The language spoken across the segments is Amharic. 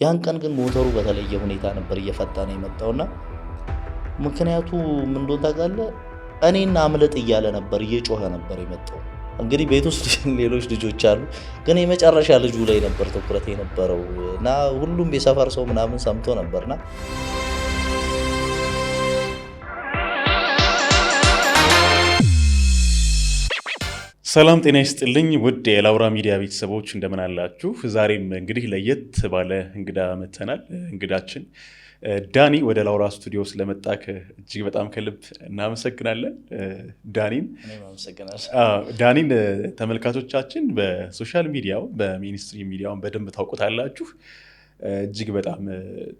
ያን ቀን ግን ሞተሩ በተለየ ሁኔታ ነበር እየፈጠነ የመጣውና ምክንያቱ ምን እንደሆነ ታውቃለህ? እኔና አምልጥ እያለ ነበር እየጮኸ ነበር የመጣው። እንግዲህ ቤት ውስጥ ሌሎች ልጆች አሉ፣ ግን የመጨረሻ ልጁ ላይ ነበር ትኩረት የነበረው እና ሁሉም የሰፈር ሰው ምናምን ሰምቶ ነበርና ሰላም ጤና ይስጥልኝ ውድ የላውራ ሚዲያ ቤተሰቦች እንደምን አላችሁ? ዛሬም እንግዲህ ለየት ባለ እንግዳ መተናል። እንግዳችን ዳኒ ወደ ላውራ ስቱዲዮ ስለመጣክ እጅግ በጣም ከልብ እናመሰግናለን። ዳኒን ተመልካቾቻችን በሶሻል ሚዲያው በሚኒስትሪ ሚዲያውን በደንብ ታውቁታላችሁ። እጅግ በጣም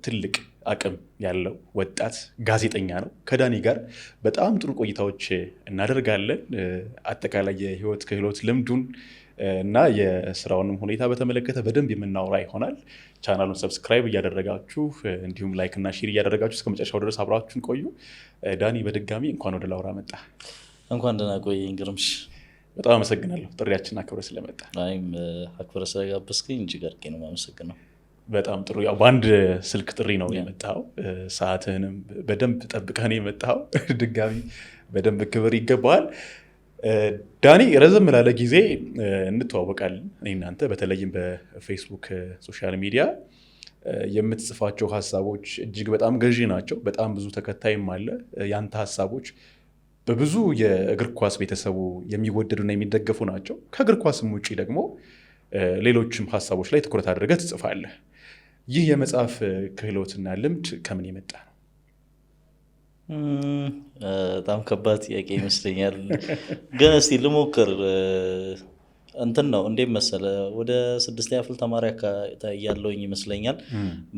ትልቅ አቅም ያለው ወጣት ጋዜጠኛ ነው። ከዳኒ ጋር በጣም ጥሩ ቆይታዎች እናደርጋለን። አጠቃላይ የህይወት ክህሎት ልምዱን እና የስራውንም ሁኔታ በተመለከተ በደንብ የምናወራ ይሆናል። ቻናሉን ሰብስክራይብ እያደረጋችሁ እንዲሁም ላይክ እና ሼር እያደረጋችሁ እስከ መጨረሻው ድረስ አብራችሁን ቆዩ። ዳኒ በድጋሚ እንኳን ወደ ላውራ መጣ። እንኳን ደህና ቆየኝ ግርምሽ። በጣም አመሰግናለሁ ጥሪያችንን አክብረህ ስለመጣ። አይም አክብረህ ስለጋበዝከኝ እጅግ አድርጌ ነው የማመሰግነው። በጣም ጥሩ። ያው በአንድ ስልክ ጥሪ ነው የመጣው። ሰዓትህንም በደንብ ጠብቀህ ነው የመጣው። ድጋሚ በደንብ ክብር ይገባዋል። ዳኒ ረዘም ላለ ጊዜ እንተዋወቃለን እኔ እናንተ። በተለይም በፌስቡክ ሶሻል ሚዲያ የምትጽፋቸው ሀሳቦች እጅግ በጣም ገዢ ናቸው። በጣም ብዙ ተከታይም አለ። ያንተ ሀሳቦች በብዙ የእግር ኳስ ቤተሰቡ የሚወደዱና የሚደገፉ ናቸው። ከእግር ኳስም ውጭ ደግሞ ሌሎችም ሀሳቦች ላይ ትኩረት አድርገህ ትጽፋለህ። ይህ የመጽሐፍ ክህሎትና ልምድ ከምን የመጣ ነው? በጣም ከባድ ጥያቄ ይመስለኛል፣ ግን እስቲ ልሞክር። እንትን ነው እንዴት መሰለ፣ ወደ 6ኛ ክፍል ተማሪ ያለውኝ ይመስለኛል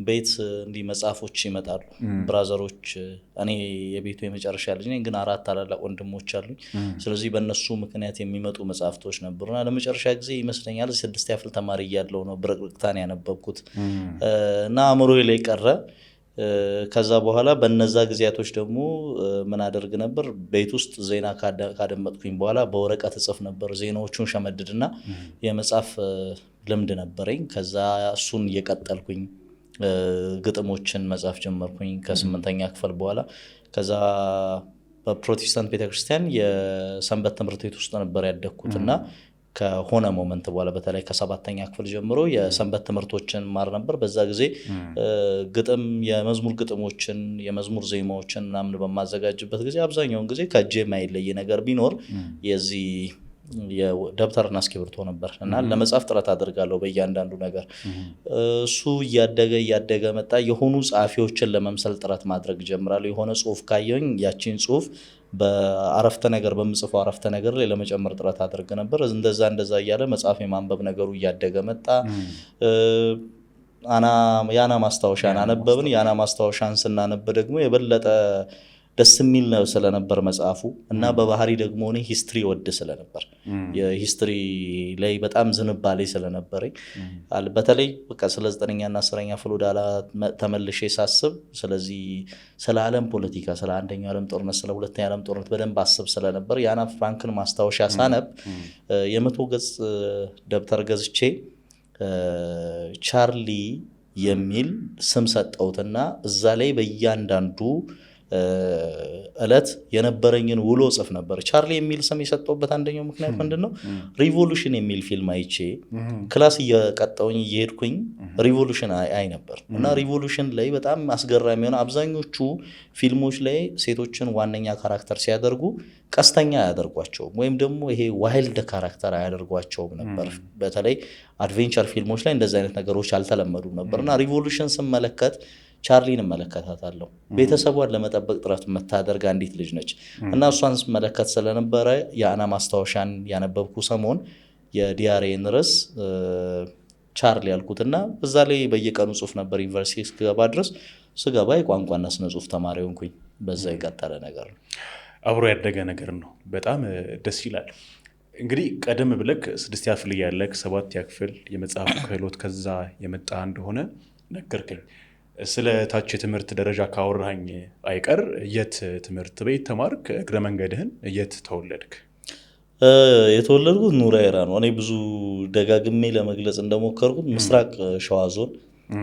ቤት እንዲህ መጽሐፎች ይመጣሉ። ብራዘሮች፣ እኔ የቤቱ የመጨረሻ ልጅ ነኝ፣ ግን 4 ታላላቅ ወንድሞች አሉኝ። ስለዚህ በእነሱ ምክንያት የሚመጡ መጽሐፍቶች ነበሩና ለመጨረሻ ጊዜ ይመስለኛል 6ኛ ክፍል ተማሪ እያለሁ ነው ብርቅርቅታን ያነበብኩት እና አእምሮዬ ላይ ቀረ። ከዛ በኋላ በነዛ ጊዜያቶች ደግሞ ምን አደርግ ነበር፣ ቤት ውስጥ ዜና ካደመጥኩኝ በኋላ በወረቀት እጽፍ ነበር። ዜናዎቹን ሸመድድና የመጽሐፍ ልምድ ነበረኝ። ከዛ እሱን እየቀጠልኩኝ ግጥሞችን መጽሐፍ ጀመርኩኝ ከ8ኛ ክፍል በኋላ። ከዛ በፕሮቴስታንት ቤተክርስቲያን የሰንበት ትምህርት ቤት ውስጥ ነበር ያደግኩት እና ከሆነ ሞመንት በኋላ በተለይ ከ7ኛ ክፍል ጀምሮ የሰንበት ትምህርቶችን ማር ነበር። በዛ ጊዜ ግጥም፣ የመዝሙር ግጥሞችን፣ የመዝሙር ዜማዎችን ምናምን በማዘጋጅበት ጊዜ አብዛኛውን ጊዜ ከእጄ የማይለይ ነገር ቢኖር የዚህ የደብተርና እስክሪብቶ ነበር እና ለመጻፍ ጥረት አደርጋለሁ በእያንዳንዱ ነገር። እሱ እያደገ መጣ። የሆኑ ጸሐፊዎችን ለመምሰል ጥረት ማድረግ ጀምራለሁ። የሆነ ጽሁፍ ካየኝ ያቺን ጽሁፍ በአረፍተ ነገር በምጽፈው አረፍተ ነገር ላይ ለመጨመር ጥረት አድርግ ነበር። እንደዛ እያለ መጽሐፍ የማንበብ ነገሩ እያደገ መጣ። ያና ማስታወሻን አነበብን። ያና ማስታወሻን ስናነብ ደግሞ የበለጠ ደስ የሚል ነው ስለነበር መጽሐፉ እና በባህሪ ደግሞ እኔ ሂስትሪ ወድ ስለነበር የሂስትሪ ላይ በጣም ዝንባሌ ስለነበረኝ በተለይ በቃ ስለ 9ኛና 10ኛ ክፍል ወደ ኋላ ተመልሼ ሳስብ ስለዚህ ስለ ዓለም ፖለቲካ፣ ስለ 1ኛው ዓለም ጦርነት፣ ስለ 2ኛው ዓለም ጦርነት በደንብ አስብ ስለነበር ያና ፍራንክን ማስታወሻ ሳነብ የ100 ገጽ ደብተር ገዝቼ ቻርሊ የሚል ስም ሰጠውትና እዛ ላይ በእያንዳንዱ እለት የነበረኝን ውሎ ጽፍ ነበር። ቻርሊ የሚል ስም የሰጠውበት አንደኛው ምክንያት ምንድነው? ሪቮሉሽን የሚል ፊልም አይቼ ክላስ እየቀጣውኝ እየሄድኩኝ ሪቮሉሽን አይ ነበር እና ሪቮሉሽን ላይ በጣም አስገራሚ የሆነ አብዛኞቹ ፊልሞች ላይ ሴቶችን ዋነኛ ካራክተር ሲያደርጉ ቀስተኛ አያደርጓቸውም ወይም ደግሞ ይሄ ዋይልድ ካራክተር አያደርጓቸውም ነበር። በተለይ አድቬንቸር ፊልሞች ላይ እንደዚህ አይነት ነገሮች አልተለመዱም ነበር እና ሪቮሉሽን ስመለከት ቻርሊን እመለከታታለሁ። ቤተሰቧን ለመጠበቅ ጥረት የምታደርግ አንዲት ልጅ ነች እና እሷን ስመለከት ስለነበረ የአና ማስታወሻን ያነበብኩ ሰሞን የዲያሪን ርዕስ ቻርሊ ያልኩትና እዛ ላይ በየቀኑ ጽሁፍ ነበር። ዩኒቨርሲቲ እስክገባ ድረስ ስገባ የቋንቋና ስነ ጽሁፍ ተማሪ ሆንኩኝ። በዛ የቀጠለ ነገር ነው። አብሮ ያደገ ነገር ነው። በጣም ደስ ይላል። እንግዲህ ቀደም ብለክ 6ኛ ክፍል እያለክ 7ኛ ክፍል የመጽሐፍ ክህሎት ከዛ የመጣ እንደሆነ ነገርከኝ። ስለ ታች የትምህርት ደረጃ ካወራኝ አይቀር የት ትምህርት ቤት ተማርክ? እግረ መንገድህን የት ተወለድክ? የተወለድኩት ኑራይራ ነው። እኔ ብዙ ደጋግሜ ለመግለጽ እንደሞከርኩት ምስራቅ ሸዋ ዞን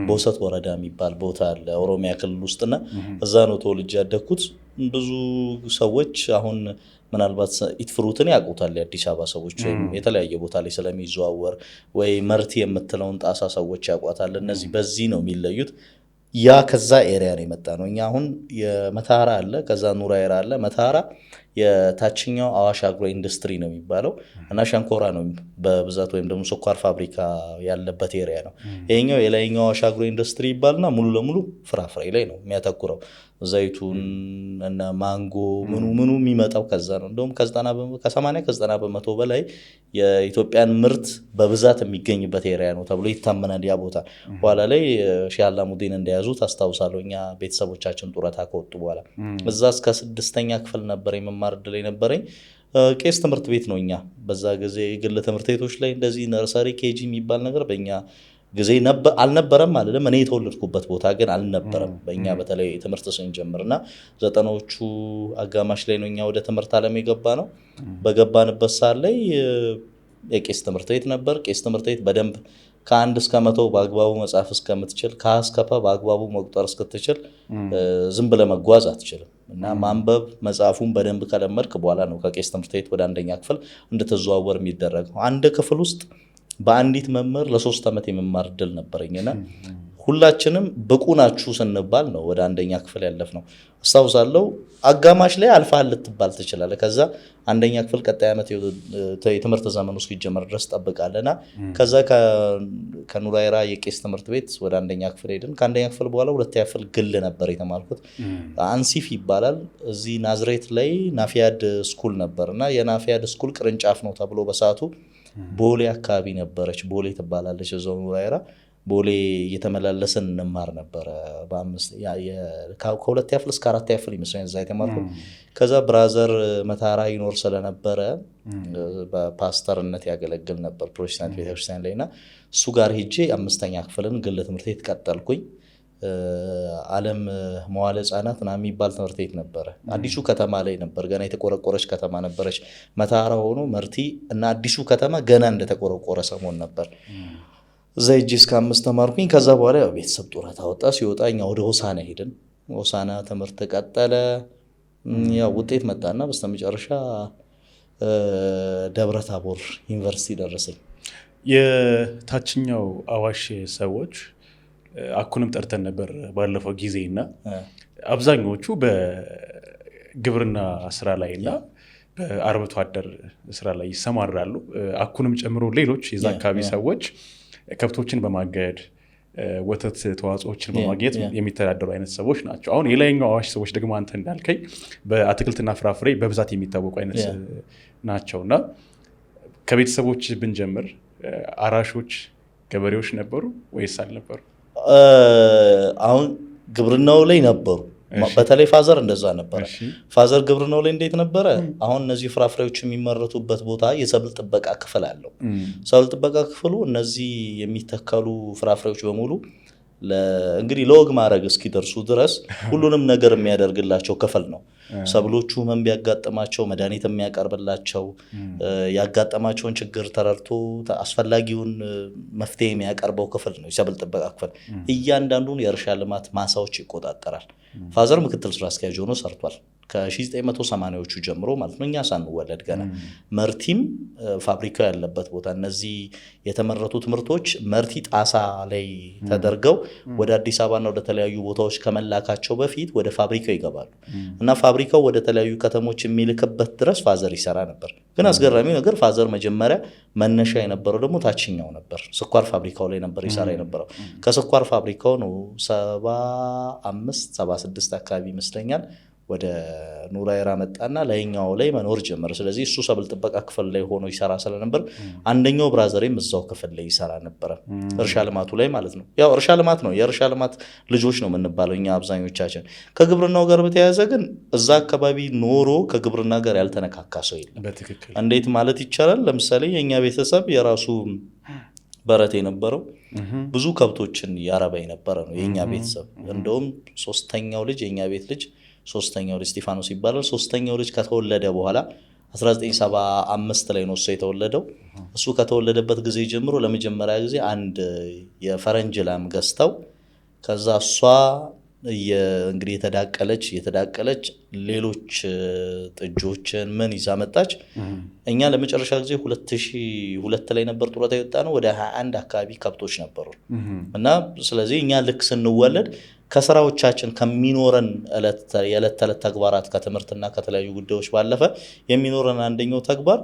ቦሰት ወረዳ የሚባል ቦታ አለ ኦሮሚያ ክልል ውስጥና እዛ ነው ተወልጄ ያደግኩት። ብዙ ሰዎች አሁን ምናልባት ኢትፍሩትን ያውቁታል የአዲስ አበባ ሰዎች ወይም የተለያየ ቦታ ላይ ስለሚዘዋወር ወይ መርቲ የምትለውን ጣሳ ሰዎች ያውቋታል። እነዚህ በዚህ ነው የሚለዩት። ያ ከዛ ኤሪያ ነው የመጣ ነው። እኛ አሁን የመተሃራ አለ፣ ከዛ ኑራይራ አለ። መተሃራ የታችኛው አዋሽ አግሮ ኢንዱስትሪ ነው የሚባለው እና ሸንኮራ ነው በብዛት ወይም ደግሞ ስኳር ፋብሪካ ያለበት ኤሪያ ነው። ይሄኛው የላይኛው አዋሽ አግሮ ኢንዱስትሪ ይባልና ሙሉ ለሙሉ ፍራፍሬ ላይ ነው የሚያተኩረው። ዘይቱን እና ማንጎ ምኑ የሚመጣው ከዛ ነው። እንደውም ከ80-90 በመቶ በላይ የኢትዮጵያን ምርት በብዛት የሚገኝበት ኤሪያ ነው ተብሎ ይታመናል ያ ቦታ። በኋላ ላይ ሼህ አላሙዲን እንደያዙት አስታውሳለሁ። እኛ ቤተሰቦቻችን ጡረታ ከወጡ በኋላ እዛ እስከ 6ኛ ክፍል ነበር የመማር ዕድል ነበረኝ። ቄስ ትምህርት ቤት ነው። እኛ በዛ ጊዜ የግል ትምህርት ቤቶች ላይ እንደዚህ ነርሰሪ ኬጂ የሚባል ነገር በእኛ ጊዜ አልነበረም አልልም። እኔ የተወለድኩበት ቦታ ግን አልነበረም በእኛ በተለይ ትምህርት ስንጀምርና 90ዎቹ አጋማሽ ላይ ነው እኛ ወደ ትምህርት ዓለም የገባ ነው። በገባንበት ሰዓት ላይ የቄስ ትምህርት ቤት ነበር። ቄስ ትምህርት ቤት በደንብ ከ1 እስከ 100 በአግባቡ መጻፍ እስከምትችል ከ እስከ ፐ በአግባቡ መቁጠር እስክትችል ዝም ብለህ መጓዝ አትችልም። እና ማንበብ መጻፉን በደንብ ከለመድክ በኋላ ነው ከቄስ ትምህርት ቤት ወደ 1ኛ ክፍል እንድትዘዋወር የሚደረገው። አንድ ክፍል ውስጥ በአንዲት መምህር ለ3 ዓመት የመማር ዕድል ነበረኝና ሁላችንም ብቁ ናችሁ ስንባል ነው ወደ 1ኛ ክፍል ያለፍነው። አስታውሳለሁ አጋማሽ ላይ አልፋል ልትባል ትችላለህ። ከዛ 1ኛ ክፍል ቀጣይ ዓመት የትምህርት ዘመኑ እስኪጀመር ድረስ ጠብቃለና ከዛ ከኑራይራ የቄስ ትምህርት ቤት ወደ 1ኛ ክፍል ሄድን። ከ1ኛ ክፍል በኋላ 2ኛ ክፍል ግል ነበር የተማርኩት። አንሲፍ ይባላል። እዚህ ናዝሬት ላይ ናፊያድ ስኩል ነበርና የናፊያድ ስኩል ቅርንጫፍ ነው ተብሎ በሰዓቱ ቦሌ አካባቢ ነበረች። ቦሌ ትባላለች እዛው ኑራይራ። ቦሌ እየተመላለስን እንማር ነበረ። ከ2ኛ ክፍል እስከ 4ኛ ክፍል ይመስለኛል እዛ የተማርኩት። ከዛ ብራዘር መተሃራ ይኖር ስለነበረ በፓስተርነት ያገለግል ነበር ፕሮቴስታንት ቤተክርስቲያን ላይ እና እሱ ጋር ሄጄ 5ኛ ክፍልን ግል ትምህርት ቤት ቀጠልኩኝ። ዓለም መዋለ ሕፃናት ምናምን የሚባል ትምህርት ቤት ነበረ። አዲሱ ከተማ ላይ ነበር፣ ገና የተቆረቆረች ከተማ ነበረች። መተሃራ ሆኖ መርቲ እና አዲሱ ከተማ ገና እንደተቆረቆረ ሰሞን ነበር። እዛ ሄጄ እስከ 5 ተማርኩኝ። ከዛ በኋላ ያው ቤተሰብ ጡረታ ወጣ። ሲወጣ እኛ ወደ ሆሳና ሄድን። ሆሳና ትምህርት ቀጠለ። ያው ውጤት መጣና በስተመጨረሻ ደብረ ታቦር ዩኒቨርሲቲ ደረሰኝ። የታችኛው አዋሽ ሰዎች አኩንም ጠርተን ነበር ባለፈው ጊዜ እና አብዛኞቹ በግብርና ስራ ላይ እና በአርብቶ አደር ስራ ላይ ይሰማራሉ። አኩንም ጨምሮ ሌሎች የዛ አካባቢ ሰዎች ከብቶችን በማገድ ወተት ተዋጽኦችን በማግኘት የሚተዳደሩ አይነት ሰዎች ናቸው። አሁን የላይኛው አዋሽ ሰዎች ደግሞ አንተ እንዳልከኝ በአትክልትና ፍራፍሬ በብዛት የሚታወቁ አይነት ናቸው እና ከቤተሰቦች ብንጀምር አራሾች ገበሬዎች ነበሩ ወይስ አልነበሩ? አሁን ግብርናው ላይ ነበሩ። በተለይ ፋዘር እንደዛ ነበረ። ፋዘር ግብርናው ላይ እንዴት ነበረ? አሁን እነዚህ ፍራፍሬዎች የሚመረቱበት ቦታ የሰብል ጥበቃ ክፍል አለው። ሰብል ጥበቃ ክፍሉ እነዚህ የሚተከሉ ፍራፍሬዎች በሙሉ እንግዲህ ለወግ ማድረግ እስኪደርሱ ድረስ ሁሉንም ነገር የሚያደርግላቸው ክፍል ነው። ሰብሎቹ ህመም ቢያጋጥማቸው መድኃኒት የሚያቀርብላቸው፣ ያጋጠማቸውን ችግር ተረድቶ አስፈላጊውን መፍትሄ የሚያቀርበው ክፍል ነው የሰብል ጥበቃ ክፍል። እያንዳንዱን የእርሻ ልማት ማሳዎች ይቆጣጠራል። ፋዘር ምክትል ስራ አስኪያጅ ሆኖ ሰርቷል ከ1980ዎቹ ጀምሮ ማለት ነው፣ እኛ ሳንወለድ ገና። መርቲም ፋብሪካው ያለበት ቦታ እነዚህ የተመረቱት ምርቶች መርቲ ጣሳ ላይ ተደርገው ወደ አዲስ አበባና ወደ ተለያዩ ቦታዎች ከመላካቸው በፊት ወደ ፋብሪካው ይገባሉ እና ፋብሪካው ወደ ተለያዩ ከተሞች የሚልክበት ድረስ ፋዘር ይሰራ ነበር። ግን አስገራሚው ነገር ፋዘር መጀመሪያ መነሻ የነበረው ደግሞ ታችኛው ነበር፣ ስኳር ፋብሪካው ላይ ነበር ይሰራ የነበረው። ከስኳር ፋብሪካው ነው 75-76 አካባቢ ይመስለኛል ወደ ኑራይራ መጣና ላይኛው ላይ መኖር ጀመረ። ስለዚህ እሱ ሰብል ጥበቃ ክፍል ላይ ሆኖ ይሰራ ስለነበር አንደኛው ብራዘሬም እዛው ክፍል ላይ ይሰራ ነበረ፣ እርሻ ልማቱ ላይ ማለት ነው። ያው እርሻ ልማት ነው፣ የእርሻ ልማት ልጆች ነው የምንባለው እኛ አብዛኞቻችን። ከግብርናው ጋር በተያያዘ ግን እዛ አካባቢ ኖሮ ከግብርና ጋር ያልተነካካ ሰው የለም። እንዴት ማለት ይቻላል? ለምሳሌ የእኛ ቤተሰብ የራሱ በረት የነበረው ብዙ ከብቶችን ያረባ የነበረ ነው የእኛ ቤተሰብ። እንደውም 3ኛው ልጅ የእኛ ቤት ልጅ 3ኛው ልጅ እስጢፋኖስ ይባላል። 3ኛው ልጅ ከተወለደ በኋላ 1975 ላይ ነው እሱ የተወለደው። እሱ ከተወለደበት ጊዜ ጀምሮ ለመጀመሪያ ጊዜ አንድ የፈረንጅ ላም ገዝተው ከዛ እሷ እንግዲህ የተዳቀለች ሌሎች ጥጆችን ምን ይዛ መጣች። እኛ ለመጨረሻ ጊዜ 2002 ላይ ነበር ጡረታ የወጣ ነው። ወደ 21 አካባቢ ከብቶች ነበሩ እና ስለዚህ እኛ ልክ ስንወለድ ከስራዎቻችን ከሚኖረን የዕለት ተዕለት ተግባራት ከትምህርትና ከተለያዩ ጉዳዮች ባለፈ የሚኖረን አንደኛው ተግባር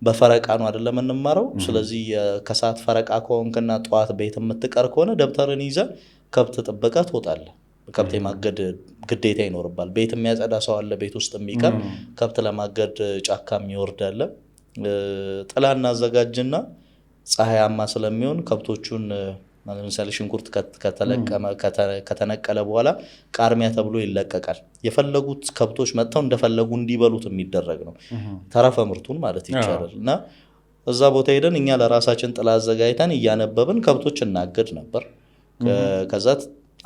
በፈረቃ ነው አይደለም እንማረው። ስለዚህ ከሰዓት ፈረቃ ከሆንክና ጠዋት ቤት የምትቀር ከሆነ ደብተርን ይዘህ ከብት ጥበቃ ትወጣለህ። ከብት የማገድ ግዴታ ይኖርባል። ቤት የሚያጸዳ ሰው አለ፣ ቤት ውስጥ የሚቀር ከብት ለማገድ ጫካ የሚወርድ አለ። ጥላ እናዘጋጅና ፀሐያማ ስለሚሆን ከብቶቹን ለምሳሌ ሽንኩርት ከተነቀለ በኋላ ቃርሚያ ተብሎ ይለቀቃል። የፈለጉት ከብቶች መጥተው እንደፈለጉ እንዲበሉት የሚደረግ ነው። ተረፈ ምርቱን ማለት ይቻላል። እና እዛ ቦታ ሄደን እኛ ለራሳችን ጥላ አዘጋጅተን እያነበብን ከብቶች እናገድ ነበር። ከዛ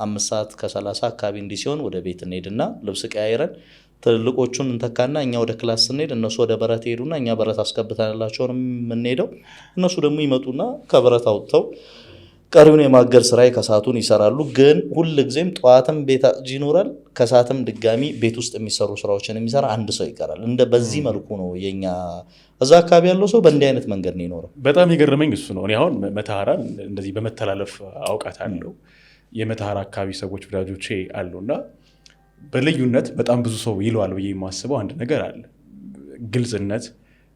5:30 አካባቢ እንዲህ ሲሆን ወደ ቤት እንሄድና ልብስ ቀያይረን ትልልቆቹን እንተካና እኛ ወደ ክላስ ስንሄድ እነሱ ወደ በረት ሄዱና እኛ በረት አስገብተንላቸውን የምንሄደው እነሱ ደግሞ ይመጡና ከበረት አውጥተው ቀሪውን የማገድ ስራ ከሰዓቱን ይሰራሉ። ግን ሁልጊዜም ጠዋትም ቤት ይኖራል፣ ከሰዓትም ድጋሚ ቤት ውስጥ የሚሰሩ ስራዎችን የሚሰራ አንድ ሰው ይቀራል። በዚህ መልኩ ነው የኛ እዛ አካባቢ ያለው ሰው በእንዲህ አይነት መንገድ ነው የኖረው። በጣም የገረመኝ እሱ ነው። እኔ አሁን መተሃራን እንደዚህ በመተላለፍ አውቃታለሁ። የመተሃራ አካባቢ ሰዎች ወዳጆቼ አሉና በልዩነት በጣም ብዙ ሰው ይለዋል ብዬ የማስበው አንድ ነገር አለ። ግልጽነት፣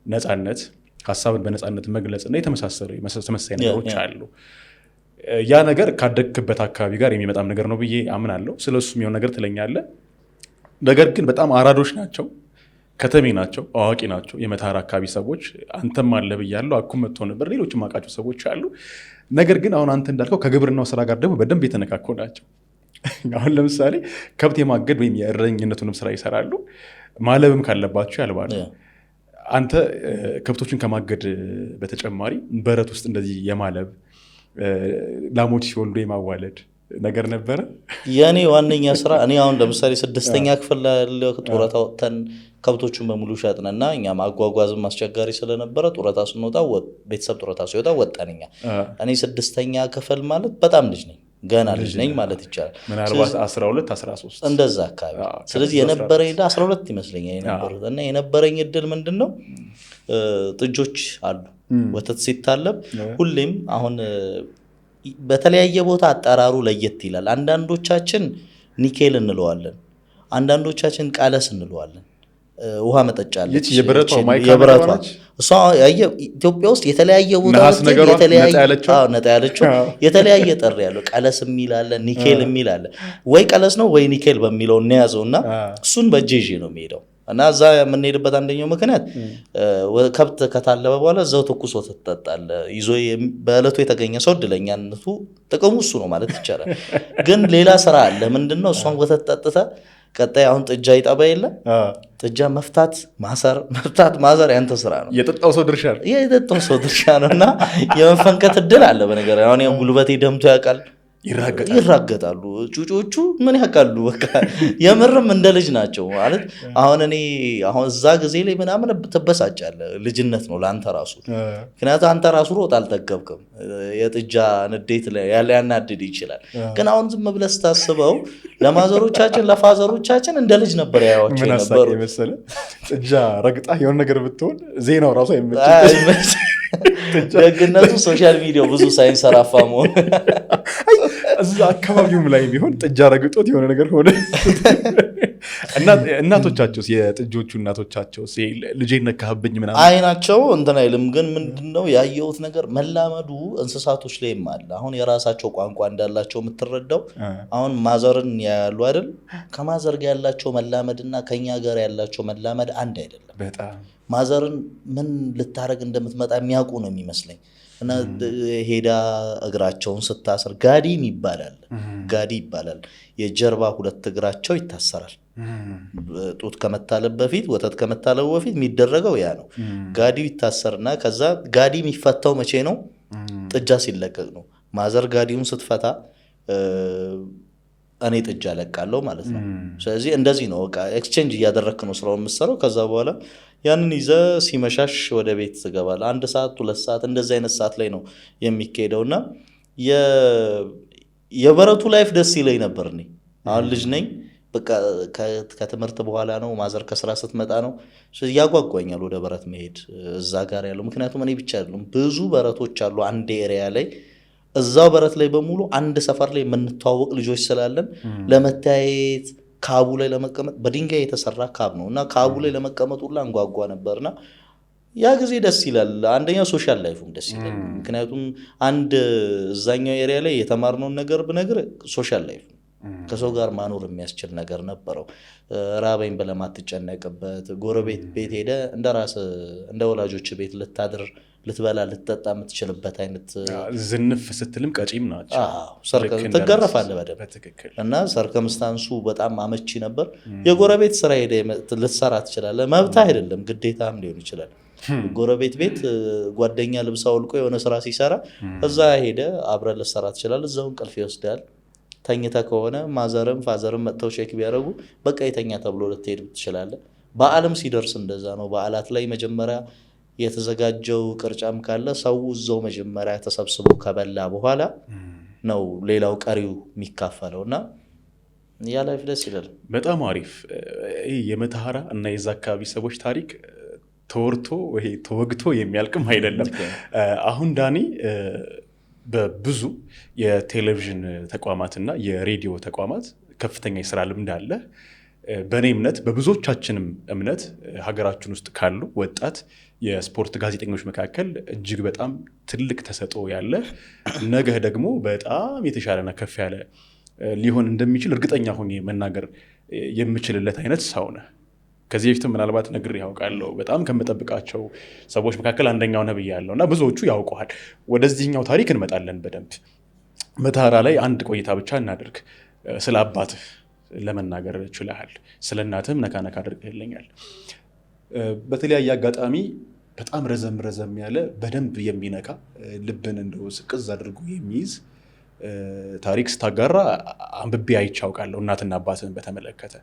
ነፃነት፣ ሀሳብን በነፃነት መግለጽና የተመሳሰሉ ተመሳሳይ ነገሮች አሉ። ያ ነገር ካደግክበት አካባቢ ጋር የሚመጣም ነገር ነው ብዬ አምናለሁ። ስለሱ የሚሆን ነገር ትለኛለህ። ነገር ግን በጣም አራዶች ናቸው፣ ከተሜ ናቸው፣ አዋቂ ናቸው የመተሃራ አካባቢ ሰዎች። አንተም አለ ብያለሁ፣ አኩም መጥቶ ነበር፣ ሌሎችም አውቃቸው ሰዎች አሉ። ነገር ግን አሁን አንተ እንዳልከው ከግብርናው ስራ ጋር ደግሞ በደንብ የተነካኩ ናቸው። አሁን ለምሳሌ ከብት የማገድ ወይም የእረኝነቱንም ስራ ይሰራሉ። ማለብም ካለባቸው ያልባሉ። አንተ ከብቶችን ከማገድ በተጨማሪ በረት ውስጥ እንደዚህ የማለብ ላሞች ሲወልዱ የማዋለድ ነገር ነበረ። የኔ ዋነኛ ስራ እኔ አሁን ለምሳሌ 6ኛ ክፍል ጡረታ ወጥተን ከብቶቹን በሙሉ ሸጥንና እኛ ማጓጓዝም አስቸጋሪ ስለነበረ ጡረታ ስንወጣ ቤተሰብ ጡረታ ሲወጣ ወጣንኛ። እኔ 6ኛ ክፍል ማለት በጣም ልጅ ነኝ፣ ገና ልጅ ነኝ ማለት ይቻላል። ምናልባት 12 13 እንደዛ አካባቢ። ስለዚህ የነበረኝ 12 ይመስለኛል የነበሩት እና የነበረኝ እድል ምንድነው ጥጆች አሉ። ወተት ሲታለብ ሁሌም አሁን በተለያየ ቦታ አጠራሩ ለየት ይላል። አንዳንዶቻችን ኒኬል እንለዋለን፣ አንዳንዶቻችን ቃለስ እንለዋለን። ውሃ መጠጫለች የብረቷ እሷ ኢትዮጵያ ውስጥ የተለያየ ቦታ ነጣ ያለችው የተለያየ ጥሪ ያለው ቀለስ የሚል አለ፣ ኒኬል የሚል አለ። ወይ ቀለስ ነው ወይ ኒኬል በሚለው እንያዘው እና እሱን በእጄ ይዤ ነው የሚሄደው። እና እዛ የምንሄድበት አንደኛው ምክንያት ከብት ከታለበ በኋላ እዛው ትኩስ ወተት ትጠጣለህ። ይዞ በዕለቱ የተገኘ ሰው እድለኛነቱ ጥቅሙ እሱ ነው ማለት ይቻላል። ግን ሌላ ስራ አለ። ምንድነው? እሷን ወተት ጠጥተህ ቀጣይ አሁን ጥጃ ይጠባ የለ ጥጃ መፍታት ማሰር ያንተ ስራ ነው። የጠጣው ሰው ድርሻ ነው። እና የመፈንከት እድል አለ። በነገር አሁን ጉልበቴ ደምቶ ያውቃል። ይራገጣሉ ጩጮቹ ምን ያውቃሉ። በቃ የምርም እንደ ልጅ ናቸው ማለት አሁን እዛ ጊዜ ላይ ምናምን ትበሳጫለህ። ልጅነት ነው ለአንተ ራሱ። ምክንያቱም አንተ ራሱ ሮጥ አልጠገብክም። የጥጃ ንዴት ያናድድ ይችላል። ግን አሁን ዝም ብለህ ስታስበው ለማዘሮቻችን ለፋዘሮቻችን እንደ ልጅ ነበር ያዩዋቸው ነበሩ። ጥጃ ረግጣ የሆነ ነገር ብትሆን ዜናው ራሱ አይመችም። ደግነቱ ሶሻል ሚዲያው ብዙ ሳይንሰራፋ መሆን እዛ አካባቢውም ላይ ቢሆን ጥጃ ረግጦት የሆነ ነገር ሆነ። እናቶቻቸው የጥጆቹ እናቶቻቸው ልጄ ነካህብኝ ምናምን አይናቸው እንትን አይልም። ግን ምንድነው ያየሁት ነገር መላመዱ እንስሳቶች ላይም አለ። አሁን የራሳቸው ቋንቋ እንዳላቸው የምትረዳው አሁን ማዘርን ያያሉ አይደል? ከማዘር ጋር ያላቸው መላመድና ከኛ ጋር ያላቸው መላመድ አንድ አይደለም። በጣም ማዘርን ምን ልታረግ እንደምትመጣ የሚያውቁ ነው የሚመስለኝ። እና ሄዳ እግራቸውን ስታስር ጋዲም ይባላል። ጋዲ ይባላል። የጀርባ 2 እግራቸው ይታሰራል። ጡት ከመታለብ በፊት ወተት ከመታለቡ በፊት የሚደረገው ያ ነው። ጋዲው ይታሰርና ከዛ ጋዲ የሚፈታው መቼ ነው? ጥጃ ሲለቀቅ ነው። ማዘር ጋዲውን ስትፈታ እኔ ጥጃ ለቃለሁ ማለት ነው። ስለዚህ እንደዚህ ነው በቃ ኤክስቼንጅ እያደረክ ነው ስራውን የምትሰራው። ከዛ በኋላ ያንን ይዘ ሲመሻሽ ወደ ቤት ትገባለህ። 1 ሰዓት 2 ሰዓት እንደዚህ አይነት ሰዓት ላይ ነው የሚካሄደው እና የበረቱ ላይፍ ደስ ይለኝ ነበር። እኔ አሁን ልጅ ነኝ በቃ ከትምህርት በኋላ ነው ማዘር ከስራ ስትመጣ ነው ያጓጓኛል ወደ በረት መሄድ እዛ ጋር ያለው። ምክንያቱም እኔ ብቻ አይደለም ብዙ በረቶች አሉ አንድ ኤሪያ ላይ እዛው በረት ላይ በሙሉ አንድ ሰፈር ላይ የምንተዋወቅ ልጆች ስላለን ለመታየት ካቡ ላይ ለመቀመጥ በድንጋይ የተሰራ ካብ ነው እና ካቡ ላይ ለመቀመጥ ሁላ እንጓጓ ነበርና ያ ጊዜ ደስ ይላል። አንደኛ ሶሻል ላይፉም ደስ ይላል። ምክንያቱም አንድ እዛኛው ኤሪያ ላይ የተማርነውን ነገር ብነግር ሶሻል ላይፍ ከሰው ጋር ማኖር የሚያስችል ነገር ነበረው። ራበኝ ብለህ ማትጨነቅበት፣ ጎረቤት ቤት ሄደ እንደ ራስ እንደ ወላጆች ቤት ልታድር ልትበላ ልትጠጣ የምትችልበት አይነት ዝንፍ ስትልም ቀጪም ናቸው ትገረፋለህ በደንብ እና ሰርከምስታንሱ በጣም አመቺ ነበር። የጎረቤት ስራ ሄደ ልትሰራ ትችላለህ። መብት አይደለም ግዴታም ሊሆን ይችላል። ጎረቤት ቤት ጓደኛ ልብስ አውልቆ የሆነ ስራ ሲሰራ እዛ ሄደ አብረህ ልትሰራ ትችላለህ። እዛው እንቅልፍ ይወስዳል። ተኝተ ከሆነ ማዘርም ፋዘርም መጥተው ቼክ ቢያደርጉ በቃ የተኛ ተብሎ ልትሄድ ትችላለህ። በዓልም ሲደርስ እንደዛ ነው። በዓላት ላይ መጀመሪያ የተዘጋጀው ቅርጫም ካለ ሰው እዛው መጀመሪያ ተሰብስቦ ከበላ በኋላ ነው ሌላው ቀሪው የሚካፈለው እና ያ ላይፍ ደስ ይላል። በጣም አሪፍ። የመተሐራ እና የዛ አካባቢ ሰዎች ታሪክ ተወርቶ ወይ ተወግቶ የሚያልቅም አይደለም። አሁን ዳኒ በብዙ የቴሌቪዥን ተቋማትና የሬዲዮ ተቋማት ከፍተኛ የስራ ልምድ አለ። በእኔ እምነት በብዙዎቻችንም እምነት ሀገራችን ውስጥ ካሉ ወጣት የስፖርት ጋዜጠኞች መካከል እጅግ በጣም ትልቅ ተሰጥኦ ያለ ነገህ ደግሞ በጣም የተሻለና ከፍ ያለ ሊሆን እንደሚችል እርግጠኛ ሆኜ መናገር የምችልለት አይነት ሰው ነህ። ከዚህ በፊትም ምናልባት ነግሬ ያውቃለሁ። በጣም ከምጠብቃቸው ሰዎች መካከል አንደኛው ነህ ብያለሁ እና ብዙዎቹ ያውቀዋል። ወደዚህኛው ታሪክ እንመጣለን በደንብ። መተሐራ ላይ አንድ ቆይታ ብቻ እናድርግ። ስለ አባትህ ለመናገር ችለሃል። ስለ እናትህም ነካ ነካ አድርገህልኛል። በተለያየ አጋጣሚ በጣም ረዘም ያለ በደንብ የሚነካ ልብን እንደው ስቅዝ አድርጎ የሚይዝ ታሪክ ስታጋራ አንብቤ አይቼ አውቃለሁ። እናትና አባትህን በተመለከተ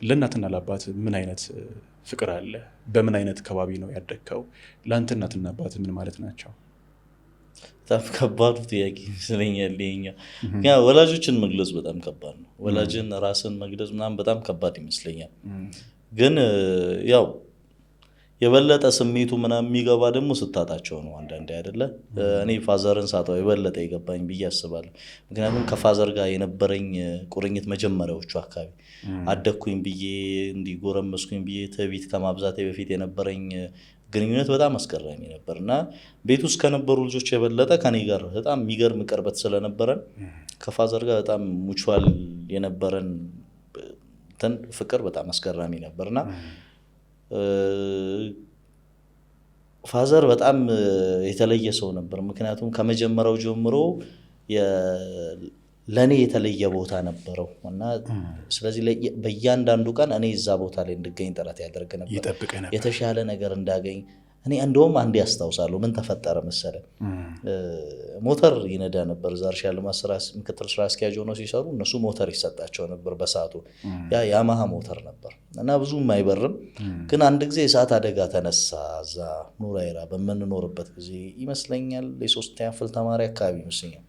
ለእናትና ለአባት ምን አይነት ፍቅር አለ? በምን አይነት ከባቢ ነው ያደግከው? ለአንተ እናትና አባት ምን ማለት ናቸው? በጣም ከባዱ ጥያቄ ይመስለኛል ይሄኛው። ወላጆችን መግለጽ በጣም ከባድ ነው። ወላጅን ራስን መግለጽ ምናምን በጣም ከባድ ይመስለኛል። ግን ያው የበለጠ ስሜቱ ምናምን የሚገባ ደግሞ ስታጣቸው ነው አንዳንዴ አይደለ? እኔ ፋዘርን ሳጣው የበለጠ የገባኝ ብዬ አስባለሁ። ምክንያቱም ከፋዘር ጋር የነበረኝ ቁርኝት መጀመሪያዎቹ አካባቢ አደግኩኝ ብዬ እንዲጎረመስኩኝ ብዬ ትዕቢት ከማብዛቴ በፊት የነበረኝ ግንኙነት በጣም አስገራሚ ነበር እና ቤት ውስጥ ከነበሩ ልጆች የበለጠ ከኔ ጋር በጣም የሚገርም ቅርበት ስለነበረን ከፋዘር ጋር በጣም ሙቹዋል የነበረን ፍቅር በጣም አስገራሚ ነበርና ፋዘር በጣም የተለየ ሰው ነበር። ምክንያቱም ከመጀመሪያው ጀምሮ ለእኔ የተለየ ቦታ ነበረው እና ስለዚህ በእያንዳንዱ ቀን እኔ እዛ ቦታ ላይ እንድገኝ ጥረት ያደርግ ነበር፣ የተሻለ ነገር እንዳገኝ። እኔ እንደውም አንዴ ያስታውሳለሁ። ምን ተፈጠረ መሰለ፣ ሞተር ይነዳ ነበር። እዛ እርሻ ልማት ምክትል ስራ አስኪያጅ ሆነው ሲሰሩ እነሱ ሞተር ይሰጣቸው ነበር በሰዓቱ። ያ ያማሃ ሞተር ነበር እና ብዙም አይበርም። ግን አንድ ጊዜ የእሳት አደጋ ተነሳ። እዛ ኑራይራ በምንኖርበት ጊዜ ይመስለኛል የ3ኛ ክፍል ተማሪ አካባቢ ይመስለኛል።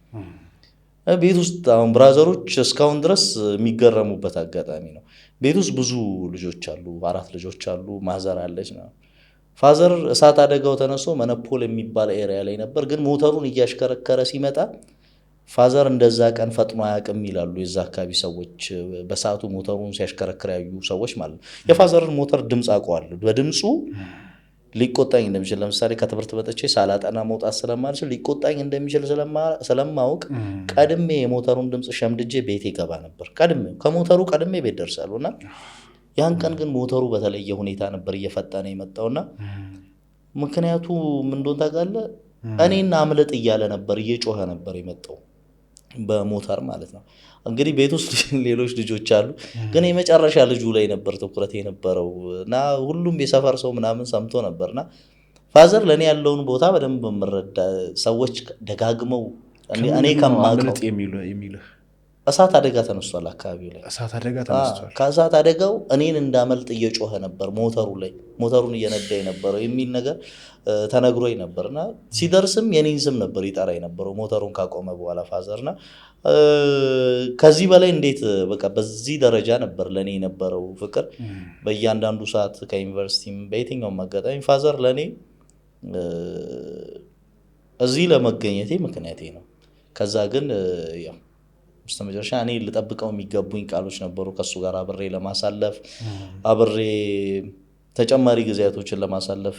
ቤት ውስጥ አሁን ብራዘሮች እስካሁን ድረስ የሚገረሙበት አጋጣሚ ነው። ቤት ውስጥ ብዙ ልጆች አሉ፣ 4 ልጆች አሉ፣ ማዘር አለች ነው። ፋዘር እሳት አደጋው ተነሶ መነፖል የሚባል ኤሪያ ላይ ነበር። ግን ሞተሩን እያሽከረከረ ሲመጣ ፋዘር እንደዛ ቀን ፈጥኖ አያውቅም ይላሉ የዛ አካባቢ ሰዎች። በሰዓቱ ሞተሩን ሲያሽከረክር ያዩ ሰዎች ማለት ነው። የፋዘርን ሞተር ድምፅ አውቀዋለሁ። በድምፁ ሊቆጣኝ እንደሚችል፣ ለምሳሌ ከትምህርት መጥቼ ሳላጠና መውጣት ስለማልችል ሊቆጣኝ እንደሚችል ስለማውቅ ቀድሜ የሞተሩን ድምፅ ሸምድጄ ቤት ይገባ ነበር። ከሞተሩ ቀድሜ ቤት ደርሳለሁ እና ያን ቀን ግን ሞተሩ በተለየ ሁኔታ ነበር እየፈጠነ የመጣውና ምክንያቱ ምን እንደሆነ ታውቃለህ? እኔና አምልጥ እያለ ነበር፣ እየጮኸ ነበር የመጣው በሞተር ማለት ነው። እንግዲህ ቤት ውስጥ ሌሎች ልጆች አሉ፣ ግን የመጨረሻ ልጁ ላይ ነበር ትኩረት የነበረው እና ሁሉም የሰፈር ሰው ምናምን ሰምቶ ነበርና ፋዘር ለእኔ ያለውን ቦታ በደንብ የምረዳ ሰዎች ደጋግመው እኔ ከማውቀው የሚልህ እሳት አደጋ ተነስቷል አካባቢው ላይ። እሳት አደጋ ተነስቷል። ከእሳት አደጋው እኔን እንዳመልጥ እየጮኸ ነበር ሞተሩን እየነዳ የነበረው የሚል ነገር ተነግሮኝ ነበር። እና ሲደርስም የኔን ስም ነበር ይጠራ የነበረው ሞተሩን ካቆመ በኋላ ፋዘርና ከዚህ በላይ እንዴት በቃ በዚህ ደረጃ ነበር ለእኔ የነበረው ፍቅር። በእያንዳንዱ ሰዓት ከዩኒቨርሲቲም በየትኛውም አጋጣሚ ፋዘር ለእኔ እዚህ ለመገኘቴ ምክንያቴ ነው። ከዛ ግን ያው በስተመጨረሻ እኔ ልጠብቀው የሚገቡኝ ቃሎች ነበሩ ከሱ ጋር አብሬ ለማሳለፍ አብሬ ተጨማሪ ጊዜያቶችን ለማሳለፍ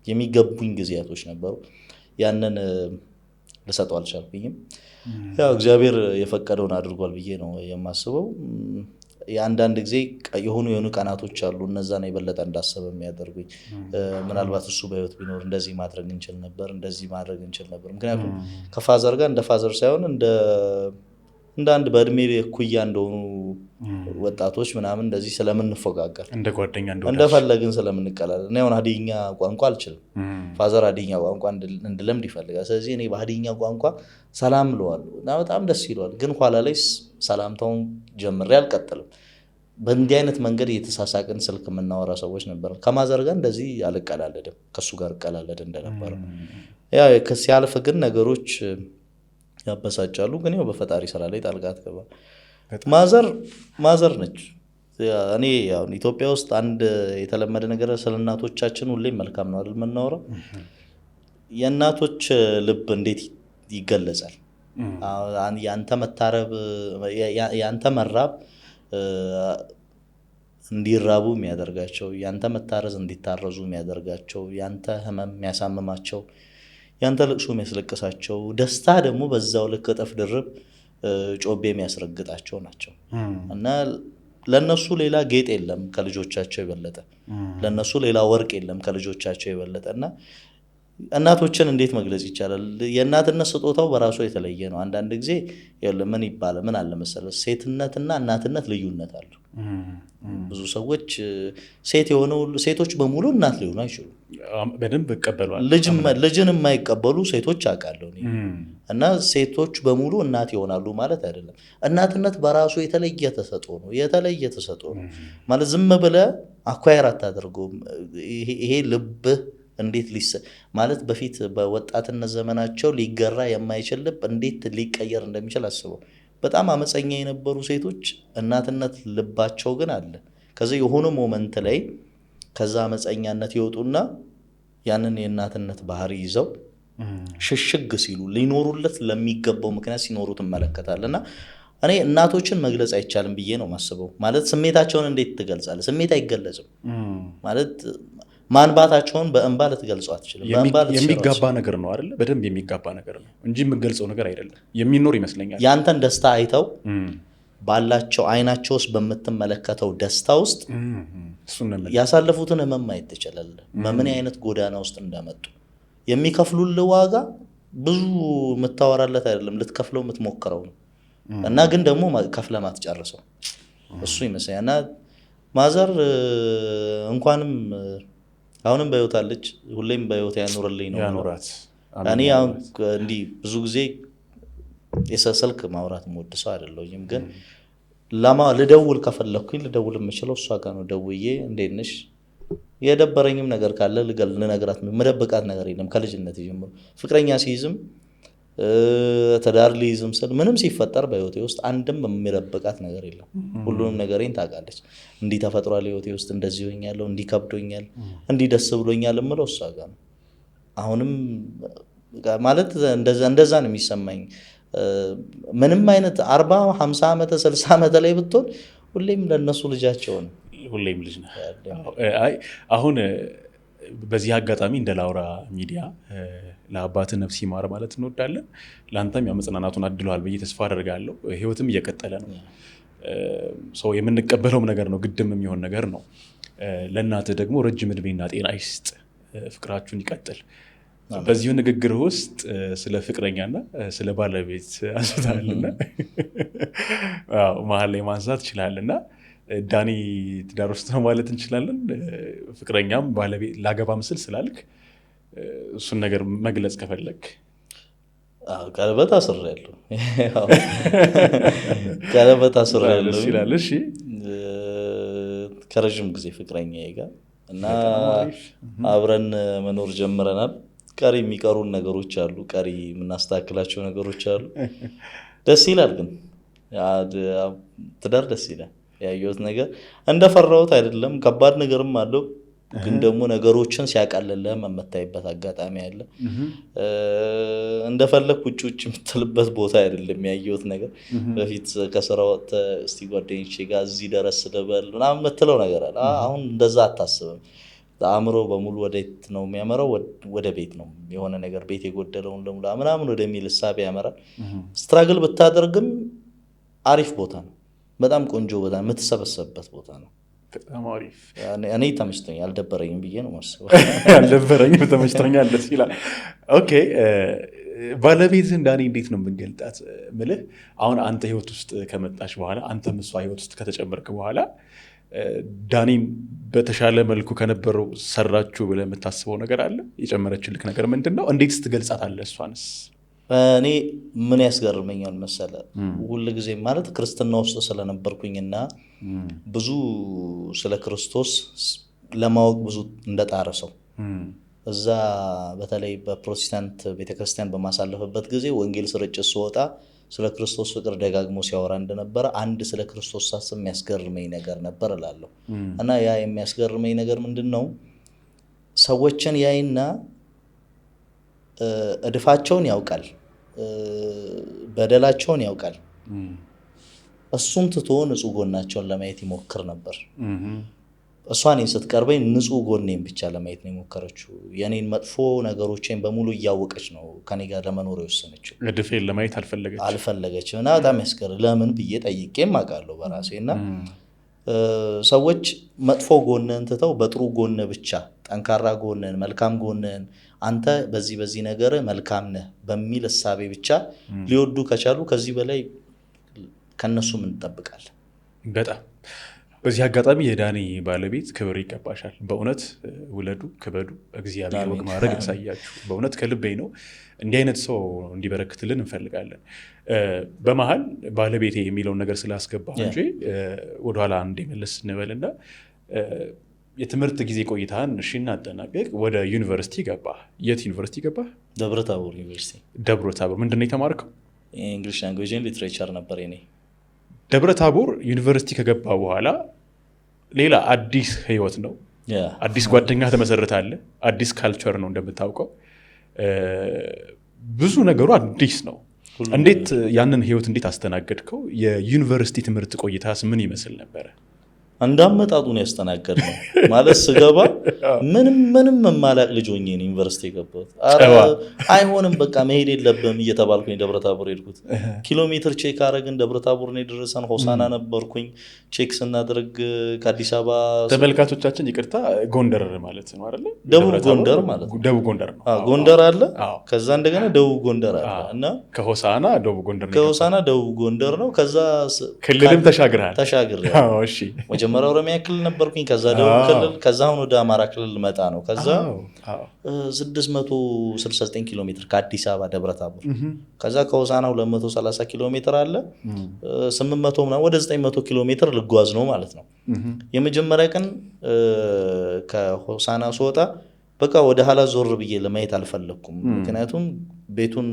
የሚገቡኝ ጊዜያቶች ነበሩ። ያንን ልሰጠው አልቻልኩኝም። ያው እግዚአብሔር የፈቀደውን አድርጓል ብዬ ነው የማስበው። የአንዳንድ ጊዜ የሆኑ ቀናቶች አሉ እነዛን የበለጠ እንዳሰበ የሚያደርጉኝ። ምናልባት እሱ በህይወት ቢኖር እንደዚህ ማድረግ እንችል ነበር፣ እንደዚህ ማድረግ እንችል ነበር። ምክንያቱም ከፋዘር ጋር እንደ ፋዘር ሳይሆን እንደ አንድ በእድሜ እኩያ እንደሆኑ ወጣቶች ምናምን እንደዚህ ስለምንፎጋገር እንደ ጓደኛ እንደፈለግን ስለምንቀላለን እኔ አሁን ሀዲኛ ቋንቋ አልችልም። ፋዘር ሀዲኛ ቋንቋ እንድለምድ ይፈልጋል። ስለዚህ እኔ በሀዲኛ ቋንቋ ሰላም እለዋለሁ እና በጣም ደስ ይለዋል። ግን ኋላ ላይ ሰላምታውን ጀምሬ አልቀጥልም። በእንዲህ አይነት መንገድ እየተሳሳቅን ስልክ የምናወራ ሰዎች ነበር። ከማዘር ጋር እንደዚህ አልቀላለድም፣ ከሱ ጋር እቀላለድ እንደነበረው። ያ ሲያልፍ ግን ነገሮች ያበሳጫሉ። ግን ያው በፈጣሪ ስራ ላይ ጣልቃ አትገባ። ማዘር ነች። እኔ ያው ኢትዮጵያ ውስጥ አንድ የተለመደ ነገር ስለ እናቶቻችን ሁሌም መልካም ነው አይደል የምናወራው። የእናቶች ልብ እንዴት ይገለጻል? ያንተ መታረብ ያንተ መራብ እንዲራቡ የሚያደርጋቸው፣ ያንተ መታረዝ እንዲታረዙ የሚያደርጋቸው፣ ያንተ ህመም የሚያሳምማቸው፣ ያንተ ልቅሶ የሚያስለቅሳቸው፣ ደስታ ደግሞ በዛው ልክ እጥፍ ድርብ ጮቤ የሚያስረግጣቸው ናቸው። እና ለነሱ ሌላ ጌጥ የለም ከልጆቻቸው የበለጠ፣ ለነሱ ሌላ ወርቅ የለም ከልጆቻቸው የበለጠ። እና እናቶችን እንዴት መግለጽ ይቻላል? የእናትነት ስጦታው በራሱ የተለየ ነው። አንዳንድ ጊዜ ምን አለ መሰለህ፣ ሴትነትና እናትነት ልዩነት አለው። ብዙ ሰዎች ሴቶች በሙሉ እናት ሊሆኑ አይችሉም። በደንብ ይቀበሏል። ልጅን የማይቀበሉ ሴቶች አውቃለሁ። እና ሴቶች በሙሉ እናት ይሆናሉ ማለት አይደለም። እናትነት በራሱ የተለየ ተሰጥኦ ነው። ማለት ዝም ብለህ አኳየር አታደርገውም። ይሄ ልብህ እንዴት ማለት በፊት በወጣትነት ዘመናቸው ሊገራ የማይችል ልብ እንዴት ሊቀየር እንደሚችል አስበው። በጣም አመፀኛ የነበሩ ሴቶች እናትነት ልባቸው ግን አለ። ከዚህ የሆነ ሞመንት ላይ ከዛ አመፀኛነት ይወጡና ያንን የእናትነት ባህሪ ይዘው ሽሽግ ሲሉ ሊኖሩለት ለሚገባው ምክንያት ሲኖሩ ትመለከታለህ። እና እኔ እናቶችን መግለጽ አይቻልም ብዬ ነው ማስበው። ማለት ስሜታቸውን እንዴት ትገልጻለህ? ስሜት አይገለጽም ማለት ማንባታቸውን በእንባ ልትገልጸው አትችልም። የሚጋባ ነገር ነው አይደለ? በደንብ የሚጋባ ነገር ነው እንጂ የምገልጸው ነገር አይደለም። የሚኖር ይመስለኛል። ያንተን ደስታ አይተው ባላቸው አይናቸው ውስጥ በምትመለከተው ደስታ ውስጥ ያሳለፉትን ህመም ማየት ትችላለህ። በምን አይነት ጎዳና ውስጥ እንደመጡ የሚከፍሉልህ ዋጋ ብዙ የምታወራለት አይደለም፣ ልትከፍለው የምትሞክረው ነው። እና ግን ደግሞ ከፍለህ ማትጨርሰው እሱ ይመስለኛል። እና ማዘር እንኳንም አሁንም በህይወት አለች። ሁሌም በህይወት ያኖርልኝ ነው ያኖራት። እኔ አሁን እንዲህ ብዙ ጊዜ የስልክ ማውራት የምወድ ሰው አይደለሁም። ግን ልደውል ከፈለኩኝ ልደውል የምችለው እሷ ጋር ነው። ደውዬ እንዴት ነሽ፣ የደበረኝም ነገር ካለ ልነግራት። መደበቃት ነገር የለም። ከልጅነት ጀምሮ ፍቅረኛ ሲይዝም ትዳር ሊይዝም ስል ምንም ሲፈጠር በህይወቴ ውስጥ አንድም የሚደበቃት ነገር የለም። ሁሉንም ነገሬን ታውቃለች። እንዲህ ተፈጥሯል ህይወቴ ውስጥ፣ እንደዚህ ሆኛለሁ፣ እንዲህ ከብዶኛል፣ እንዲህ ደስ ብሎኛል የምለው እሷ ጋር ነው። አሁንም ማለት እንደዛ ነው የሚሰማኝ። ምንም አይነት 40 50 ዓመት 60 ዓመት ላይ ብትሆን ሁሌም ለነሱ ልጃቸው ነው። ሁሌም ልጅ ነው። አሁን በዚህ አጋጣሚ እንደ ላውራ ሚዲያ ለአባት ነፍስ ይማር ማለት እንወዳለን። ለአንተም ያመጽናናቱን አድለዋል ብዬ ተስፋ አደርጋለሁ። ህይወትም እየቀጠለ ነው። ሰው የምንቀበለውም ነገር ነው፣ ግድም የሚሆን ነገር ነው። ለእናትህ ደግሞ ረጅም እድሜና ጤና ይስጥ፣ ፍቅራችሁን ይቀጥል። በዚሁ ንግግር ውስጥ ስለ ፍቅረኛና ስለ ባለቤት አንስታልና መሀል ላይ ማንሳት ትችላለና ዳኒ ትዳር ውስጥ ነው ማለት እንችላለን። ፍቅረኛም ባለቤት ላገባ ምስል ስላልክ እሱን ነገር መግለጽ ከፈለግ። ቀለበት አስሬያለሁ። ቀለበት አስሬያለሁ ከረዥም ጊዜ ፍቅረኛዬ ጋር እና አብረን መኖር ጀምረናል። ቀሪ የሚቀሩን ነገሮች አሉ፣ ቀሪ የምናስተካክላቸው ነገሮች አሉ። ደስ ይላል ግን ትዳር ደስ ይላል። ያየሁት ነገር እንደፈራሁት አይደለም፣ ከባድ ነገርም አለው። ግን ደግሞ ነገሮችን ሲያቃልልህ የምታይበት አጋጣሚ አለ። እንደፈለግ ውጭ የምትልበት ቦታ አይደለም ያየሁት ነገር። በፊት ከስራ ወጥተህ እስቲ ጓደኞቼ ጋር እዚህ ደረስ ልበል ምናምን የምትለው ነገር አለ። አሁን እንደዛ አታስብም። አእምሮ በሙሉ ወዴት ነው የሚያመራው? ወደ ቤት ነው። የሆነ ነገር ቤት የጎደለውን ለሙላ ምናምን ወደሚል እሳቤ ያመራል። ስትራግል ብታደርግም አሪፍ ቦታ ነው። በጣም ቆንጆ ቦታ፣ የምትሰበሰብበት ቦታ ነው። እኔ ተመችቶኛል፣ አልደበረኝም ብዬ ነው የማስበው። አልደበረኝም፣ ተመችቶኛል። ደስ ይላል። ኦኬ፣ ባለቤትህን ዳኒ እንዴት ነው የምንገልጣት? ምልህ አሁን አንተ ህይወት ውስጥ ከመጣች በኋላ፣ አንተም እሷ ህይወት ውስጥ ከተጨመርክ በኋላ ዳኒን በተሻለ መልኩ ከነበረው ሰራችሁ ብለህ የምታስበው ነገር አለ? የጨመረችልክ ነገር ምንድን ነው? እንዴትስ ትገልጻታለህ እሷንስ? እኔ ምን ያስገርመኛል መሰለ፣ ሁል ጊዜ ማለት ክርስትና ውስጥ ስለነበርኩኝና ብዙ ስለ ክርስቶስ ለማወቅ ብዙ እንደጣረ ሰው እዛ በተለይ በፕሮቴስታንት ቤተክርስቲያን በማሳለፍበት ጊዜ ወንጌል ስርጭት ስወጣ ስለ ክርስቶስ ፍቅር ደጋግሞ ሲያወራ እንደነበረ አንድ ስለ ክርስቶስ ሳስብ የሚያስገርመኝ ነገር ነበር እላለሁ። እና ያ የሚያስገርመኝ ነገር ምንድን ነው? ሰዎችን ያይና እድፋቸውን ያውቃል፣ በደላቸውን ያውቃል። እሱን ትቶ ንጹህ ጎናቸውን ለማየት ይሞክር ነበር። እሷ እኔን ስትቀርበኝ ንጹህ ጎኔን ብቻ ለማየት ነው የሞከረችው። የኔን መጥፎ ነገሮችን በሙሉ እያወቀች ነው ከኔ ጋር ለመኖር የወሰነችው። እድፌን ለማየት አልፈለገችም። እና በጣም ለምን ብዬ ጠይቄም አውቃለሁ በራሴ። እና ሰዎች መጥፎ ጎንህን ትተው በጥሩ ጎን ብቻ ጠንካራ ጎንህን፣ መልካም ጎንህን፣ አንተ በዚህ ነገር መልካም ነህ በሚል እሳቤ ብቻ ሊወዱ ከቻሉ ከዚህ በላይ ከነሱ ምን እንጠብቃለን? በጣም በዚህ አጋጣሚ የዳኒ ባለቤት ክብር ይገባሻል። በእውነት ውለዱ፣ ክበዱ፣ እግዚአብሔር ወግ ማድረግ ያሳያችሁ። በእውነት ከልቤ ነው። እንዲህ አይነት ሰው እንዲበረክትልን እንፈልጋለን። በመሀል ባለቤቴ የሚለውን ነገር ስላስገባ እንጂ ወደኋላ እንዲመለስ እንበልና የትምህርት ጊዜ ቆይታን እናጠናቀቅ። ወደ ዩኒቨርሲቲ ገባ። የት ዩኒቨርሲቲ ገባ? ደብረታቦር ዩኒቨርሲቲ። ደብረታቦር ምንድን ነው የተማርከው? እንግሊሽ ላንጉዌጅ ኤንድ ሊትሬቸር ነበር የኔ። ደብረታቦር ዩኒቨርሲቲ ከገባ በኋላ ሌላ አዲስ ህይወት ነው። አዲስ ጓደኛ ተመሰረታለህ። አዲስ ካልቸር ነው እንደምታውቀው። ብዙ ነገሩ አዲስ ነው። እንዴት ያንን ህይወት እንዴት አስተናገድከው? የዩኒቨርሲቲ ትምህርት ቆይታስ ምን ይመስል ነበረ? እንዳመጣጡን ያስተናገድ ነው ማለት ስገባ ምንም መማላቅ ልጅ ሆኜ ነው ዩኒቨርሲቲ የገባሁት። አይሆንም በቃ መሄድ የለብም እየተባልኩኝ ደብረታቦር ሄድኩት። ኪሎ ሜትር ቼክ አረግን፣ ደብረታቦር ነው የደረሰን። ሆሳና ነበርኩኝ ቼክ ስናደርግ ከአዲስ አበባ። ተመልካቾቻችን ይቅርታ፣ ጎንደር ማለት ነው አይደለ? ደቡብ ጎንደር ማለት ነው። ደቡብ ጎንደር ነው። ጎንደር አለ፣ ከዛ እንደገና ደቡብ ጎንደር አለ እና ከሆሳና ደቡብ ጎንደር ነው። ከሆሳና ደቡብ ጎንደር ነው። ከዛ ክልልም ተሻግረሃል? ተሻግሬያለሁ። እሺ መጀመሪያ ኦሮሚያ ክልል ነበርኩኝ፣ ከዛ ደቡብ ክልል፣ ከዛ አሁን ወደ አማራ ክልል መጣ ነው። ከዛ 669 ኪሎ ሜትር ከአዲስ አበባ ደብረታቦር። ከዛ ከሆሳና 230 ኪሎ ሜትር አለ፣ 800 ምናምን ወደ 900 ኪሎ ሜትር ልጓዝ ነው ማለት ነው። የመጀመሪያ ቀን ከሆሳና ስወጣ በቃ ወደ ኋላ ዞር ብዬ ለማየት አልፈለግኩም። ምክንያቱም ቤቱን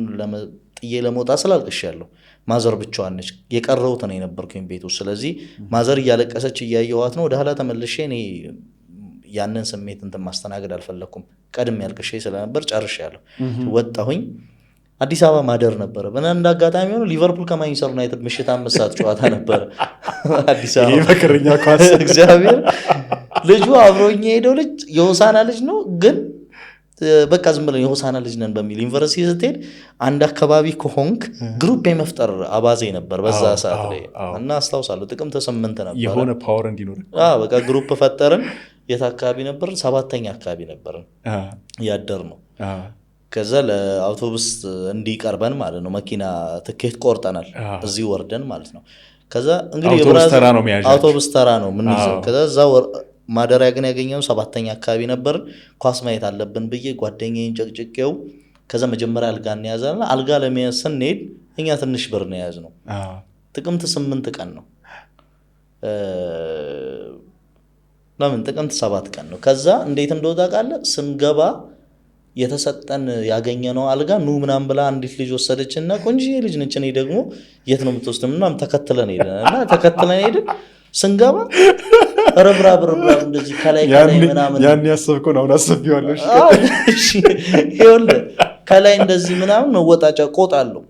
ጥዬ ለመውጣት ስላልቅሻለሁ። ማዘር ብቻዋን ነች፣ የቀረሁት ነው የነበርኩኝ ቤቱ። ስለዚህ ማዘር እያለቀሰች እያየኋት ነው። ወደ ኋላ ተመልሼ እኔ ያንን ስሜት እንትን ማስተናገድ አልፈለግኩም። ቀድም ያልቅሼ ስለነበር ጨርሻለሁ። ወጣሁኝ። አዲስ አበባ ማደር ነበረ። በእንደ አጋጣሚ ሆኖ ሊቨርፑል ከማንቸስተር ዩናይትድ ምሽት 5 ሰዓት ጨዋታ ነበረ አዲስ አበባ። መከረኛ ኳስ እግዚአብሔር። ልጁ አብሮኝ የሄደው ልጅ የሆሳና ልጅ ነው፣ ግን በቃ ዝም ብለን የሆሳና ልጅ ነን በሚል ዩኒቨርሲቲ ስትሄድ አንድ አካባቢ ከሆንክ ግሩፕ የመፍጠር አባዜ ነበር በዛ ሰዓት ላይ እና አስታውሳለሁ። ጥቅምት 8 ነበር የሆነ ፓወር እንዲኖር በቃ ግሩፕ ፈጠርን። የት አካባቢ ነበር? 7ኛ አካባቢ ነበርን ያደር ነው። ከዛ ለአውቶቡስ እንዲቀርበን ማለት ነው መኪና ትኬት ቆርጠናል፣ እዚህ ወርደን ማለት ነው። ከዛ እንግዲህ አውቶቡስ ተራ ነው የምንይዘው። ከዛ ማደሪያ ግን ያገኘው 7ኛ አካባቢ ነበር። ኳስ ማየት አለብን ብዬ ጓደኛዬን ጨቅጭቄው ከዛ መጀመሪያ አልጋ እንያዛለን። አልጋ ለመያዝ ስንሄድ እኛ ትንሽ ብር ነው የያዝነው። ጥቅምት 8 ቀን ነው ለምን ጥቅምት 7 ቀን ነው። ከዛ እንዴት እንደወጣ ቃለ ስንገባ የተሰጠን ያገኘነው አልጋ ኑ ምናምን ብላ አንዲት ልጅ ወሰደችና ቆንጆዬ ልጅ ነች። እኔ ደግሞ የት ነው የምትወስድ ምናምን ተከትለን ሄድን። ስንገባ ረብራብ እንደዚህ ከላይ ምናምን ያን ያሰብከውን አሁን አስቤዋለሁ። ይኸውልህ ከላይ እንደዚህ ምናምን መወጣጫ ቆጥ አለው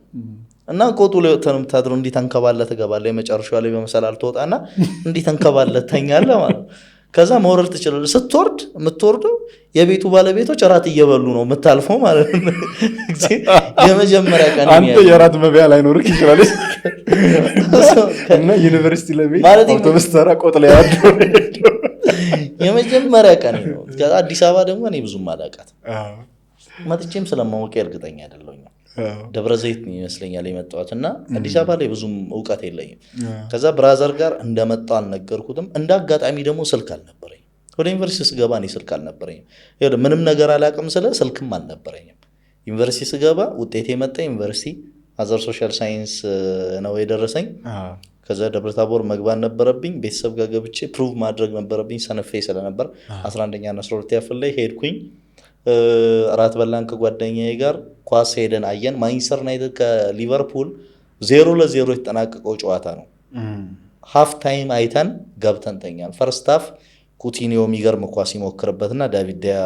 እና ቆጡ ላይ ወጥተህ ነው የምታድረው። እንዲህ ተንከባለህ ትገባለህ። የመጨረሻው ላይ በመሰላል ትወጣና እንዲህ ተንከባለህ ትተኛለህ ማለት ነው። ከዛ መውረድ ትችላለህ። ስትወርድ የምትወርደው የቤቱ ባለቤቶች እራት እየበሉ ነው የምታልፈው ማለት ነው። የመጀመሪያ ቀን አንተ የራት መብያ ላይኖርህ ይችላል እና ዩኒቨርሲቲ ለቤት አውቶቡስ ተራ ቆጥ ላይ ያድሩ የመጀመሪያ ቀን ነው። አዲስ አበባ ደግሞ እኔ ብዙም አላውቃትም። መጥቼም ስለማወቅ እርግጠኛ አይደለሁም። ደብረ ዘይት ይመስለኛል የመጣሁት እና አዲስ አበባ ላይ ብዙም እውቀት የለኝም። ከዛ ብራዘር ጋር እንደመጣሁ አልነገርኩትም። እንደ አጋጣሚ ደግሞ ስልክ አልነበረኝም። ወደ ዩኒቨርሲቲ ስገባ እኔ ስልክ አልነበረኝም። ምንም ነገር አላውቅም ስለ ስልክም አልነበረኝም። ዩኒቨርሲቲ ስገባ ውጤቴ መጣ። ዩኒቨርሲቲ አዘር ሶሻል ሳይንስ ነው የደረሰኝ። ከዛ ደብረታቦር መግባት ነበረብኝ። ቤተሰብ ጋር ገብቼ ፕሩቭ ማድረግ ነበረብኝ። ሰነፌ ስለነበር 11ኛ እና 12ኛ ክፍል ላይ ሄድኩኝ። እራት በላን ከጓደኛዬ ጋር ኳስ ሄደን አየን። ማንቸስተር ዩናይትድ ከሊቨርፑል 0-0 የተጠናቀቀው ጨዋታ ነው። ሃፍ ታይም አይተን ገብተን ተኛን። ፈርስት ሃፍ ኩቲኒዮ የሚገርም ኳስ ይሞክርበትና ዳቪድ ዲያ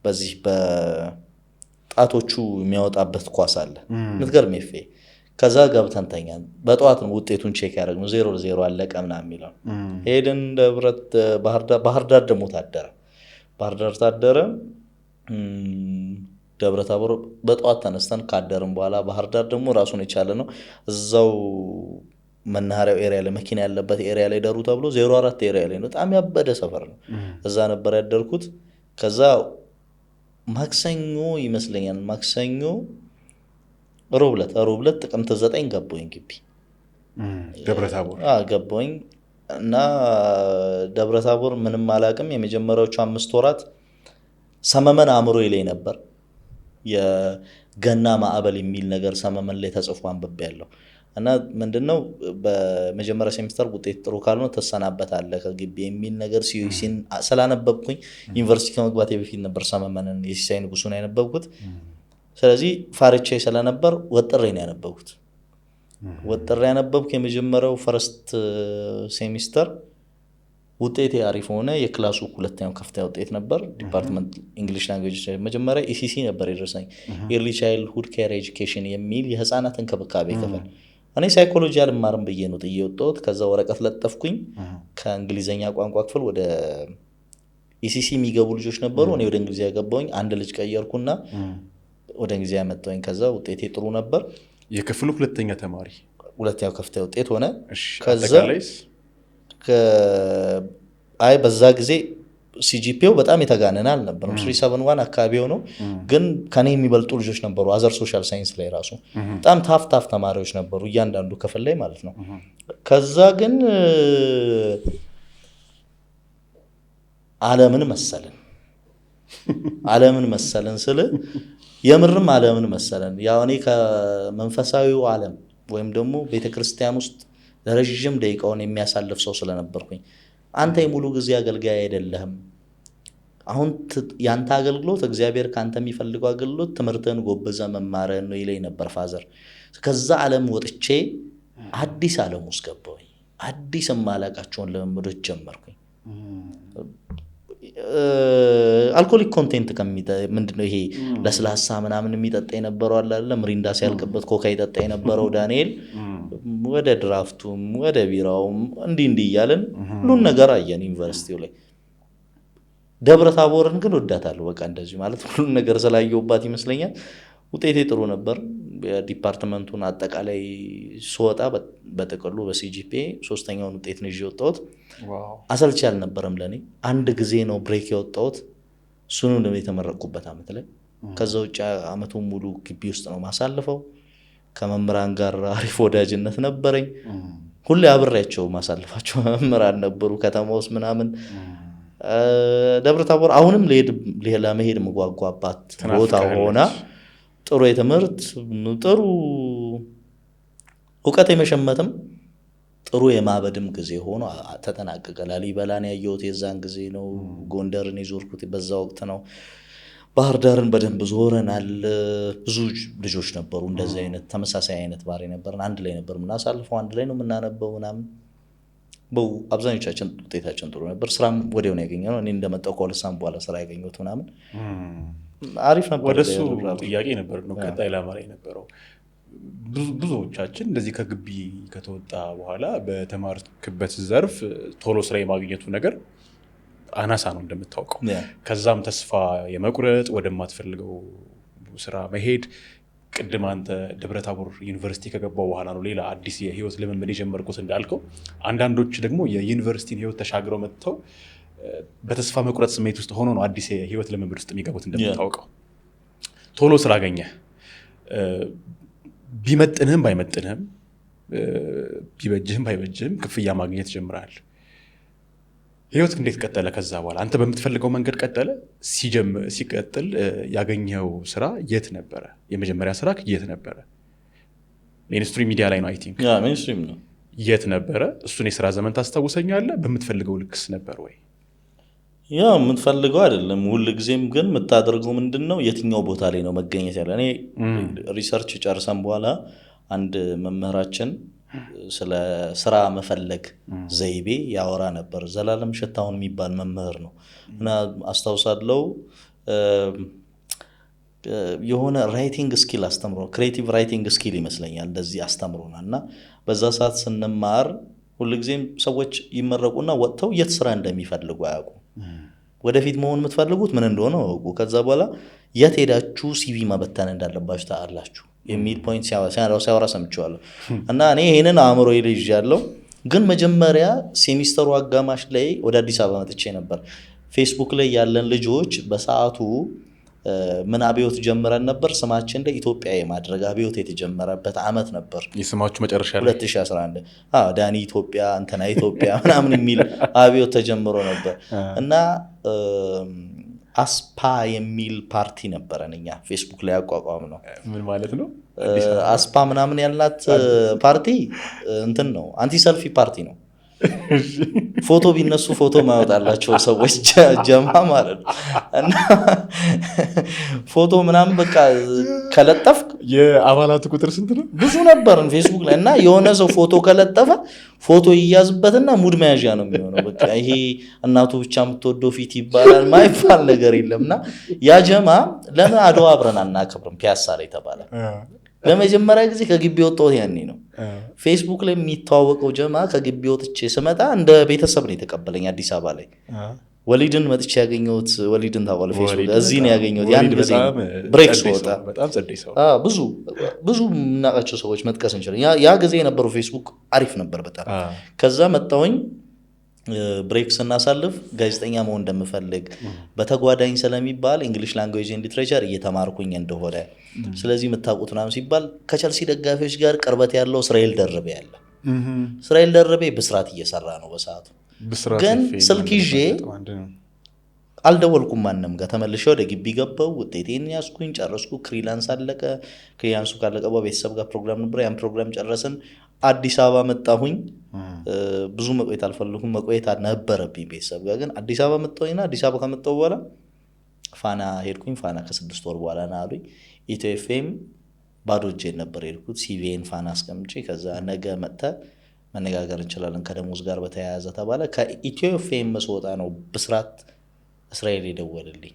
በዚህ በጣቶቹ የሚያወጣበት ኳስ አለ ምትገርም ይፌ። ከዛ ገብተን ተኛን። በጠዋት ነው ውጤቱን ቼክ ያደረግነው 0-0 አለቀ ምናምን የሚለው። ሄደን ባህር ዳር ደግሞ ታደረ። ባህር ዳር ታደረ። ደብረታቦር በጠዋት ተነስተን ካደርን በኋላ ባህር ዳር ደግሞ ራሱን የቻለ ነው። እዛው መናኸሪያው ኤሪያ ላይ መኪና ያለበት ኤሪያ ላይ ደሩ ተብሎ 04 ኤሪያ ላይ ነው። በጣም ያበደ ሰፈር ነው። እዛ ነበር ያደርኩት። ከዛ ማክሰኞ ይመስለኛል ማክሰኞ ሮብለት ጥቅምት 9 ገባሁኝ ግቢ ደብረታቦር ገባሁኝ እና ደብረታቦር ምንም አላውቅም። የመጀመሪያዎቹ 5 ወራት ሰመመን አእምሮ ይለኝ ነበር። የገና ማዕበል የሚል ነገር ሰመመን ላይ ተጽፎ አንብቤያለሁ። እና ምንድነው በመጀመሪያ ሴሚስተር ውጤት ጥሩ ካልሆነ ተሰናበታለህ ከግቢ የሚል ነገር ሲዩሲን ስላነበብኩኝ ዩኒቨርሲቲ ከመግባቴ በፊት ነበር ሰመመንን የሲሳይ ንጉሱን ያነበብኩት። ስለዚህ ፋርቼ ስለነበር ወጥሬ ነው ያነበብኩት። የመጀመሪያው ፈርስት ሴሚስተር ውጤቴ አሪፍ ሆነ። የክላሱ ሁለተኛው ከፍተኛ ውጤት ነበር። ዲፓርትመንት እንግሊሽ ላንጉዌጅ መጀመሪያ ኢሲሲ ነበር የደረሰኝ ኤርሊ ቻይልድሁድ ኬር ኤጁኬሽን የሚል የህፃናት እንክብካቤ ክፍል። እኔ ሳይኮሎጂ አልማርም ብዬ ነው ጥዬ ወጣሁት። ከዛ ወረቀት ለጠፍኩኝ። ከእንግሊዘኛ ቋንቋ ክፍል ወደ ኢሲሲ የሚገቡ ልጆች ነበሩ። እኔ ወደ እንግሊዝኛ ገባሁኝ። አንድ ልጅ ቀየርኩና ወደ እንግሊዝኛ መጣሁኝ። ከዛ ውጤቴ ጥሩ ነበር። የክፍሉ ሁለተኛ ተማሪ ሁለተኛው ከፍተኛ ውጤት ሆነ። ከዛ በዛ ጊዜ ሲጂፒው በጣም የተጋነነ አልነበረም። 371 አካባቢው ነው። ግን ከኔ የሚበልጡ ልጆች ነበሩ። አዘር ሶሻል ሳይንስ ላይ ራሱ በጣም ታፍ ተማሪዎች ነበሩ እያንዳንዱ ክፍል ላይ ማለት ነው። ከዛ ግን ዓለምን መሰለን ስለ የምርም ዓለምን መሰለን። ያው እኔ ከመንፈሳዊው ዓለም ወይም ደግሞ ቤተክርስቲያን ውስጥ ለረጅም ደቂቃውን የሚያሳልፍ ሰው ስለነበርኩኝ አንተ የሙሉ ጊዜ አገልጋይ አይደለህም። አሁን ያንተ አገልግሎት እግዚአብሔር ካንተ የሚፈልገው አገልግሎት ትምህርትን ጎበዘ መማርን ነው ይለኝ ነበር ፋዘር። ከዛ ዓለም ወጥቼ አዲስ ዓለም ውስጥ ገባሁኝ። አዲስ ማላቃቸውን ልምምዶች ጀመርኩኝ። አልኮሊክ ኮንቴንት ምንድነው ይሄ ለስላሳ ምናምን የሚጠጣ የነበረው አለ አይደል? ምሪንዳ ሲያልቅበት ኮካ ይጠጣ የነበረው ዳንኤል ወደ ድራፍቱም ወደ ቢራውም እንዲህ እያለን ሁሉን ነገር አየን ዩኒቨርሲቲው ላይ። ደብረታቦርን ግን ወዳታለሁ። በቃ እንደዚህ ማለት ሁሉን ነገር ስላየሁባት ይመስለኛል። ውጤቴ ጥሩ ነበር። የዲፓርትመንቱን አጠቃላይ ስወጣ በጥቅሉ በሲጂፒኤ 3ኛውን ውጤት ነው ይዤ ወጣሁት። አሰልቺ አልነበረም ለኔ። አንድ ጊዜ ነው ብሬክ የወጣሁት። እሱንም ነው የተመረቅኩበት አመት ላይ። ከዛ ውጭ አመቱን ሙሉ ግቢ ውስጥ ነው ማሳልፈው። ከመምህራን ጋር አሪፍ ወዳጅነት ነበረኝ። ሁሌ አብሬያቸው ማሳልፋቸው መምህራን ነበሩ ከተማ ውስጥ ምናምን። ደብረታቦር አሁንም ለመሄድ መጓጓባት ቦታ ሆና ጥሩ የትምህርት ጥሩ እውቀት የመሸመትም ጥሩ የማበድም ጊዜ ሆኖ ተጠናቀቀ። ላሊበላን ያየሁት የዛን ጊዜ ነው። ጎንደርን የዞርኩት በዛ ወቅት ነው። ባህር ዳርን በደንብ ዞረናል። ብዙ ልጆች ነበሩ እንደዚህ አይነት ተመሳሳይ አይነት ባህሪ ነበርን። አንድ ላይ ነበር የምናሳልፈው፣ አንድ ላይ ነው የምናነበው ምናምን። አብዛኞቻችን ውጤታችን ጥሩ ነበር። ስራም ወዲያው ነው ያገኘነው። እኔ እንደመጣሁ ከሁለት ሳምንት በኋላ ስራ ያገኘሁት ምናምን አሪፍ ነበር። ወደሱ ጥያቄ ነበር ነው ቀጣይ ላማራ የነበረው። ብዙዎቻችን እንደዚህ ከግቢ ከተወጣ በኋላ በተማርክበት ዘርፍ ቶሎ ስራ የማግኘቱ ነገር አናሳ ነው እንደምታውቀው። ከዛም ተስፋ የመቁረጥ ወደማትፈልገው ስራ መሄድ። ቅድም አንተ ደብረታቦር ዩኒቨርሲቲ ከገባው በኋላ ነው ሌላ አዲስ የህይወት ልምምድ የጀመርኩት እንዳልከው። አንዳንዶች ደግሞ የዩኒቨርሲቲን ህይወት ተሻግረው መጥተው በተስፋ መቁረጥ ስሜት ውስጥ ሆኖ ነው አዲስ የህይወት ልምምድ ውስጥ የሚገቡት እንደምታውቀው። ቶሎ ስራ አገኘህ። ቢመጥንህም ባይመጥንህም ቢበጅህም ባይበጅህም ክፍያ ማግኘት ጀምረሃል። ህይወት እንዴት ቀጠለ? ከዛ በኋላ አንተ በምትፈልገው መንገድ ቀጠለ? ሲቀጥል ያገኘው ስራ የት ነበረ? የመጀመሪያ ስራ የት ነበረ? ሚኒስትሪ ሚዲያ ላይ ነው አይ ቲንክ። ሚኒስትሪም ነው። የት ነበረ? እሱን የስራ ዘመን ታስታውሰኛለህ? በምትፈልገው ልክስ ነበር ወይ? የምትፈልገው አይደለም ሁል ጊዜም፣ ግን የምታደርገው ምንድን ነው? የትኛው ቦታ ላይ ነው መገኘት ያለ? እኔ ሪሰርች ጨርሰን በኋላ አንድ መምህራችን ስለ ስራ መፈለግ ዘይቤ ያወራ ነበር። ዘላለም ሽታሁን የሚባል መምህር ነው እና አስታውሳለሁ የሆነ ራይቲንግ ስኪል አስተምሮ፣ ክሬቲቭ ራይቲንግ ስኪል ይመስለኛል እንደዚህ አስተምሮናል። እና በዛ ሰዓት ስንማር ሁልጊዜም ሰዎች ይመረቁና ወጥተው የት ስራ እንደሚፈልጉ አያውቁ። ወደፊት መሆን የምትፈልጉት ምን እንደሆነ አውቁ፣ ከዛ በኋላ የት ሄዳችሁ ሲቪ መበተን እንዳለባችሁ ታውቃላችሁ የሚል ፖይንት ሲያወራ ሰምቼዋለሁ። እና እኔ ይህንን አእምሮ ልጅ ያለው ግን መጀመሪያ ሴሚስተሩ አጋማሽ ላይ ወደ አዲስ አበባ መጥቼ ነበር። ፌስቡክ ላይ ያለን ልጆች በሰዓቱ ምን አብዮት ጀምረን ነበር፣ ስማችን ላይ ኢትዮጵያ የማድረግ አብዮት የተጀመረበት አመት ነበር። የስማችሁ መጨረሻ 2011 ዳኒ ኢትዮጵያ እንትና ኢትዮጵያ ምናምን የሚል አብዮት ተጀምሮ ነበር። እና አስፓ የሚል ፓርቲ ነበረን እኛ ፌስቡክ ላይ አቋቋም ነው። ምን ማለት ነው አስፓ ምናምን ያልናት ፓርቲ? እንትን ነው፣ አንቲ ሰልፊ ፓርቲ ነው። ፎቶ ቢነሱ ፎቶ ማያወጣላቸው ሰዎች ጀማ ማለት ነው። እና ፎቶ ምናምን በቃ ከለጠፍክ የአባላቱ ቁጥር ስንት ነው? ብዙ ነበርን ፌስቡክ ላይ። እና የሆነ ሰው ፎቶ ከለጠፈ ፎቶ ይያዝበትና ሙድ መያዣ ነው የሚሆነው። በቃ ይሄ እናቱ ብቻ የምትወደው ፊት ይባላል ማይባል ነገር የለም። እና ያ ጀማ ለምን አድዋ አብረን አናከብርም ፒያሳ ላይ ተባለ። ለመጀመሪያ ጊዜ ከግቢ ወጣሁት ያኔ ነው። ፌስቡክ ላይ የሚተዋወቀው ጀማ ከግቢ ወጥቼ ስመጣ እንደ ቤተሰብ ነው የተቀበለኝ። አዲስ አበባ ላይ ወሊድን መጥቼ ያገኘሁት፣ ወሊድን ታውቃለህ? ፌስቡክ እዚህ ነው ያገኘሁት። ያን ጊዜ ብሬክስ ወጣ። ብዙ የምናውቃቸው ሰዎች መጥቀስ እንችላለን። ያ ጊዜ የነበረው ፌስቡክ አሪፍ ነበር በጣም። ከዛ መጣሁኝ ብሬክ ስናሳልፍ ጋዜጠኛ መሆን እንደምፈልግ በተጓዳኝ ስለሚባል እንግሊሽ ላንጉዌጅ ኤንድ ሊትሬቸር እየተማርኩኝ እንደሆነ፣ ስለዚህ የምታውቁት ምናምን ሲባል ከቸልሲ ደጋፊዎች ጋር ቅርበት ያለው እስራኤል ደርቤ ያለ እስራኤል ደርቤ ብስራት እየሰራ ነው በሰዓቱ። ግን ስልክ ይዤ አልደወልኩም ማንም ጋር። ተመልሼ ወደ ግቢ ገባሁ፣ ውጤቴን ያዝኩኝ፣ ጨረስኩ። ክሪላንስ አለቀ። ክሪላንሱ ካለቀ ቤተሰብ ጋር ፕሮግራም ነበር። ያን ፕሮግራም ጨረስን። አዲስ አበባ መጣሁኝ። ብዙ መቆየት አልፈልኩም፣ መቆየት ነበረብኝ ቤተሰብ ጋር። ግን አዲስ አበባ መጣሁኝና አዲስ አበባ ከመጣሁ በኋላ ፋና ሄድኩኝ። ፋና ከ6 ወር በኋላ ና አሉኝ። ኢትዮ ኤፍኤም ባዶ እጄን ነበር ሄድኩት፣ ሲቪን ፋና አስቀምጬ። ከዛ ነገ መጥተህ መነጋገር እንችላለን ከደሞዝ ጋር በተያያዘ ተባለ። ከኢትዮ ኤፍኤም መስወጣ ነው ብስራት እስራኤል የደወልልኝ።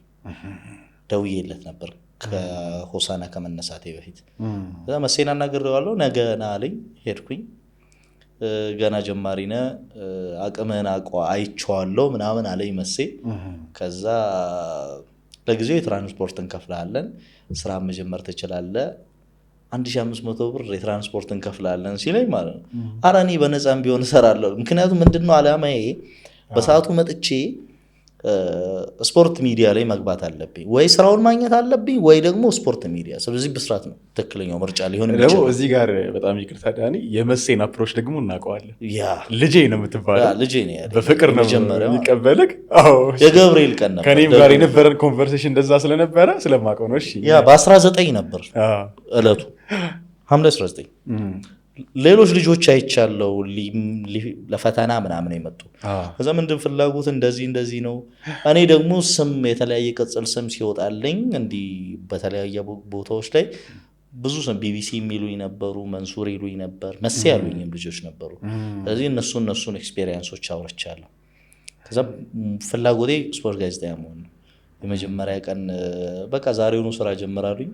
ደውዬለት ነበር ከሆሳና ከመነሳቴ በፊት። መሴን አናግሬዋለሁ፣ ነገ ና አለኝ። ሄድኩኝ። ገና ጀማሪ ነህ፣ አቅምህን አይቼዋለሁ ምናምን አለኝ መሴ። ከዛ ለጊዜው የትራንስፖርት እንከፍላለን፣ ስራ መጀመር ትችላለህ፣ 1500 ብር የትራንስፖርት እንከፍላለን ሲለኝ ማለት ነው። ኧረ እኔ በነፃም ቢሆን እሰራለሁ። ምክንያቱም ምንድነው አላማዬ፣ በሰዓቱ መጥቼ ስፖርት ሚዲያ ላይ መግባት አለብኝ ወይ ስራውን ማግኘት አለብኝ ወይ ደግሞ ስፖርት ሚዲያ። ስለዚህ ብስራት ነው ትክክለኛው ምርጫ ሊሆን ደግሞ እዚህ ጋር በጣም ይቅርታ ዳኒ፣ የመሴን አፕሮች ደግሞ እናውቀዋለን። ልጄ ነው የምትባለው፣ ልጄ ነው ያለኝ፣ በፍቅር ነው የሚቀበልህ። የገብርኤል ቀን ነበር ከኔም ጋር የነበረን ኮንቨርሴሽን እንደዛ ስለነበረ ስለማውቀው ነው። በ19 ነበር እለቱ ሐምሌ 19 ሌሎች ልጆች አይቻለው ለፈተና ምናምን የመጡ ከዛ ምንድን ፍላጎት እንደዚህ ነው። እኔ ደግሞ ስም የተለያየ ቅጽል ስም ሲወጣልኝ እንዲህ በተለያየ ቦታዎች ላይ ብዙ ስም ቢቢሲ የሚሉኝ ነበሩ፣ መንሱር ይሉኝ ነበር፣ መሴ ያሉኝም ልጆች ነበሩ። ስለዚህ እነሱን ኤክስፔሪየንሶች አውርቻለሁ። ከዛ ፍላጎቴ ስፖርት ጋዜጠኛ መሆን ነው። የመጀመሪያ ቀን በቃ ዛሬውኑ ስራ ጀምራሉኝ።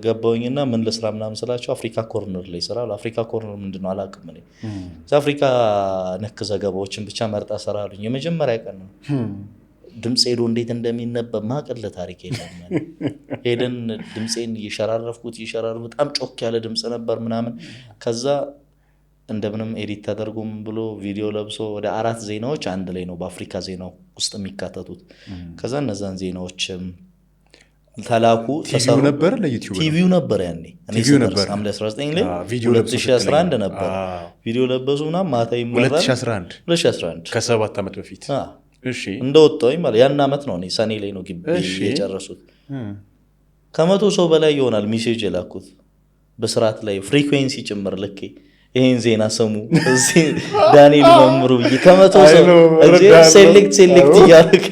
ገባውኝና ምን ልስራ ምናምን ስላቸው አፍሪካ ኮርነር ላይ ስራ። አፍሪካ ኮርነር ምንድን ነው አላውቅም እኔ። አፍሪካ ነክ ዘገባዎችን ብቻ መርጣ ስራ አሉኝ። የመጀመሪያ ቀን ነው። ድምፅ ሄዶ እንዴት እንደሚነበብ ማቅል ታሪክ የለም። ሄደን ድምፄን እየሸራረፍኩት በጣም ጮክ ያለ ድምፅ ነበር ምናምን። ከዛ እንደምንም ኤዲት ተደርጎም ብሎ ቪዲዮ ለብሶ ወደ 4 ዜናዎች አንድ ላይ ነው በአፍሪካ ዜና ውስጥ የሚካተቱት። ከዛ እነዛን ዜናዎች ተላኩ። ቲቪው ነበር ያኔ ሐምሌ 19 ላይ 2011 ነበር። ቪዲዮ ለበሱ ምናምን ማታ ይመራል 2011 ከ7 ዓመት በፊት እንደወጣሁኝ ማለት ያን ዓመት ነው። ሰኔ ላይ ነው ግቢ የጨረሱት። 100 ሰው በላይ ይሆናል ሜሴጅ የላኩት በስርዓት ላይ ፍሪኩዌንሲ ጭምር ልኬ ይሄን ዜና ሰሙ እዚህ ዳንኤል መምሩ ብዬ 100 ሰው ሴሌክት እያደረገ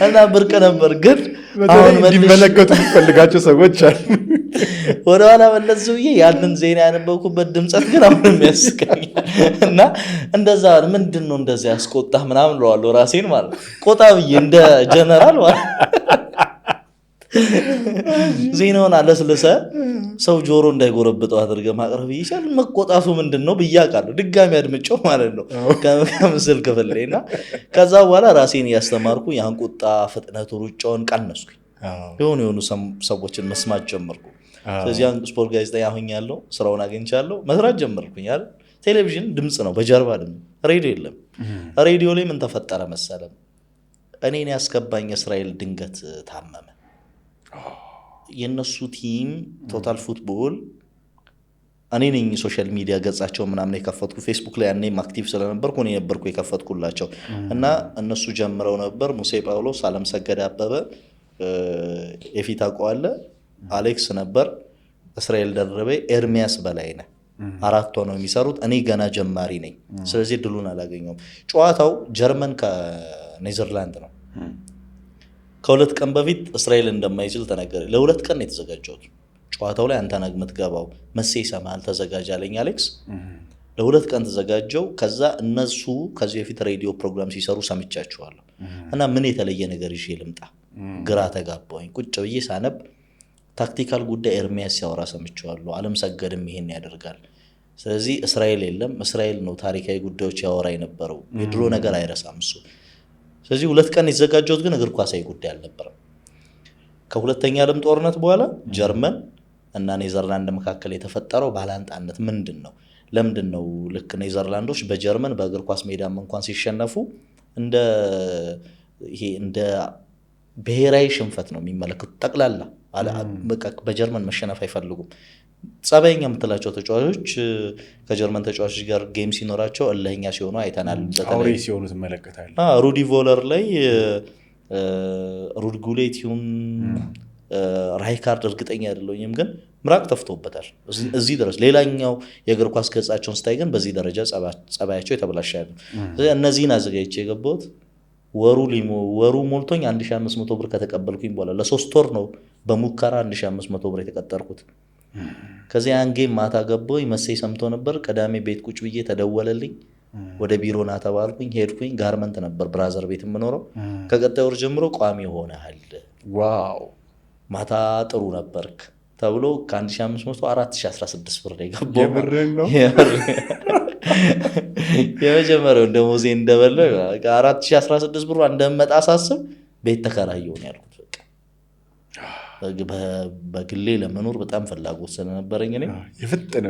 እና ብርቅ ነበር። ግን አሁን እንዲመለከቱ የሚፈልጋቸው ሰዎች አሉ። ወደኋላ መለስ ብዬ ያንን ዜና ያነበብኩበት ድምፀት ግን አሁንም ያስቀኛል። እና እንደዛ ምንድን ነው እንደዚህ ያስቆጣህ ምናምን እለዋለሁ ራሴን ማለት ቆጣ ብዬ እንደ ጀነራል ማለት ዜናውን አለስልሰ ሰው ጆሮ እንዳይጎረብጠው አድርገህ ማቅረብ ይቻል። መቆጣቱ ምንድን ነው ብዬ አውቃለሁ። ድጋሚ አድምጬው ማለት ነው ከምስል ክፍል ላይ እና ከዛ በኋላ ራሴን እያስተማርኩ ያን ቁጣ ፍጥነቱ ሩጫውን ቀነስኩኝ። የሆኑ ሰዎችን መስማት ጀመርኩ። ስለዚህ ስፖርት ጋዜጠኛ ሆኛለሁ፣ ስራውን አግኝቻለሁ፣ መስራት ጀመርኩኝ። ቴሌቪዥን ድምፅ ነው በጀርባ ድምፅ፣ ሬዲዮ የለም። ሬዲዮ ላይ ምን ተፈጠረ መሰለም፣ እኔን ያስገባኝ እስራኤል ድንገት ታመመ። የነሱ ቲም ቶታል ፉትቦል እኔ ነኝ ሶሻል ሚዲያ ገጻቸው ምናምን የከፈትኩ። ፌስቡክ ላይ ያኔም አክቲቭ ስለነበርኩ እኔ ነበርኩ የከፈትኩላቸው እና እነሱ ጀምረው ነበር። ሙሴ ጳውሎስ፣ አለም ሰገድ አበበ፣ የፊት አቋለ፣ አሌክስ ነበር፣ እስራኤል ደረበ፣ ኤርሚያስ በላይነህ 4 ሆነው የሚሰሩት። እኔ ገና ጀማሪ ነኝ። ስለዚህ ድሉን አላገኘውም። ጨዋታው ጀርመን ከኔዘርላንድ ነው። ከ2 ቀን በፊት እስራኤል እንደማይችል ተነገረ። ለ2 ቀን የተዘጋጀሁት ጨዋታው ላይ አንተ ነህ የምትገባው፣ መሴ ይሰማል፣ ተዘጋጅ አለኝ አሌክስ። ለ2 ቀን ተዘጋጀው። ከዛ እነሱ ከዚህ በፊት ሬዲዮ ፕሮግራም ሲሰሩ ሰምቻቸዋለሁ እና ምን የተለየ ነገር ይዤ ልምጣ ግራ ተጋባኝ። ቁጭ ብዬ ሳነብ ታክቲካል ጉዳይ ኤርሚያስ ሲያወራ ሰምቼዋለሁ። አለም ሰገድም ይሄን ያደርጋል። ስለዚህ እስራኤል የለም፣ እስራኤል ነው ታሪካዊ ጉዳዮች ያወራ የነበረው። የድሮ ነገር አይረሳም እሱ። ስለዚህ 2 ቀን የተዘጋጀሁት ግን እግር ኳሳዊ ጉዳይ አልነበረም። ከሁለተኛ ዓለም ጦርነት በኋላ ጀርመን እና ኔዘርላንድ መካከል የተፈጠረው ባላንጣነት ምንድን ነው? ለምንድን ነው ልክ ኔዘርላንዶች በጀርመን በእግር ኳስ ሜዳም እንኳን ሲሸነፉ እንደ ብሔራዊ ሽንፈት ነው የሚመለከቱት? ጠቅላላ በጀርመን መሸነፍ አይፈልጉም። ጸባይኛ የምትላቸው ተጫዋቾች ከጀርመን ተጫዋቾች ጋር ጌም ሲኖራቸው እልህኛ ሲሆኑ አይተናል። አውሬ ሲሆኑ ትመለከታለህ። ሩዲ ቮለር ላይ ሩድ ጉሌት ይሁን ራይካርድ እርግጠኛ አይደለሁም፣ ግን ምራቅ ተፍቶበታል እዚህ ድረስ። ሌላኛው የእግር ኳስ ገጻቸውን ስታይ ግን በዚህ ደረጃ ጸባያቸው የተበላሸ ያለ። እነዚህን አዘጋጅቼ የገባሁት ወሩ ሞልቶኝ 1500 ብር ከተቀበልኩኝ በኋላ ለ3 ወር ነው በሙከራ 1500 ብር የተቀጠርኩት። ከዚያ ያን ጌም ማታ ገባሁኝ። መሴ ሰምቶ ነበር። ቅዳሜ ቤት ቁጭ ብዬ ተደወለልኝ። ወደ ቢሮ ና ተባልኩኝ። ሄድኩኝ። ጋርመንት ነበር ብራዘር ቤት የምኖረው። ከቀጣይ ወር ጀምሮ ቋሚ ሆነሃል፣ ዋው ማታ ጥሩ ነበርክ ተብሎ ከ1500 4016 ብር ላይ ገባሁ። የመጀመሪያው ደሞዜ እንደበለው 4016 ብር እንደመጣ ሳስብ ቤት ተከራየሁ ነው ያልኩት። በግሌ ለመኖር በጣም ፍላጎት ስለነበረኝ እኔ የፈጠነ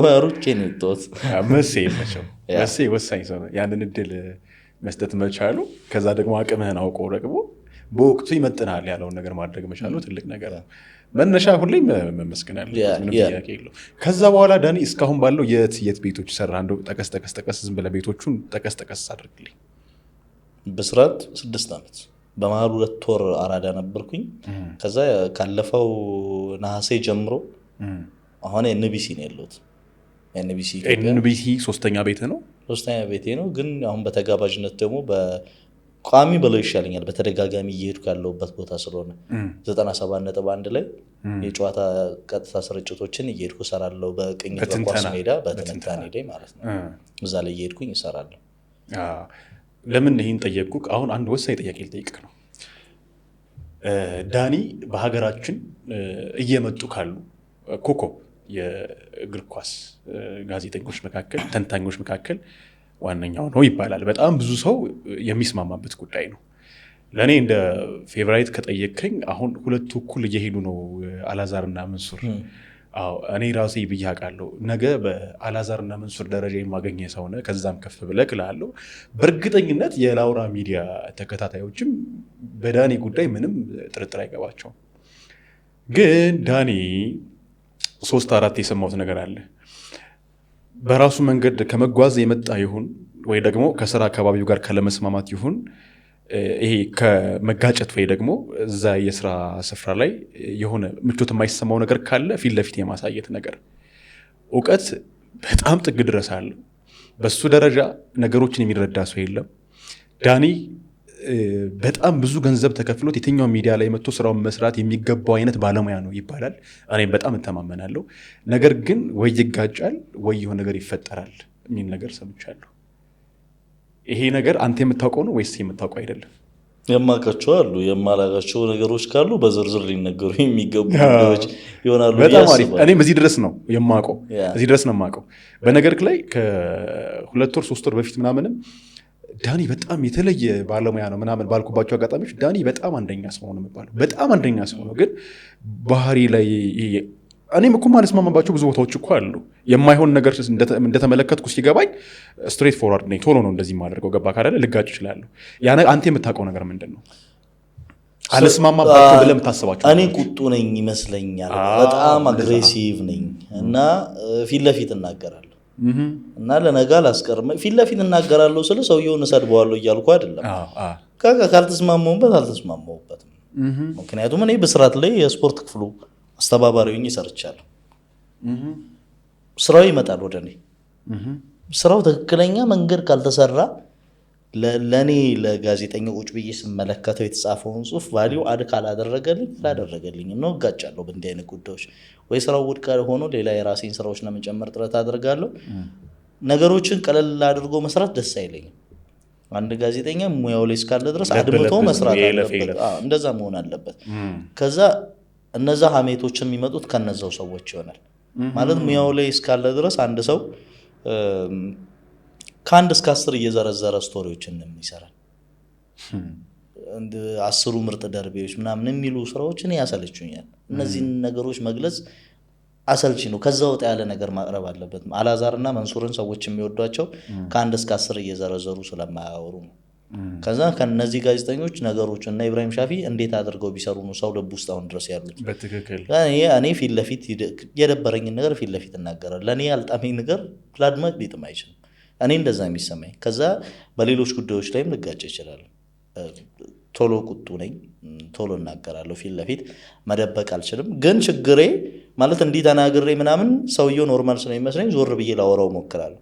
ወሩቼ ነው የወጣሁት። መሴ ወሳኝ ሰው ነው። ያንን እድል መስጠት መቻሉ ከዛ ደግሞ አቅምህን አውቆ ደግሞ በወቅቱ ይመጥናል ያለውን ነገር ማድረግ መቻሉ ትልቅ ነገር ነው። መነሻ ሁሌም መመስገን ያለበት ምንም ጥያቄ የለው። ከዛ በኋላ ዳኒ እስካሁን ባለው የት ቤቶች ሰራ? እንደው ጠቀስ ዝም ብለህ ቤቶቹን ጠቀስ አድርግልኝ። ብስራት 6 ዓመት በመሀል 2 ወር አራዳ ነበርኩኝ። ከዛ ካለፈው ነሐሴ ጀምሮ አሁን ኤንቢሲ ነው ያለሁት። ኤንቢሲ ሶስተኛ ቤት ነው ግን አሁን በተጋባዥነት ደግሞ በቋሚ በለው ይሻለኛል። በተደጋጋሚ እየሄድኩ ያለሁበት ቦታ ስለሆነ 97.1 ላይ የጨዋታ ቀጥታ ስርጭቶችን እየሄድኩ እሰራለሁ። በቅኝት በኳስ ሜዳ በትንታኔ ላይ ማለት ነው። እዛ ላይ እየሄድኩኝ እሰራለሁ። ለምን ይህን ጠየቅኩ? አሁን አንድ ወሳኝ ጥያቄ ልጠይቅህ ነው። ዳኒ በሀገራችን እየመጡ ካሉ ኮከብ የእግር ኳስ ጋዜጠኞች መካከል ተንታኞች መካከል ዋነኛው ነው ይባላል። በጣም ብዙ ሰው የሚስማማበት ጉዳይ ነው። ለእኔ እንደ ፌቨራይት ከጠየቅከኝ አሁን ሁለቱ እኩል እየሄዱ ነው፣ አላዛርና መንሱር። እኔ ራሴ ብዬ አውቃለሁ ነገ በአላዛርና መንሱር ደረጃ የማገኘ ሰው ነህ፣ ከዛም ከፍ ብለህ እላለሁ። በእርግጠኝነት የላውራ ሚዲያ ተከታታዮችም በዳኒ ጉዳይ ምንም ጥርጥር አይገባቸውም። ግን ዳኒ 3-4 የሰማሁት ነገር አለ። በራሱ መንገድ ከመጓዝ የመጣ ይሁን ወይ ደግሞ ከስራ አካባቢው ጋር ከለመስማማት ይሁን ይሄ ከመጋጨት ወይ ደግሞ እዛ የስራ ስፍራ ላይ የሆነ ምቾት የማይሰማው ነገር ካለ ፊት ለፊት የማሳየት ነገር እውቀት በጣም ጥግ ድረስ አለ። በሱ ደረጃ ነገሮችን የሚረዳ ሰው የለም። ዳኒ በጣም ብዙ ገንዘብ ተከፍሎት የትኛው ሚዲያ ላይ መጥቶ ስራውን መስራት የሚገባው አይነት ባለሙያ ነው ይባላል። እኔም በጣም እተማመናለሁ። ነገር ግን ወይ ይጋጫል ወይ የሆነ ነገር ይፈጠራል የሚል ነገር ሰምቻለሁ። ይሄ ነገር አንተ የምታውቀው ነው ወይስ የምታውቀው አይደለም? የማውቃቸው አሉ፣ የማላውቃቸው ነገሮች ካሉ በዝርዝር ሊነገሩ የሚገቡ ነገሮች ይሆናሉ። በጣም አሪፍ። እኔም እዚህ ድረስ ነው የማውቀው፣ እዚህ ድረስ ነው የማውቀው። በነገርክ ላይ ከ2 ወር 3 ወር በፊት ምናምንም ዳኒ በጣም የተለየ ባለሙያ ነው ምናምን ባልኩባቸው አጋጣሚዎች ዳኒ በጣም አንደኛ ሰው ነው የሚባለው። በጣም አንደኛ ሰው ነው። ግን ባህሪ ላይ እኔም እኮ ማልስማማባቸው ብዙ ቦታዎች እኮ አሉ። የማይሆን ነገር እንደተመለከትኩ ሲገባኝ ስትሬት ፎርዋርድ ነኝ፣ ቶሎ ነው እንደዚህ የማደርገው። ገባ ካለ ልጋጭ እችላለሁ። አንተ የምታውቀው ነገር ምንድን ነው? አልስማማባቸው ብለህ የምታስባቸው? እኔ ቁጡ ነኝ ይመስለኛል፣ በጣም አግሬሲቭ ነኝ እና ፊት ለፊት እናገራለሁ እና ለነገ አላስቀርም። ፊት ለፊት እናገራለሁ ስለ ሰውየውን እሰድበዋለሁ እያልኩ አይደለም። ካልተስማማሁበት አልተስማማሁበትም። ምክንያቱም እኔ ብስራት ላይ የስፖርት ክፍሉ አስተባባሪ ሆኜ ሰርቻለሁ። ስራው ይመጣል ወደ እኔ። ስራው ትክክለኛ መንገድ ካልተሰራ ለእኔ ለጋዜጠኛ ቁጭ ብዬ ስመለከተው የተጻፈውን ጽሁፍ ቫሊዩ አድ ካላደረገልኝ ነው እጋጫለሁ በእንዲህ አይነት ጉዳዮች። ወይ ስራው ውድቅ ሆኖ ሌላ የራሴን ስራዎች ለመጨመር ጥረት አደርጋለሁ። ነገሮችን ቀለል አድርጎ መስራት ደስ አይለኝም። አንድ ጋዜጠኛ ሙያው ላይ እስካለ ድረስ አድምቶ መስራት አለበት። እንደዛ መሆን አለበት። ከዛ እነዛ ሀሜቶች የሚመጡት ከነዛው ሰዎች ይሆናል ማለት ሙያው ላይ እስካለ ድረስ አንድ ሰው ከ1 እስከ 10 እየዘረዘረ ስቶሪዎችን ይሰራል። 10 ምርጥ ደርቤዎች ምናምን የሚሉ ስራዎችን ያሰለቹኛል። እነዚህን ነገሮች መግለጽ አሰልቺ ነው። ከዛ ወጣ ያለ ነገር ማቅረብ አለበት። አላዛርና መንሱርን ሰዎች የሚወዷቸው ከ1 እስከ 10 እየዘረዘሩ ስለማያወሩ ነው። ከዛ ከነዚህ ጋዜጠኞች ነገሮች እና ኢብራሂም ሻፊ እንዴት አድርገው ቢሰሩ ነው ሰው ልብ ውስጥ አሁን ድረስ ያሉት? በትክክል እኔ ፊት ለፊት የደበረኝን ነገር ፊት ለፊት እናገራለሁ። ለእኔ ያልጣመኝ ነገር ለአድማጭ ሊጥም አይችልም። እኔ እንደዛ የሚሰማኝ። ከዛ በሌሎች ጉዳዮች ላይም ልጋጭ ይችላል። ቶሎ ቁጡ ነኝ፣ ቶሎ እናገራለሁ። ፊት ለፊት መደበቅ አልችልም። ግን ችግሬ ማለት እንዲህ ተናግሬ ምናምን ሰውየው ኖርማል ስለሚመስለኝ ዞር ብዬ ላወራው ሞክራለሁ።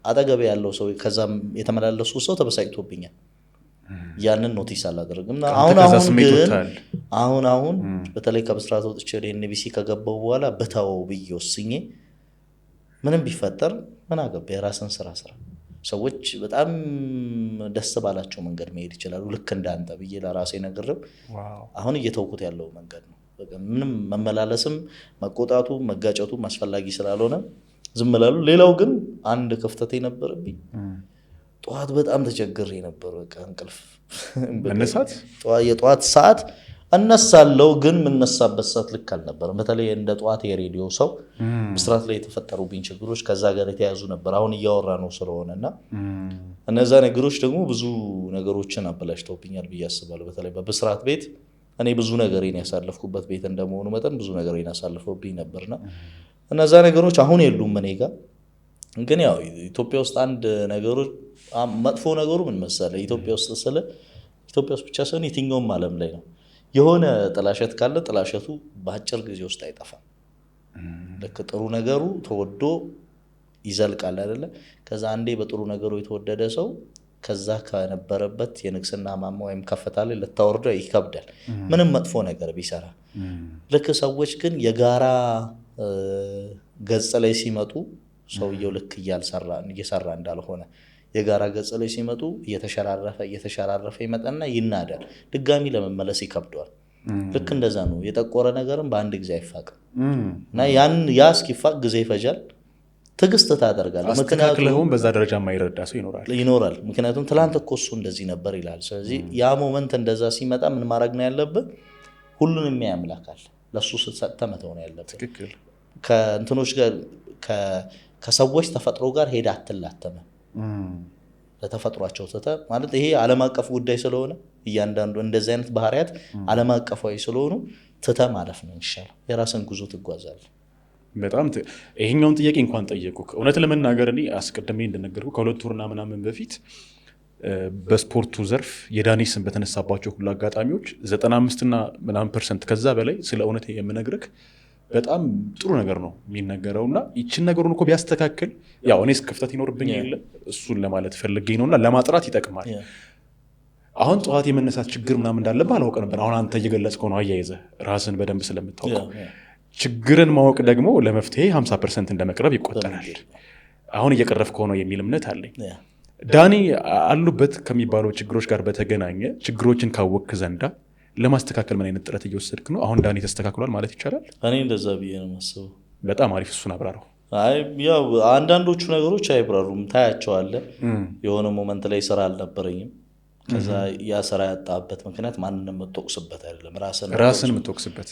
አጠገቤ ያለው ሰው ከዛም የተመላለሱ ሰው ተበሳጭቶብኛል። ያንን ኖቲስ አላደርግም። አሁን በተለይ ከብስራት ወጥቼ ወደ ኤንቢሲ ከገባው በኋላ በታወው ብዬ ወስኜ ምንም ቢፈጠር ምን አገባ፣ የራስን ስራ። ሰዎች በጣም ደስ ባላቸው መንገድ መሄድ ይችላሉ፣ ልክ እንዳንተ ብዬ ለራሴ ነግሬው አሁን እየተውኩት ያለው መንገድ ነው። ምንም መመላለስም መቆጣቱ መጋጨቱ አስፈላጊ ስላልሆነ ዝም እላለሁ። ሌላው ግን አንድ ክፍተት ነበረብኝ። ጠዋት በጣም ተቸግሬ ነበር። በቃ እንቅልፍ መነሳት የጠዋት ሰዓት እነሳለሁ፣ ግን የምነሳበት ሰዓት ልክ አልነበረም። በተለይ እንደ ጠዋት የሬዲዮ ሰው ብስራት ላይ የተፈጠሩብኝ ችግሮች ከዛ ጋር የተያዙ ነበር። አሁን እያወራ ነው ስለሆነና እነዛ ነገሮች ደግሞ ብዙ ነገሮችን አበላሽተውብኛል ብዬ አስባለሁ። በተለይ በብስራት ቤት እኔ ብዙ ነገሬን ያሳለፍኩበት ቤት እንደመሆኑ መጠን ብዙ ነገሬን ያሳልፈውብኝ ነበርና እነዛ ነገሮች አሁን የሉም እኔ ጋር። ግን ያው ኢትዮጵያ ውስጥ አንድ ነገሩ መጥፎ ነገሩ ምን መሰለህ፣ ኢትዮጵያ ውስጥ ኢትዮጵያ ውስጥ ብቻ ሳይሆን የትኛውም ዓለም ላይ ነው የሆነ ጥላሸት ካለ ጥላሸቱ በአጭር ጊዜ ውስጥ አይጠፋም። ልክ ጥሩ ነገሩ ተወዶ ይዘልቃል አይደለ? ከዛ አንዴ በጥሩ ነገሩ የተወደደ ሰው ከዛ ከነበረበት የንግስና ማማ ወይም ከፍታ ላይ ልታወርደው ይከብዳል ምንም መጥፎ ነገር ቢሰራ። ልክ ሰዎች ግን የጋራ ገጽ ላይ ሲመጡ ሰውየው ልክ እየሰራ እንዳልሆነ የጋራ ገጽ ላይ ሲመጡ እየተሸራረፈ ይመጣና ይናዳል፣ ድጋሚ ለመመለስ ይከብደዋል። ልክ እንደዛ ነው። የጠቆረ ነገርም በአንድ ጊዜ አይፋቅም እና ያ እስኪፋቅ ጊዜ ይፈጃል። ትዕግስት ታደርጋለህ። አስተካክለውም በዛ ደረጃ የማይረዳ ሰው ይኖራል። ምክንያቱም ትላንት እኮ እሱ እንደዚህ ነበር ይላል። ስለዚህ ያ ሞመንት እንደዛ ሲመጣ ምን ማድረግ ነው ያለብህ? ሁሉን የሚያምላካል ለሱ ስትሰጥተህ መተው ነው ያለብህ። ከእንትኖች ጋር ከሰዎች ተፈጥሮ ጋር ሄዳ አትላተምም። ለተፈጥሯቸው ትተህ ማለት ይሄ ዓለም አቀፍ ጉዳይ ስለሆነ እያንዳንዱ እንደዚህ አይነት ባህሪያት ዓለም አቀፋዊ ስለሆኑ ትተህ ማለፍ ነው የሚሻለው። የራስን ጉዞ ትጓዛለህ። በጣም ይሄኛውን ጥያቄ እንኳን ጠየቁህ። እውነት ለመናገር እኔ አስቀድሜ እንደነገርኩህ ከሁለት ወርና ምናምን በፊት በስፖርቱ ዘርፍ የዳኒ ስም በተነሳባቸው ሁሉ አጋጣሚዎች 95% ምናምን ከዛ በላይ ስለ እውነት የምነግርህ በጣም ጥሩ ነገር ነው የሚነገረው እና ይችን ነገሩን እኮ ቢያስተካክል ያው እኔስ ክፍተት ይኖርብኝ የለ እሱን ለማለት ፈልጌ ነውና ለማጥራት ይጠቅማል። አሁን ጠዋት የመነሳት ችግር ምናምን እንዳለብህ አላውቅ ነበር። አሁን አንተ እየገለጽከው ነው አያይዘህ ራስን በደንብ ስለምታውቀው ችግርን ማወቅ ደግሞ ለመፍትሄ 50% እንደመቅረብ ይቆጠራል። አሁን እየቀረፍከው ነው የሚል እምነት አለኝ። ዳኒ አሉበት ከሚባለው ችግሮች ጋር በተገናኘ ችግሮችን ካወቅክ ዘንዳ ለማስተካከል ምን አይነት ጥረት እየወሰድክ ነው? አሁን ዳኒ ተስተካክሏል ማለት ይቻላል? እኔ እንደዛ ብዬ ነው የማስበው። በጣም አሪፍ፣ እሱን አብራራው። ያው አንዳንዶቹ ነገሮች አይብራሩም፣ ታያቸዋለህ። የሆነ ሞመንት ላይ ስራ አልነበረኝም። ከዛ ያ ስራ ያጣበት ምክንያት ማንንም የምትወቅስበት አይደለም፣ ራስን የምትወቅስበት።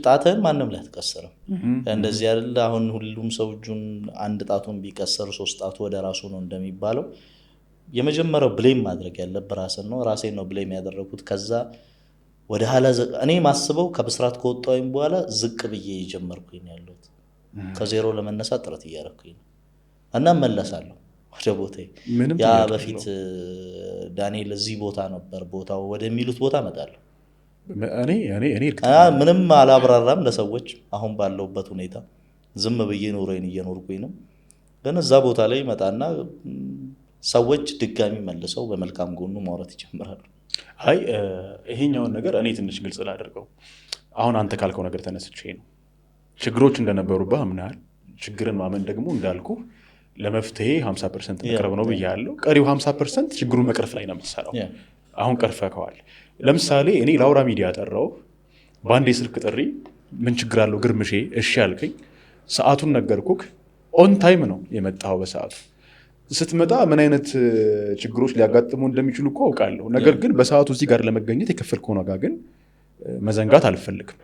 ጣትህን ማንም ላይ አትቀስርም። እንደዚህ አይደለ? አሁን ሁሉም ሰው እጁን አንድ ጣቱን ቢቀስር 3 ጣቱ ወደ ራሱ ነው እንደሚባለው የመጀመሪያው ብሌም ማድረግ ያለብህ ራስን ነው። ራሴን ነው ብሌም ያደረኩት። ከዛ ወደ ኋላ እኔ ማስበው ከብስራት ከወጣሁኝ በኋላ ዝቅ ብዬ የጀመርኩኝ ያለሁት ከዜሮ ለመነሳት ጥረት እያደረኩኝ ነው እና መለሳለሁ ወደ ቦታዬ። ያ በፊት ዳንኤል እዚህ ቦታ ነበር ቦታው ወደሚሉት ቦታ እመጣለሁ። ምንም አላብራራም ለሰዎች። አሁን ባለሁበት ሁኔታ ዝም ብዬ ኖሬን እየኖርኩኝ ነው። ግን እዛ ቦታ ላይ መጣና ሰዎች ድጋሚ መልሰው በመልካም ጎኑ ማውራት ይጀምራሉ። አይ ይሄኛውን ነገር እኔ ትንሽ ግልጽ ላደርገው። አሁን አንተ ካልከው ነገር ተነስቼ ነው ችግሮች እንደነበሩብህ አምናል። ችግርን ማመን ደግሞ እንዳልኩ ለመፍትሄ 50% መቅረብ ነው ብያለሁ። ቀሪው 50% ችግሩን መቅረፍ ላይ ነው የምትሰራው። አሁን ቀርፈከዋል። ለምሳሌ እኔ ላውራ ሚዲያ ጠራው፣ በአንድ የስልክ ጥሪ ምን ችግር አለው ግርምሼ እሺ አልከኝ። ሰዓቱን ነገርኩክ፣ ኦን ታይም ነው የመጣው። በሰዓቱ ስትመጣ ምን አይነት ችግሮች ሊያጋጥሙ እንደሚችሉ እኮ አውቃለሁ። ነገር ግን በሰዓቱ እዚህ ጋር ለመገኘት የከፈልከውን ዋጋ ግን መዘንጋት አልፈልግም፣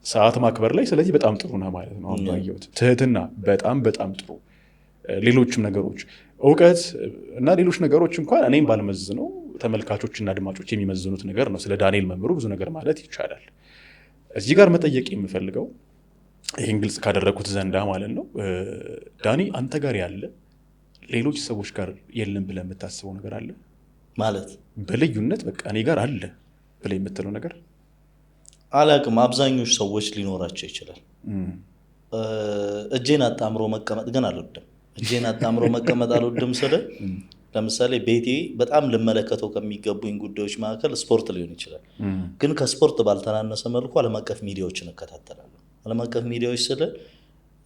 ሰዓት ማክበር ላይ። ስለዚህ በጣም ጥሩ ነው ማለት ነው። አሁን ያየሁት ትህትና በጣም በጣም ጥሩ። ሌሎችም ነገሮች እውቀት እና ሌሎች ነገሮች እንኳን እኔም ባልመዝነው ተመልካቾችና አድማጮች የሚመዝኑት ነገር ነው። ስለ ዳንኤል መምሩ ብዙ ነገር ማለት ይቻላል። እዚህ ጋር መጠየቅ የምፈልገው ይህን ግልጽ ካደረግኩት ዘንዳ ማለት ነው፣ ዳኒ አንተ ጋር ያለ ሌሎች ሰዎች ጋር የለም ብለህ የምታስበው ነገር አለ ማለት? በልዩነት በቃ እኔ ጋር አለ ብለህ የምትለው ነገር? አላቅም። አብዛኞቹ ሰዎች ሊኖራቸው ይችላል። እጄን አጣምሮ መቀመጥ ግን አልወድም። እጄን አጣምሮ መቀመጥ አልወድም ስለ ለምሳሌ ቤቴ በጣም ልመለከተው ከሚገቡኝ ጉዳዮች መካከል ስፖርት ሊሆን ይችላል። ግን ከስፖርት ባልተናነሰ መልኩ ዓለም አቀፍ ሚዲያዎችን እከታተላለሁ። ዓለም አቀፍ ሚዲያዎች ስለ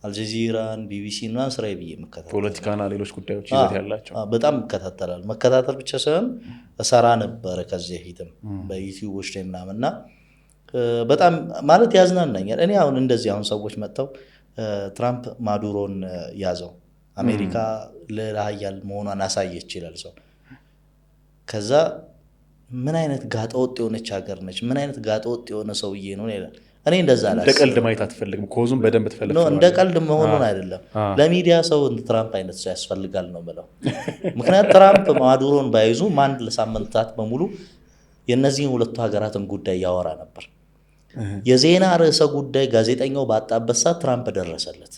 አልጀዚራን፣ ቢቢሲ እና ስራዬ ብዬ መከታተል፣ ፖለቲካና ሌሎች ጉዳዮች ይዘት ያላቸው በጣም እከታተላለሁ። መከታተል ብቻ ሳይሆን እሰራ ነበረ ከዚህ በፊትም በዩቲዩቦች ላይ ምናምን እና በጣም ማለት ያዝናናኛል። እኔ አሁን እንደዚህ አሁን ሰዎች መጥተው ትራምፕ ማዱሮን ያዘው፣ አሜሪካ ልዕለ ኃያል መሆኗን አሳየች ይላል ሰው። ከዛ ምን አይነት ጋጠወጥ የሆነች ሀገር ነች፣ ምን አይነት ጋጠወጥ የሆነ ሰውዬ ነው ይላል። እኔ እንደዛ እንደ ቀልድ ማየት አትፈልግም። ኮዙም በደንብ ትፈልጋለህ። እንደ ቀልድ መሆኑን አይደለም። ለሚዲያ ሰው እንደ ትራምፕ አይነት ሰው ያስፈልጋል ነው ብለው። ምክንያቱም ትራምፕ ማዱሮን ባይዙ ማን ለሳምንታት በሙሉ የእነዚህን ሁለቱ ሀገራትን ጉዳይ ያወራ ነበር። የዜና ርዕሰ ጉዳይ ጋዜጠኛው ባጣበት ሰዓት ትራምፕ ደረሰለት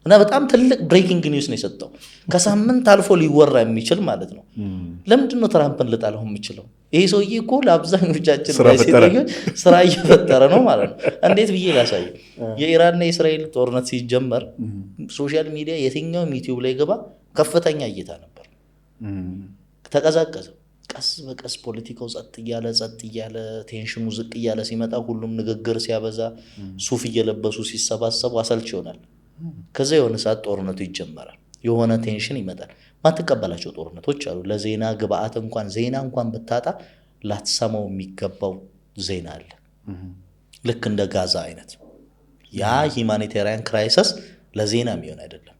እና በጣም ትልቅ ብሬኪንግ ኒውስ ነው የሰጠው። ከሳምንት አልፎ ሊወራ የሚችል ማለት ነው። ለምንድን ነው ትራምፕን ልጣለው የምችለው? ይሄ ሰውዬ እኮ ለአብዛኞቻችን ጋዜጠኞች ስራ እየፈጠረ ነው ማለት ነው። እንዴት ብዬ ላሳየው? የኢራንና የእስራኤል ጦርነት ሲጀመር ሶሻል ሚዲያ የትኛውም ዩቲዩብ ላይ ገባ ከፍተኛ እይታ ነበር። ተቀዛቀዘ። ቀስ በቀስ ፖለቲካው ጸጥ እያለ ቴንሽኑ ዝቅ እያለ ሲመጣ ሁሉም ንግግር ሲያበዛ ሱፍ እየለበሱ ሲሰባሰቡ አሰልች ይሆናል። ከዛ የሆነ ሰዓት ጦርነቱ ይጀመራል። የሆነ ቴንሽን ይመጣል። ማትቀበላቸው ጦርነቶች አሉ። ለዜና ግብአት ዜና እንኳን ብታጣ ላትሰማው የሚገባው ዜና አለ። ልክ እንደ ጋዛ አይነት ያ ሂማኒቴሪያን ክራይሲስ ለዜና የሚሆን አይደለም።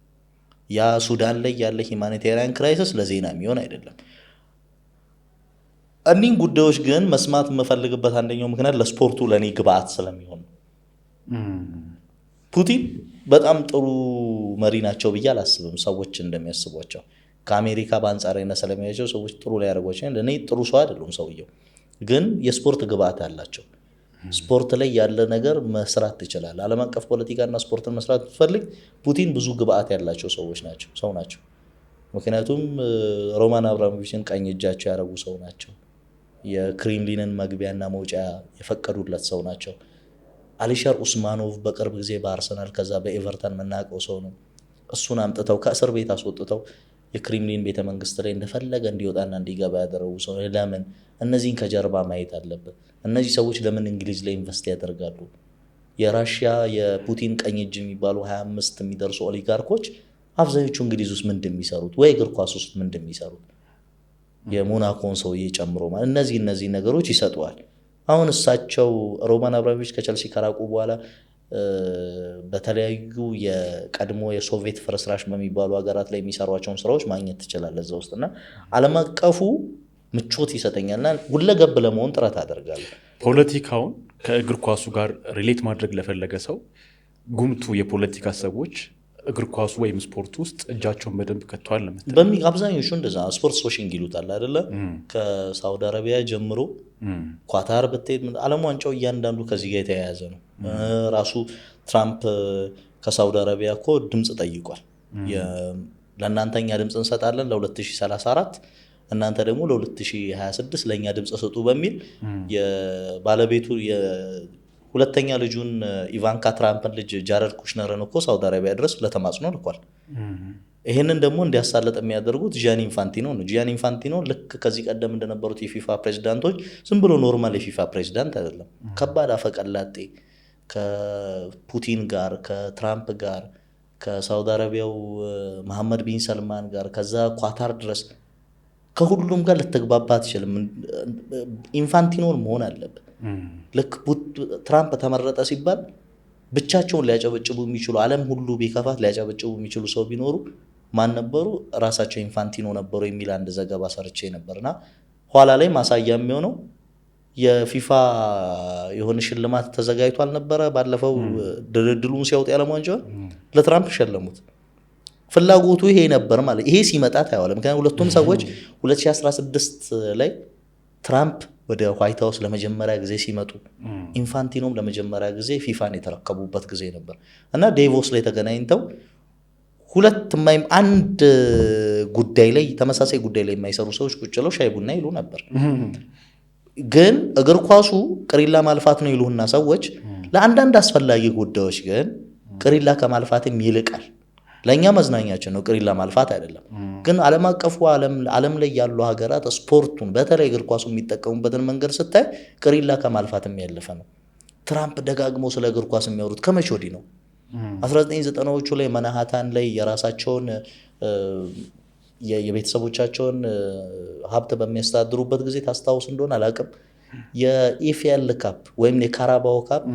ያ ሱዳን ላይ ያለ ሂማኒቴሪያን ክራይሲስ ለዜና የሚሆን አይደለም። እኒህን ጉዳዮች ግን መስማት የምፈልግበት አንደኛው ምክንያት ለስፖርቱ ለእኔ ግብአት ስለሚሆን ፑቲን በጣም ጥሩ መሪ ናቸው ብዬ አላስብም። ሰዎች እንደሚያስቧቸው ከአሜሪካ በአንጻራዊነት ስለሚያቸው ሰዎች ጥሩ ላይ ያደርጓቸው። እኔ ጥሩ ሰው አይደሉም። ሰውየው ግን የስፖርት ግብአት አላቸው። ስፖርት ላይ ያለ ነገር መስራት ትችላል። ዓለም አቀፍ ፖለቲካና ስፖርትን መስራት ትፈልግ ፑቲን ብዙ ግብአት ያላቸው ሰው ናቸው። ምክንያቱም ሮማን አብራሞቪችን ቀኝ እጃቸው ያደረጉ ሰው ናቸው። የክሬምሊንን መግቢያና መውጫ የፈቀዱለት ሰው ናቸው። አሊሻር ኡስማኖቭ በቅርብ ጊዜ በአርሰናል ከዛ በኤቨርተን የምናውቀው ሰው ነው። እሱን አምጥተው ከእስር ቤት አስወጥተው የክሬምሊን ቤተ መንግስት ላይ እንደፈለገ እንዲወጣና እንዲገባ ያደረጉ ሰው። ለምን እነዚህን ከጀርባ ማየት አለበት። እነዚህ ሰዎች ለምን እንግሊዝ ላይ ኢንቨስት ያደርጋሉ? የራሽያ የፑቲን ቀኝ እጅ የሚባሉ 25 የሚደርሱ ኦሊጋርኮች አብዛኞቹ እንግሊዝ ውስጥ ምንድን የሚሰሩት ወይ እግር ኳስ ውስጥ ምንድን የሚሰሩት? የሞናኮን ሰውዬ ጨምሮ ማለት እነዚህ ነገሮች ይሰጠዋል። አሁን እሳቸው ሮማን አብራሞቪች ከቸልሲ ከራቁ በኋላ በተለያዩ የቀድሞ የሶቪየት ፍርስራሽ በሚባሉ ሀገራት ላይ የሚሰሯቸውን ስራዎች ማግኘት ትችላለህ እዛ ውስጥ እና ዓለም አቀፉ ምቾት ይሰጠኛልና ሁለገብ ለመሆን ጥረት አደርጋለሁ። ፖለቲካውን ከእግር ኳሱ ጋር ሪሌት ማድረግ ለፈለገ ሰው ጉምቱ የፖለቲካ ሰዎች እግር ኳሱ ወይም ስፖርት ውስጥ እጃቸውን በደንብ ከተዋል ለምትል አብዛኞቹ እንደዛ ስፖርት ሶሽንግ ይሉታል አይደለ? ከሳውዲ አረቢያ ጀምሮ ኳታር ብትሄድ ዓለም ዋንጫው እያንዳንዱ ከዚህ ጋር የተያያዘ ነው። ራሱ ትራምፕ ከሳውዲ አረቢያ እኮ ድምፅ ጠይቋል። ለእናንተኛ ድምፅ እንሰጣለን ለ2034 እናንተ ደግሞ ለ2026 ለእኛ ድምፅ ስጡ በሚል የባለቤቱ ሁለተኛ ልጁን ኢቫንካ ትራምፕን ልጅ ጃረድ ኩሽነርን እኮ ሳውዲ አረቢያ ድረስ ለተማጽኖ ልኳል። ይህንን ደግሞ እንዲያሳለጥ የሚያደርጉት ጂያኒ ኢንፋንቲኖ ነው። ጂያኒ ኢንፋንቲኖ ልክ ከዚህ ቀደም እንደነበሩት የፊፋ ፕሬዚዳንቶች ዝም ብሎ ኖርማል የፊፋ ፕሬዚዳንት አይደለም። ከባድ አፈቀላጤ ከፑቲን ጋር፣ ከትራምፕ ጋር፣ ከሳውዲ አረቢያው መሐመድ ቢን ሰልማን ጋር ከዛ ኳታር ድረስ ከሁሉም ጋር ልትግባባ አትችልም። ኢንፋንቲኖን መሆን አለበት። ልክ ትራምፕ ተመረጠ ሲባል ብቻቸውን ሊያጨበጭቡ የሚችሉ ዓለም ሁሉ ቢከፋት ሊያጨበጭቡ የሚችሉ ሰው ቢኖሩ ማን ነበሩ? ራሳቸው ኢንፋንቲኖ ነበሩ የሚል አንድ ዘገባ ሰርቼ ነበርና ኋላ ላይ ማሳያ የሚሆነው የፊፋ የሆነ ሽልማት ተዘጋጅቶ አልነበረ? ባለፈው ድልድሉን ሲያወጡ ያለም ዋንጫውን ለትራምፕ ሸለሙት። ፍላጎቱ ይሄ ነበር ማለት ይሄ ሲመጣ ታየዋለህ። ምክንያቱም ሁለቱም ሰዎች 2016 ላይ ትራምፕ ወደ ዋይት ሃውስ ለመጀመሪያ ጊዜ ሲመጡ ኢንፋንቲኖም ለመጀመሪያ ጊዜ ፊፋን የተረከቡበት ጊዜ ነበር እና ዴቮስ ላይ ተገናኝተው አንድ ጉዳይ ላይ ተመሳሳይ ጉዳይ ላይ የማይሰሩ ሰዎች ቁጭ ብለው ሻይ ቡና ይሉ ነበር። ግን እግር ኳሱ ቅሪላ ማልፋት ነው ይሉና ሰዎች ለአንዳንድ አስፈላጊ ጉዳዮች ግን ቅሪላ ከማልፋትም ይልቃል። ለእኛ መዝናኛችን ነው፣ ቅሪላ ማልፋት አይደለም። ግን ዓለም አቀፉ ዓለም ላይ ያሉ ሀገራት ስፖርቱን በተለይ እግር ኳሱ የሚጠቀሙበትን መንገድ ስታይ ቅሪላ ከማልፋትም ያለፈ ነው። ትራምፕ ደጋግመው ስለ እግር ኳስ የሚያወሩት ከመቼ ወዲህ ነው? 1990ዎቹ ላይ መናሃታን ላይ የራሳቸውን የቤተሰቦቻቸውን ሀብት በሚያስተዳድሩበት ጊዜ ታስታውስ እንደሆነ አላውቅም፣ የኢኤፍኤል ካፕ ወይም የካራባኦ ካፕ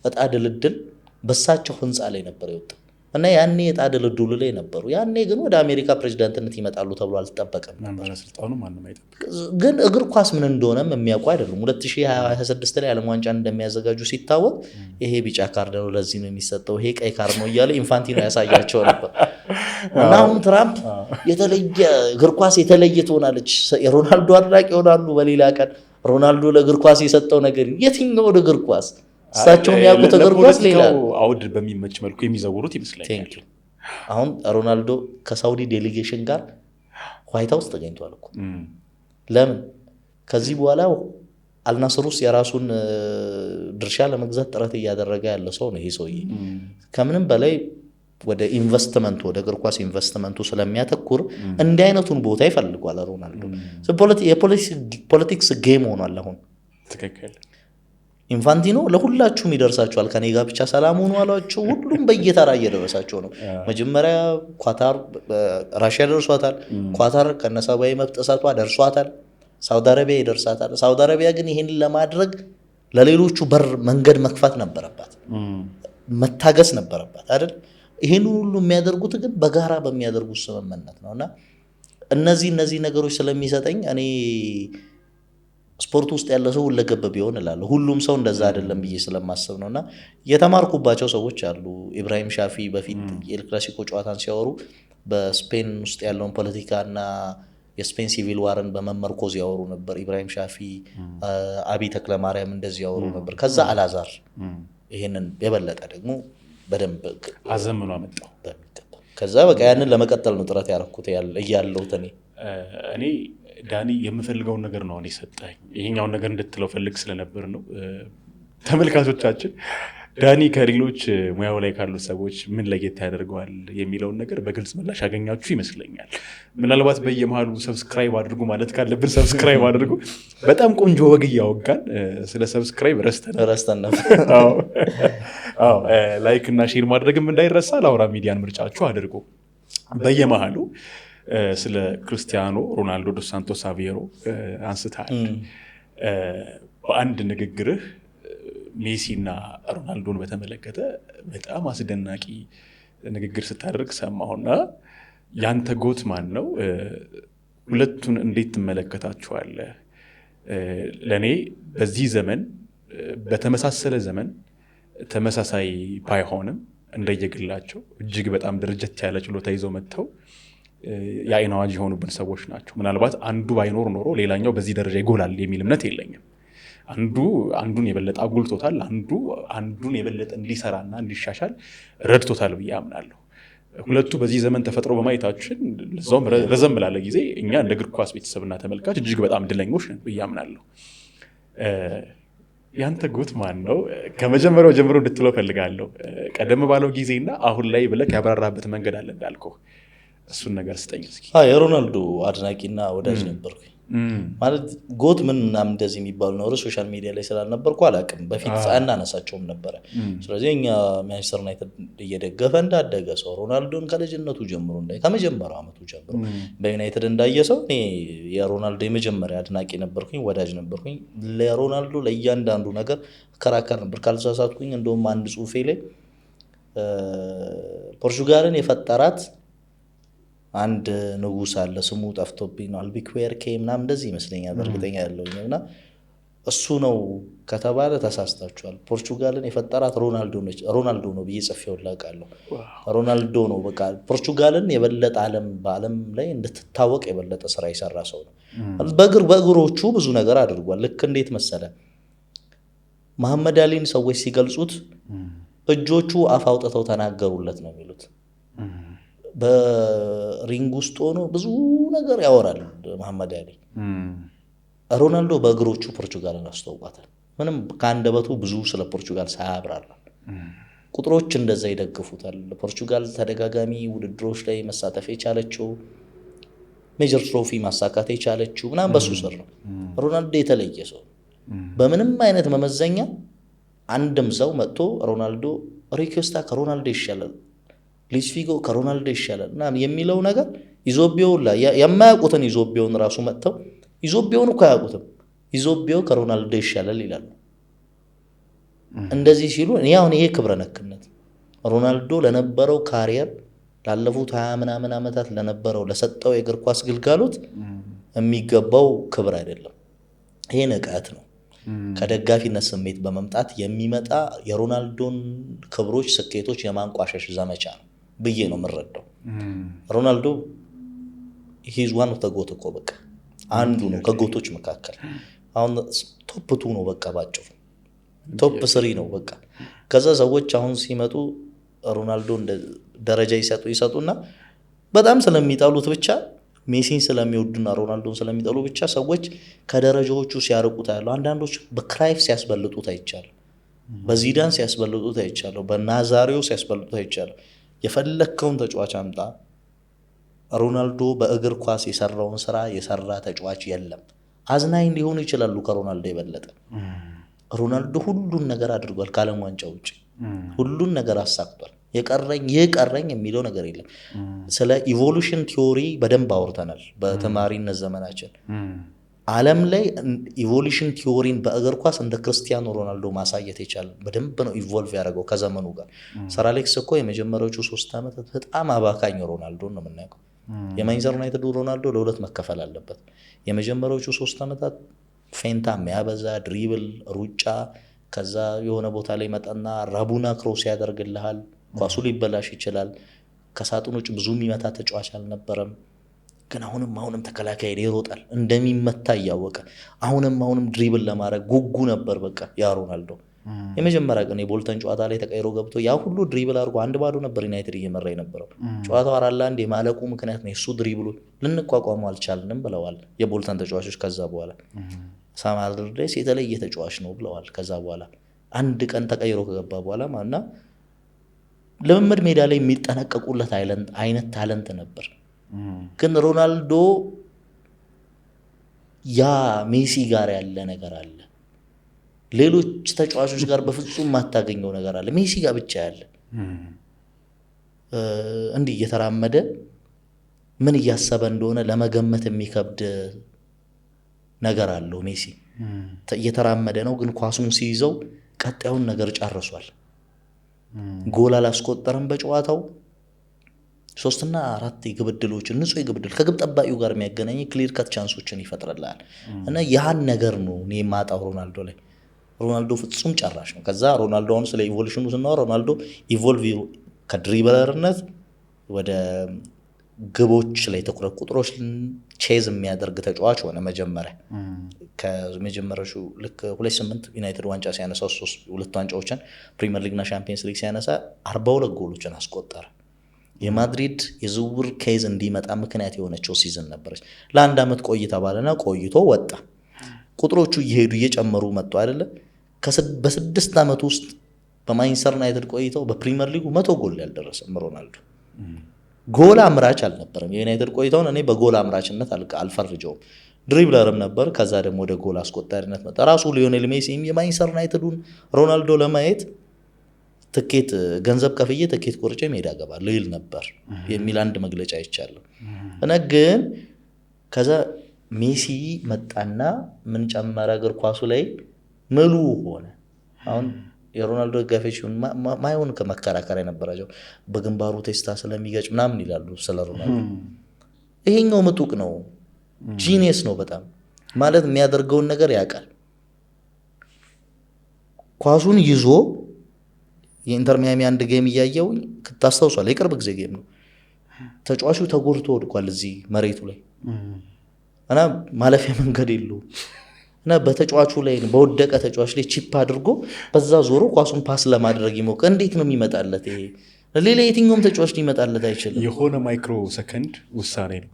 እጣ ድልድል በሳቸው ህንፃ ላይ ነበር የወጣው። እና ያኔ የዕጣ ድልድሉ ላይ ነበሩ። ያኔ ግን ወደ አሜሪካ ፕሬዚዳንትነት ይመጣሉ ተብሎ አልተጠበቀም ነበር። ግን እግር ኳስ ምን እንደሆነም የሚያውቁ አይደሉም። 2026 ላይ ዓለም ዋንጫን እንደሚያዘጋጁ ሲታወቅ ይሄ ቢጫ ካርድ ነው፣ ለዚህ ነው የሚሰጠው፣ ይሄ ቀይ ካርድ ነው እያለ ኢንፋንቲኖ ያሳያቸው ነበር። እና አሁን ትራምፕ የተለየ እግር ኳስ የተለየ ትሆናለች፣ የሮናልዶ አድናቂ ይሆናሉ። በሌላ ቀን ሮናልዶ ለእግር ኳስ የሰጠው ነገር የትኛውን እግር ኳስ እሳቸው የሚያውቁት እግር ኳስ ሌላ አውድ በሚመች መልኩ የሚዘውሩት ይመስለኛል። አሁን ሮናልዶ ከሳውዲ ዴሌጌሽን ጋር ዋይት ሀውስ ተገኝቷል እኮ። ለምን? ከዚህ በኋላ አልናስር ውስጥ የራሱን ድርሻ ለመግዛት ጥረት እያደረገ ያለ ሰው ነው ይሄ ሰውዬ። ከምንም በላይ ወደ ኢንቨስትመንቱ ወደ እግር ኳስ ኢንቨስትመንቱ ስለሚያተኩር እንዲህ አይነቱን ቦታ ይፈልጓል ሮናልዶ። የፖለቲክስ ጌም ሆኗል አሁን። ትክክል። ኢንፋንቲኖ ለሁላችሁም ይደርሳችኋል ከኔ ጋር ብቻ ሰላም ሆኑ አሏቸው። ሁሉም በየተራ እየደረሳቸው ነው። መጀመሪያ ኳታር ራሽያ ደርሷታል። ኳታር ከነሰብአዊ መብት ጥሰቷ ደርሷታል። ሳውዲ አረቢያ ይደርሳታል። ሳውዲ አረቢያ ግን ይህን ለማድረግ ለሌሎቹ በር መንገድ መክፈት ነበረባት፣ መታገስ ነበረባት አይደል? ይህን ሁሉ የሚያደርጉት ግን በጋራ በሚያደርጉት ስምምነት ነው። እና እነዚህ ነገሮች ስለሚሰጠኝ እኔ ስፖርት ውስጥ ያለ ሰው ሁለገብ ቢሆን እላለሁ። ሁሉም ሰው እንደዛ አይደለም ብዬ ስለማስብ ነው። እና የተማርኩባቸው ሰዎች አሉ። ኢብራሂም ሻፊ በፊት የኤል ክላሲኮ ጨዋታን ሲያወሩ በስፔን ውስጥ ያለውን ፖለቲካና የስፔን ሲቪል ዋርን በመመርኮዝ ያወሩ ነበር። ኢብራሂም ሻፊ፣ አብይ ተክለማርያም እንደዚህ ያወሩ ነበር። ከዛ አላዛር ይሄንን የበለጠ ደግሞ በደንብ አዘምኖ አመጣው። ከዛ በቃ ያንን ለመቀጠል ነው ጥረት ያደረኩት እያለሁት እኔ ዳኒ የምፈልገውን ነገር ነው የሰጠኝ። ይሄኛውን ነገር እንድትለው ፈልግ ስለነበር ነው። ተመልካቾቻችን ዳኒ ከሌሎች ሙያው ላይ ካሉት ሰዎች ምን ለየት ያደርገዋል የሚለውን ነገር በግልጽ ምላሽ ያገኛችሁ ይመስለኛል። ምናልባት በየመሃሉ ሰብስክራይብ አድርጉ ማለት ካለብን ሰብስክራይብ አድርጉ። በጣም ቆንጆ ወግ እያወጋን ስለ ሰብስክራይብ ረስተን ነበር። ላይክ እና ሼር ማድረግም እንዳይረሳ። ላውራ ሚዲያን ምርጫችሁ አድርጉ። በየመሃሉ ስለ ክርስቲያኖ ሮናልዶ ዶስ ሳንቶስ አቬሮ አንስታል። በአንድ ንግግርህ ሜሲ እና ሮናልዶን በተመለከተ በጣም አስደናቂ ንግግር ስታደርግ ሰማሁና ያንተ ጎት ማን ነው? ሁለቱን እንዴት ትመለከታችኋለህ? ለእኔ በዚህ ዘመን በተመሳሰለ ዘመን ተመሳሳይ ባይሆንም እንደየግላቸው እጅግ በጣም ድርጅት ያለ ችሎታ ይዘው መጥተው የአይን አዋጅ የሆኑብን ሰዎች ናቸው። ምናልባት አንዱ ባይኖር ኖሮ ሌላኛው በዚህ ደረጃ ይጎላል የሚል እምነት የለኝም። አንዱን የበለጠ አጉልቶታል፣ አንዱን የበለጠ እንዲሰራና እንዲሻሻል ረድቶታል ብዬ አምናለሁ። ሁለቱ በዚህ ዘመን ተፈጥሮ በማየታችን ለዛውም ረዘም ላለ ጊዜ እኛ እንደ እግር ኳስ ቤተሰብና ተመልካች እጅግ በጣም እድለኞች ነን ብዬ አምናለሁ። ያንተ ጎት ማን ነው? ከመጀመሪያው ጀምሮ እንድትለው ፈልጋለሁ። ቀደም ባለው ጊዜና አሁን ላይ ብለህ ያብራራበት መንገድ አለ እንዳልከው፣ እሱን ነገር ስጠኝ እስኪ። የሮናልዶ አድናቂና ወዳጅ ነበርኩኝ። ማለት ጎት ምን ምናምን እንደዚህ የሚባሉ ነው ሶሻል ሚዲያ ላይ ስላልነበርኩ አላውቅም። በፊት አናነሳቸውም ነበረ። ስለዚህ እኛ ማንቸስተር ዩናይትድ እየደገፈ እንዳደገ ሰው ሮናልዶን ከልጅነቱ ጀምሮ ከመጀመሪያው ዓመቱ ጀምሮ በዩናይትድ እንዳየ ሰው እኔ የሮናልዶ የመጀመሪያ አድናቂ ነበርኩኝ፣ ወዳጅ ነበርኩኝ። ለሮናልዶ ለእያንዳንዱ ነገር እከራከር ነበር። ካልተሳሳትኩኝ እንደውም አንድ ጽሁፌ ላይ ፖርቹጋልን የፈጠራት አንድ ንጉስ አለ፣ ስሙ ጠፍቶብኝ ነው፣ አልቢኩዌርኬ ምናምን እንደዚህ ይመስለኛል፣ በእርግጠኛ ያለውኝ እና እሱ ነው ከተባለ ተሳስታችኋል። ፖርቹጋልን የፈጠራት ሮናልዶ ነው ብዬ ጽፌው ላውቃለሁ። ሮናልዶ ነው በቃ ፖርቹጋልን የበለጠ በዓለም ላይ እንድትታወቅ የበለጠ ስራ የሰራ ሰው ነው። በእግሮቹ ብዙ ነገር አድርጓል። ልክ እንዴት መሰለ መሐመድ አሊን ሰዎች ሲገልጹት እጆቹ አፍ አውጥተው ተናገሩለት ነው የሚሉት። በሪንግ ውስጥ ሆኖ ብዙ ነገር ያወራል መሐመድ አሊ። ሮናልዶ በእግሮቹ ፖርቹጋልን አስተዋውቋታል። ምንም ከአንደበቱ ብዙ ስለ ፖርቹጋል ሳያብራራ ቁጥሮች እንደዛ ይደግፉታል። ፖርቹጋል ተደጋጋሚ ውድድሮች ላይ መሳተፍ የቻለችው ሜጀር ትሮፊ ማሳካት የቻለችው ምናምን በሱ ስር ነው። ሮናልዶ የተለየ ሰው በምንም አይነት መመዘኛ አንድም ሰው መጥቶ ሮናልዶ ሪኮስታ ከሮናልዶ ይሻላል፣ ሉዊስ ፊጎ ከሮናልዶ ይሻላል እና የሚለው ነገር ኢዞቢዮን ላይ የማያውቁትን ኢዞቢዮን ራሱ መጥተው ኢዞቢዮን እኮ አያውቁትም፣ ኢዞቢዮ ከሮናልዶ ይሻላል ይላሉ። እንደዚህ ሲሉ እኔ አሁን ይሄ ክብረ ነክነት ሮናልዶ ለነበረው ካሪየር ላለፉት 20 ምናምን ዓመታት ለነበረው ለሰጠው የእግር ኳስ ግልጋሎት የሚገባው ክብር አይደለም። ይሄ ንቀት ነው። ከደጋፊነት ስሜት በመምጣት የሚመጣ የሮናልዶን ክብሮች፣ ስኬቶች የማንቋሸሽ ዘመቻ ነው ብዬ ነው የምረዳው። ሮናልዶ ሂዝ ዋን ኦፍ ዘ ጎት እኮ በቃ አንዱ ነው ከጎቶች መካከል። አሁን ቶፕ 2 ነው በቃ ባጭሩ፣ ቶፕ 3 ነው በቃ። ከዛ ሰዎች አሁን ሲመጡ ሮናልዶ እንደ ደረጃ ይሰጡና በጣም ስለሚጠሉት ብቻ ሜሲን ስለሚወዱና ሮናልዶን ስለሚጠሉ ብቻ ሰዎች ከደረጃዎቹ ሲያርቁት ያለው። አንዳንዶች በክራይፍ ሲያስበልጡት አይቻልም፣ በዚዳን ሲያስበልጡት አይቻለሁ፣ በናዛሪዮ ሲያስበልጡት አይቻለሁ። የፈለከውን ተጫዋች አምጣ፣ ሮናልዶ በእግር ኳስ የሰራውን ስራ የሰራ ተጫዋች የለም። አዝናኝ ሊሆኑ ይችላሉ ከሮናልዶ የበለጠ። ሮናልዶ ሁሉን ነገር አድርጓል። ከዓለም ዋንጫ ውጭ ሁሉን ነገር አሳክቷል። የቀረኝ የሚለው ነገር የለም። ስለ ኢቮሉሽን ቲዮሪ በደንብ አውርተናል በተማሪነት ዘመናችን። ዓለም ላይ ኢቮሉሽን ቲዮሪን በእግር ኳስ እንደ ክርስቲያኖ ሮናልዶ ማሳየት የቻለ በደንብ ነው ኢቮልቭ ያደረገው ከዘመኑ ጋር። ሰር አሌክስ እኮ የመጀመሪያዎቹ 3 ዓመታት በጣም አባካኝ ሮናልዶ ነው የምናውቀው። የማንቸስተር ዩናይትድ ሮናልዶ ለሁለት መከፈል አለበት። የመጀመሪያዎቹ 3 ዓመታት ፌንታ የሚያበዛ ድሪብል፣ ሩጫ፣ ከዛ የሆነ ቦታ ላይ መጣና ራቡና ክሮስ ያደርግልሃል። ኳሱ ሊበላሽ ይችላል። ከሳጥኖች ብዙ የሚመታ ተጫዋች አልነበረም። ግን አሁንም ተከላካይ ይሮጣል እንደሚመታ እያወቀ አሁንም ድሪብል ለማድረግ ጉጉ ነበር በቃ ያ ሮናልዶ። የመጀመሪያ ቀን የቦልተን ጨዋታ ላይ ተቀይሮ ገብቶ ያ ሁሉ ድሪብል አድርጎ 1-0 ነበር ዩናይትድ እየመራ የነበረው። ጨዋታው 4-1 የማለቁ ምክንያት ነው የሱ ድሪብሉ። ልንቋቋሙ አልቻልንም ብለዋል የቦልተን ተጫዋቾች። ከዛ በኋላ ሳም አልደርዴስ የተለየ ተጫዋች ነው ብለዋል። ከዛ በኋላ አንድ ቀን ተቀይሮ ከገባ በኋላ ማና ልምምድ ሜዳ ላይ የሚጠነቀቁለት አይነት ታለንት ነበር። ግን ሮናልዶ ያ ሜሲ ጋር ያለ ነገር አለ፣ ሌሎች ተጫዋቾች ጋር በፍጹም ማታገኘው ነገር አለ፣ ሜሲ ጋር ብቻ ያለ። እንዲህ እየተራመደ ምን እያሰበ እንደሆነ ለመገመት የሚከብድ ነገር አለው ሜሲ። እየተራመደ ነው፣ ግን ኳሱን ሲይዘው ቀጣዩን ነገር ጨርሷል። ጎል አላስቆጠረም በጨዋታው። 3 እና 4 የግብ ዕድሎችን ንጹህ የግብ ዕድል ከግብ ጠባቂው ጋር የሚያገናኝ ክሊር ከት ቻንሶችን ይፈጥርልሃል። እና ያን ነገር ነው እኔ የማጣው ሮናልዶ ላይ። ሮናልዶ ፍጹም ጨራሽ ነው። ከዛ ሮናልዶ አሁን ስለ ኢቮሉሽኑ ስናወራ ሮናልዶ ኢቮልቭ ከድሪብለርነት ወደ ግቦች ላይ ትኩረት ቁጥሮች ቼዝ የሚያደርግ ተጫዋች ሆነ። መጀመሪያ ከመጀመሪያዎቹ ልክ 2008 ዩናይትድ ዋንጫ ሲያነሳ 2 ዋንጫዎችን ፕሪሚየር ሊግና ቻምፒየንስ ሊግ ሲያነሳ 42 ጎሎችን አስቆጠረ። የማድሪድ የዝውውር ኬዝ እንዲመጣ ምክንያት የሆነችው ሲዝን ነበረች። ለ1 ዓመት ቆይ ተባለና ቆይቶ ወጣ። ቁጥሮቹ እየሄዱ እየጨመሩ መጡ አይደለ? በ6 ዓመት ውስጥ በማንቸስተር ዩናይትድ ቆይተው በፕሪሚየር ሊጉ 100 ጎል ያልደረሰም ሮናልዶ። ጎል አምራች አልነበረም። የዩናይትድ ቆይታውን እኔ በጎል አምራችነት አልፈርጀውም። ድሪብለርም ነበር። ከዛ ደግሞ ወደ ጎል አስቆጣሪነት መጣ። ራሱ ሊዮኔል ሜሲም የማንቸስተር ዩናይትዱን ሮናልዶ ለማየት ትኬት ገንዘብ ከፍዬ ትኬት ቆርጬ ሜዳ ገባለሁ ይል ነበር የሚል አንድ መግለጫ አይቻለሁ። እና ግን ከዛ ሜሲ መጣና ምን ጨመረ? እግር ኳሱ ላይ ምሉ ሆነ። አሁን የሮናልዶ ደጋፊዎች ማይሆን ከመከራከሪያ ነበራቸው። በግንባሩ ቴስታ ስለሚገጭ ምናምን ይላሉ ስለ ሮናልዶ። ይሄኛው ምጡቅ ነው፣ ጂኒየስ ነው በጣም ማለት የሚያደርገውን ነገር ያውቃል። ኳሱን ይዞ የኢንተር ሚያሚ አንድ ጌም እያየው ታስታውሷል። የቅርብ ጊዜ ጌም ነው። ተጫዋቹ ተጎድቶ ወድቋል እዚህ መሬቱ ላይ እና ማለፊያ መንገድ የለውም እና በተጫዋቹ ላይ በወደቀ ተጫዋች ላይ ቺፕ አድርጎ በዛ ዞሮ ኳሱን ፓስ ለማድረግ ይሞክር። እንዴት ነው የሚመጣለት? ይሄ ሌላ የትኛውም ተጫዋች ሊመጣለት አይችልም። የሆነ ማይክሮ ሰከንድ ውሳኔ ነው።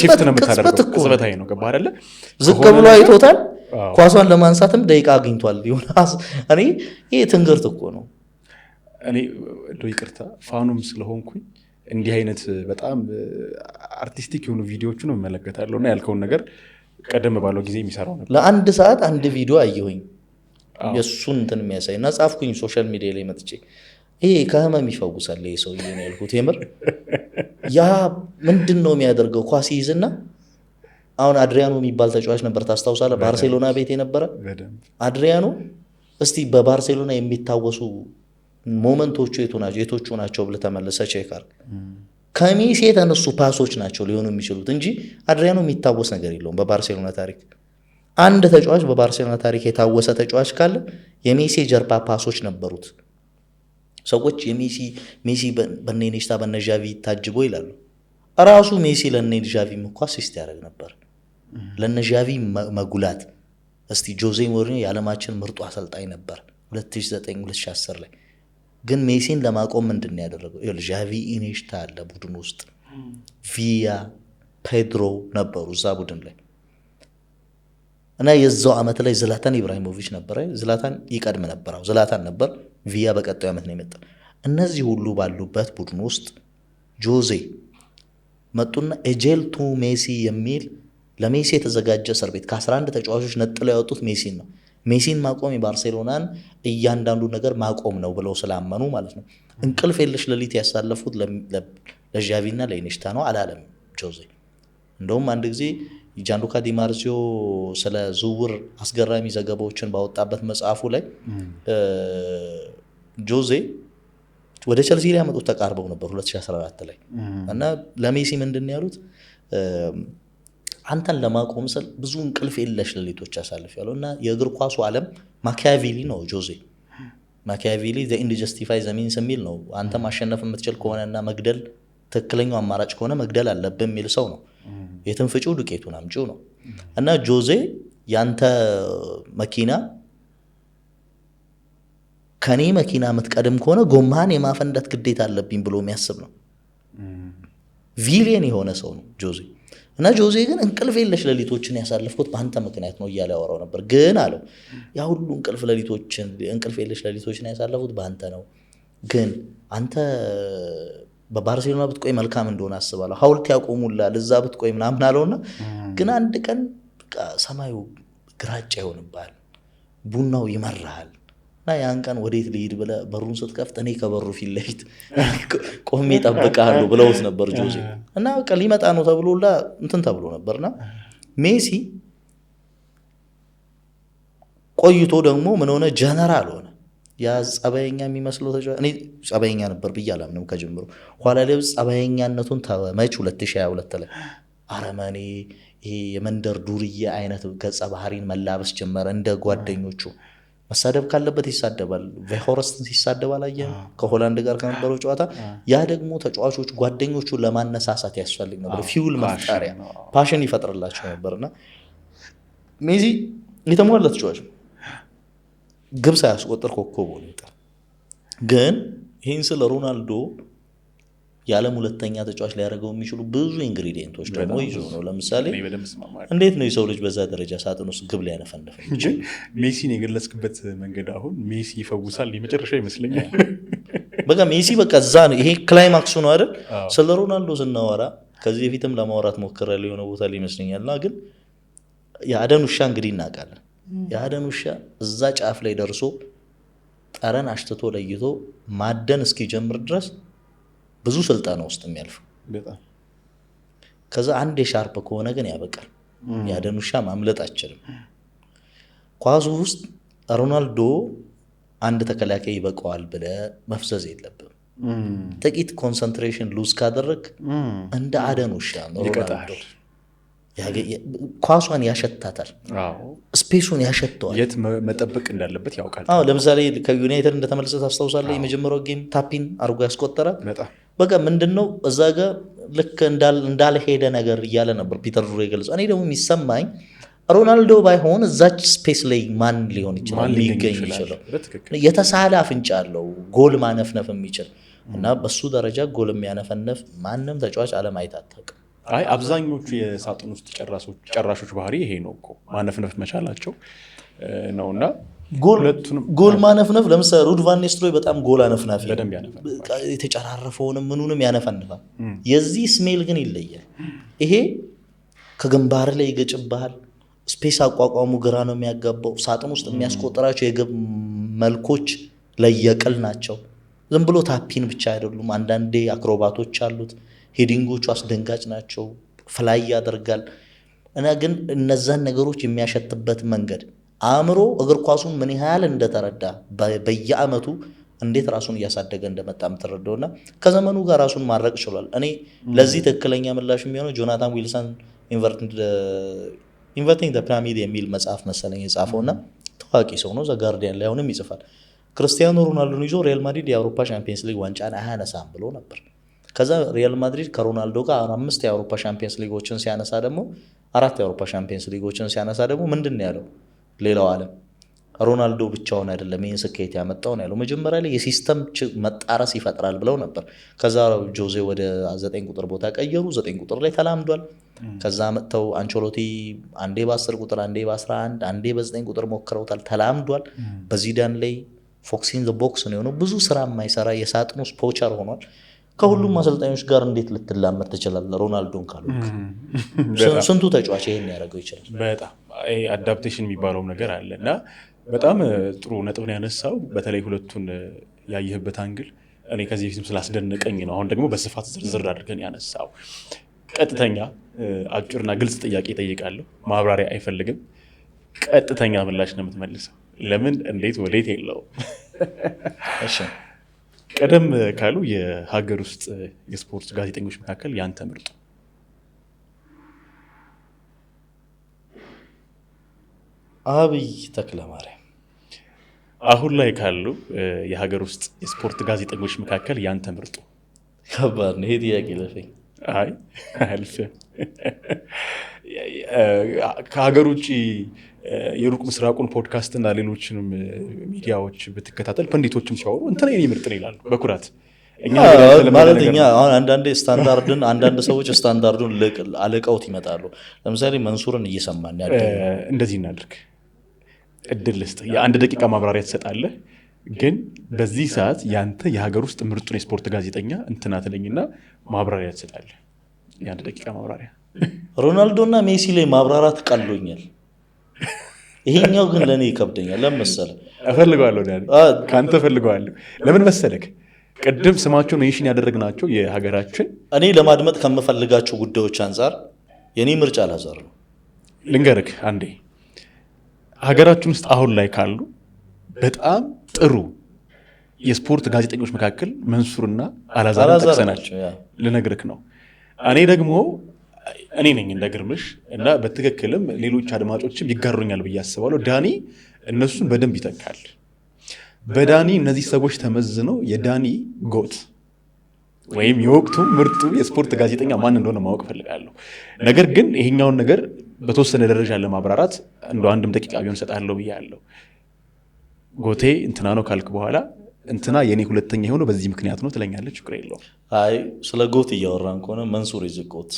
ሺፍት ነው የምታደርገው። ቅጽበታዊ ነው። ገባህ አይደለ? ዝቅ ብሎ አይቶታል። ኳሷን ለማንሳትም ደቂቃ አግኝቷል። እኔ ይሄ ትንግርት እኮ ነው። እኔ ይቅርታ ፋኑም ስለሆንኩኝ እንዲህ አይነት በጣም አርቲስቲክ የሆኑ ቪዲዮዎችን እመለከታለሁ እና ያልከውን ነገር ቀደም ባለው ጊዜ የሚሰራው ነበር። ለ1 ሰዓት አንድ ቪዲዮ አየሁኝ የእሱን እንትን የሚያሳይ እና ጻፍኩኝ ሶሻል ሚዲያ ላይ መጥቼ ይሄ ከህመም ይፈውሳል ይሄ ሰው ነው ያልኩት። የምር ያ ምንድን ነው የሚያደርገው? ኳስ ይይዝና አሁን አድሪያኖ የሚባል ተጫዋች ነበር ታስታውሳለህ? ባርሴሎና ቤት የነበረ አድሪያኖ። እስቲ በባርሴሎና የሚታወሱ ሞመንቶቹ የቶቹ ናቸው ብለህ ተመልሰህ ቼክ አድርግ። ከሜሲ የተነሱ ፓሶች ናቸው ሊሆኑ የሚችሉት እንጂ አድሪያኖ የሚታወስ ነገር የለውም በባርሴሎና ታሪክ። አንድ ተጫዋች በባርሴሎና ታሪክ የታወሰ ተጫዋች ካለ የሜሲ የጀርባ ፓሶች ነበሩት። ሰዎች ሜሲ በነ ኢኒየስታ በነ ዣቪ ታጅቦ ይላሉ። ራሱ ሜሲ ለነ ዣቪም እኮ አሲስት ያደርግ ነበር። ለነ ዣቪ መጉላት እስቲ ጆዜ ሞሪኒዮ የዓለማችን ምርጡ አሰልጣኝ ነበር 2009-2010 ላይ። ግን ሜሲን ለማቆም ምንድን ያደረገው? ዣቪ ኢኒየስታ አለ ቡድን ውስጥ፣ ቪያ ፔድሮ ነበሩ እዛ ቡድን ላይ እና የዛው ዓመት ላይ ዝላታን ኢብራሂሞቪች ነበረ። ዝላታን ይቀድም ነበር፣ ዝላታን ነበር። ቪያ በቀጣዩ ዓመት ነው የመጣው። እነዚህ ሁሉ ባሉበት ቡድን ውስጥ ጆዜ መጡና ኤጄል ቱ ሜሲ የሚል ለሜሲ የተዘጋጀ እስር ቤት ከ11 ተጫዋቾች ነጥለው ያወጡት ሜሲን ነው። ሜሲን ማቆም የባርሴሎናን እያንዳንዱ ነገር ማቆም ነው ብለው ስላመኑ ማለት ነው። እንቅልፍ የለሽ ሌሊት ያሳለፉት ለዣቪና ለኢኒየስታ ነው አላለም ጆዜ። እንደውም አንድ ጊዜ ጃንሉካ ዲማርዚዮ ስለ ዝውውር አስገራሚ ዘገባዎችን ባወጣበት መጽሐፉ ላይ ጆዜ ወደ ቸልሲ ሊያመጡት ተቃርበው ነበር 2014 ላይ እና ለሜሲ ምንድን ያሉት አንተን ለማቆም ስል ብዙ እንቅልፍ የለሽ ሌሊቶች ያሳልፍ ያለው እና የእግር ኳሱ ዓለም ማኪያቬሊ ነው ጆዜ። ማኪያቬሊ ዘ ኢንድ ጀስቲፋይ ዘ ሚንስ የሚል ነው። አንተ ማሸነፍ የምትችል ከሆነና መግደል ትክክለኛው አማራጭ ከሆነ መግደል አለብህ የሚል ሰው ነው። የትን ፍጪው ዱቄቱን አምጪው ነው። እና ጆዜ ያንተ መኪና ከኔ መኪና የምትቀድም ከሆነ ጎማህን የማፈንዳት ግዴታ አለብኝ ብሎ የሚያስብ ነው። ቪሊየን የሆነ ሰው ነው ጆዜ። እና ጆዜ ግን እንቅልፍ የለሽ ሌሊቶችን ያሳለፍኩት በአንተ ምክንያት ነው እያለ ያወራው ነበር። ግን አለው ያ ሁሉ እንቅልፍ የለሽ ሌሊቶችን ያሳለፉት በአንተ ነው። ግን አንተ በባርሴሎና ብትቆይ መልካም እንደሆነ አስባለሁ፣ ሐውልት ያቆሙላል እዛ ብትቆይ ምናምን አለውና ግን አንድ ቀን ሰማዩ ግራጫ ይሆንብሃል፣ ቡናው ይመራሃል እና ያን ቀን ወዴት ልሂድ ብለህ በሩን ስትከፍት እኔ ከበሩ ፊት ለፊት ቆሜ እጠብቅሃለሁ ብለውት ነበር ጆዜ። እና በቃ ሊመጣ ነው ተብሎላ እንትን ተብሎ ነበርና ሜሲ ቆይቶ ደግሞ ምን ሆነ? ጀነራል ሆነ። ያ ጸባየኛ የሚመስለው ተጫዋች እኔ ጸባየኛ ነበር ብዬ አላምንም ከጀምሮ። ኋላ ላይ ጸባየኛነቱን ተመች 2022 ላይ አረመኔ ይሄ የመንደር ዱርዬ አይነት ገጸ ባህሪን መላበስ ጀመረ። እንደ ጓደኞቹ መሳደብ ካለበት ይሳደባል። ቬሆረስትን ሲሳደብ አላየህም? ከሆላንድ ጋር ከነበረው ጨዋታ። ያ ደግሞ ተጫዋቾች ጓደኞቹን ለማነሳሳት ያስፈልግ ነበር፣ ፊውል መፍጠሪያ ፓሽን ይፈጥርላቸው ነበርና ሜሲ የተሟላ ተጫዋች ግብ ሳያስቆጥር ኮከብ ሆነ። ግን ይህን ስለ ሮናልዶ የዓለም ሁለተኛ ተጫዋች ሊያደርገው የሚችሉ ብዙ ኢንግሪዲየንቶች ደግሞ ይዞ ነው። ለምሳሌ እንዴት ነው የሰው ልጅ በዛ ደረጃ ሳጥን ውስጥ ግብ ሊያነፈንፍ እንጂ ሜሲን የገለጽክበት መንገድ አሁን ሜሲ ይፈውሳል የመጨረሻ ይመስለኛል። በቃ ሜሲ በቃ እዛ ነው። ይሄ ክላይማክሱ ነው አይደል? ስለ ሮናልዶ ስናወራ ከዚህ በፊትም ለማውራት ሞክሬያለሁ የሆነ ቦታ ላይ ይመስለኛልና ግን የአደን ውሻ እንግዲህ እናውቃለን። የአደን ውሻ እዛ ጫፍ ላይ ደርሶ ጠረን አሽትቶ ለይቶ ማደን እስኪጀምር ድረስ ብዙ ስልጠና ውስጥ የሚያልፍ ከዛ አንድ የሻርፕ ከሆነ ግን ያበቃል። የአደን ውሻ ማምለጥ አችልም። ኳሱ ውስጥ ሮናልዶ አንድ ተከላካይ ይበቀዋል ብለህ መፍዘዝ የለብም። ጥቂት ኮንሰንትሬሽን ሉዝ ካደረግ እንደ አደን ውሻ ነው ሮናልዶ። ኳሷን ያሸታታል፣ ስፔሱን ያሸተዋል፣ የት መጠበቅ እንዳለበት ያውቃል። ለምሳሌ ከዩናይትድ እንደተመለሰ ታስታውሳለህ? የመጀመሪያው ጌም ታፒን አድርጎ ያስቆጠረ በቃ ምንድነው እዛ ጋር ልክ እንዳልሄደ ነገር እያለ ነበር ፒተር ዱሮ የገለጸው። እኔ ደግሞ የሚሰማኝ ሮናልዶ ባይሆን እዛች ስፔስ ላይ ማን ሊሆን ይችላል ሊገኝ ይችላል? የተሳለ አፍንጫ አለው ጎል ማነፍነፍ የሚችል እና በሱ ደረጃ ጎል የሚያነፈነፍ ማንም ተጫዋች ዓለም አይታጠቅም። አይ አብዛኞቹ የሳጥን ውስጥ ጨራሾች ባህሪ ይሄ ነው እኮ ማነፍነፍ መቻላቸው ነውና ጎል ማነፍነፍ። ለምሳሌ ሩድ ቫን ኒስተልሮይ በጣም ጎል አነፍናፊ የተጨራረፈውንም ምኑንም ያነፈንፋል። የዚህ ስሜል ግን ይለያል። ይሄ ከግንባር ላይ ይገጭብሃል። ስፔስ አቋቋሙ ግራ ነው የሚያጋባው። ሳጥን ውስጥ የሚያስቆጠራቸው የግብ መልኮች ለየቅል ናቸው። ዝም ብሎ ታፒን ብቻ አይደሉም። አንዳንዴ አክሮባቶች አሉት። ሄዲንጎቹ አስደንጋጭ ናቸው። ፍላይ ያደርጋል እና ግን እነዛን ነገሮች የሚያሸትበት መንገድ አእምሮ እግር ኳሱን ምን ያህል እንደተረዳ በየአመቱ እንዴት ራሱን እያሳደገ እንደመጣ የምትረዳውና ከዘመኑ ጋር ራሱን ማድረቅ ችሏል። እኔ ለዚህ ትክክለኛ ምላሽ የሚሆነው ጆናታን ዊልሰን ኢንቨርቲንግ ፒራሚድ የሚል መጽሐፍ መሰለኝ የጻፈውና ታዋቂ ሰው ነው። ዘጋርዲያን ላይ አሁንም ይጽፋል። ክርስቲያኖ ሮናልዶን ይዞ ሪያል ማድሪድ የአውሮፓ ቻምፒየንስ ሊግ ዋንጫን አያነሳም ብሎ ነበር። ከዛ ሪያል ማድሪድ ከሮናልዶ ጋር 5 የአውሮፓ ቻምፒየንስ ሊጎችን ሲያነሳ ደግሞ 4 የአውሮፓ ቻምፒየንስ ሊጎችን ሲያነሳ ደግሞ ምንድን ነው ያለው? ሌላው ዓለም ሮናልዶ ብቻውን አይደለም ይህን ስኬት ያመጣው ነው ያለው። መጀመሪያ ላይ የሲስተም መጣረስ ይፈጥራል ብለው ነበር። ከዛ ጆዜ ወደ 9 ቁጥር ቦታ ቀየሩ። 9 ቁጥር ላይ ተላምዷል። ከዛ መጥተው አንቸሎቲ አንዴ በ10 ቁጥር አንዴ በ11 አንዴ በ9 ቁጥር ሞክረውታል፣ ተላምዷል። በዚዳን ላይ ፎክሲን ዘ ቦክስ ነው የሆነው። ብዙ ስራ የማይሰራ የሳጥን ውስጥ ፖቸር ሆኗል። ከሁሉም አሰልጣኞች ጋር እንዴት ልትላመድ ትችላለህ? ሮናልዶን ካሉ ስንቱ ተጫዋች ይሄን ያደርገው ይችላል? በጣም አዳፕቴሽን የሚባለው ነገር አለ እና በጣም ጥሩ ነጥብ ነው ያነሳው። በተለይ ሁለቱን ያየህበት አንግል እኔ ከዚህ በፊትም ስላስደነቀኝ ነው። አሁን ደግሞ በስፋት ዝርዝር አድርገን ያነሳው። ቀጥተኛ አጭርና ግልጽ ጥያቄ እጠይቃለሁ። ማብራሪያ አይፈልግም። ቀጥተኛ ምላሽ ነው የምትመልሰው። ለምን፣ እንዴት፣ ወዴት የለውም። እሺ፣ ቀደም ካሉ የሀገር ውስጥ የስፖርት ጋዜጠኞች መካከል ያንተ ምርጡ? አብይ ተክለማርያም። አሁን ላይ ካሉ የሀገር ውስጥ የስፖርት ጋዜጠኞች መካከል ያንተ ምርጡ? ከባድ ነው ይሄ ጥያቄ ለፈኝ። አይ አልፍ ከሀገር ውጭ የሩቅ ምስራቁን ፖድካስት እና ሌሎችንም ሚዲያዎች ብትከታተል ፐንዲቶችም ሲያወሩ እንትና የኔ ምርጥ ነው ይላሉ በኩራት። ማለት እኛ አሁን አንዳንድ ሰዎች ስታንዳርዱን አለቀውት ይመጣሉ። ለምሳሌ መንሱርን እየሰማን ያለ እንደዚህ እናድርግ፣ እድል ልስጥህ፣ የ1 ደቂቃ ማብራሪያ ትሰጣለህ። ግን በዚህ ሰዓት ያንተ የሀገር ውስጥ ምርጡን የስፖርት ጋዜጠኛ እንትና ትለኝና ማብራሪያ ትሰጣለህ። የ1 ደቂቃ ማብራሪያ። ሮናልዶና ሜሲ ላይ ማብራራት ቀሎኛል። ይሄኛው ግን ለእኔ ይከብደኛል። ለምን መሰለህ? እፈልገዋለሁ ከአንተ እፈልገዋለሁ። ለምን መሰለህ? ቅድም ስማቸው ሜንሽን ያደረግናቸው የሀገራችን እኔ ለማድመጥ ከምፈልጋቸው ጉዳዮች አንጻር የኔ ምርጫ አላዛር ነው። ልንገርህ አንዴ፣ ሀገራችን ውስጥ አሁን ላይ ካሉ በጣም ጥሩ የስፖርት ጋዜጠኞች መካከል መንሱርና አላዛርን ጠቅሰናቸው ልነግርህ ነው። እኔ ደግሞ እኔ ነኝ እንደ ግርምሽ እና በትክክልም ሌሎች አድማጮችም ይጋሩኛል ብዬ አስባለሁ። ዳኒ እነሱን በደንብ ይተካል። በዳኒ እነዚህ ሰዎች ተመዝነው የዳኒ ጎት ወይም የወቅቱ ምርጡ የስፖርት ጋዜጠኛ ማን እንደሆነ ማወቅ ፈልጋለሁ። ነገር ግን ይሄኛውን ነገር በተወሰነ ደረጃ ለማብራራት እንደ 1 ደቂቃ ቢሆን ሰጣለሁ ብያለሁ። ጎቴ እንትና ነው ካልክ በኋላ እንትና የኔ ሁለተኛ የሆነው በዚህ ምክንያት ነው ትለኛለች። ችግር የለውም። አይ ስለ ጎት እያወራን ከሆነ መንሱር ይዝጎት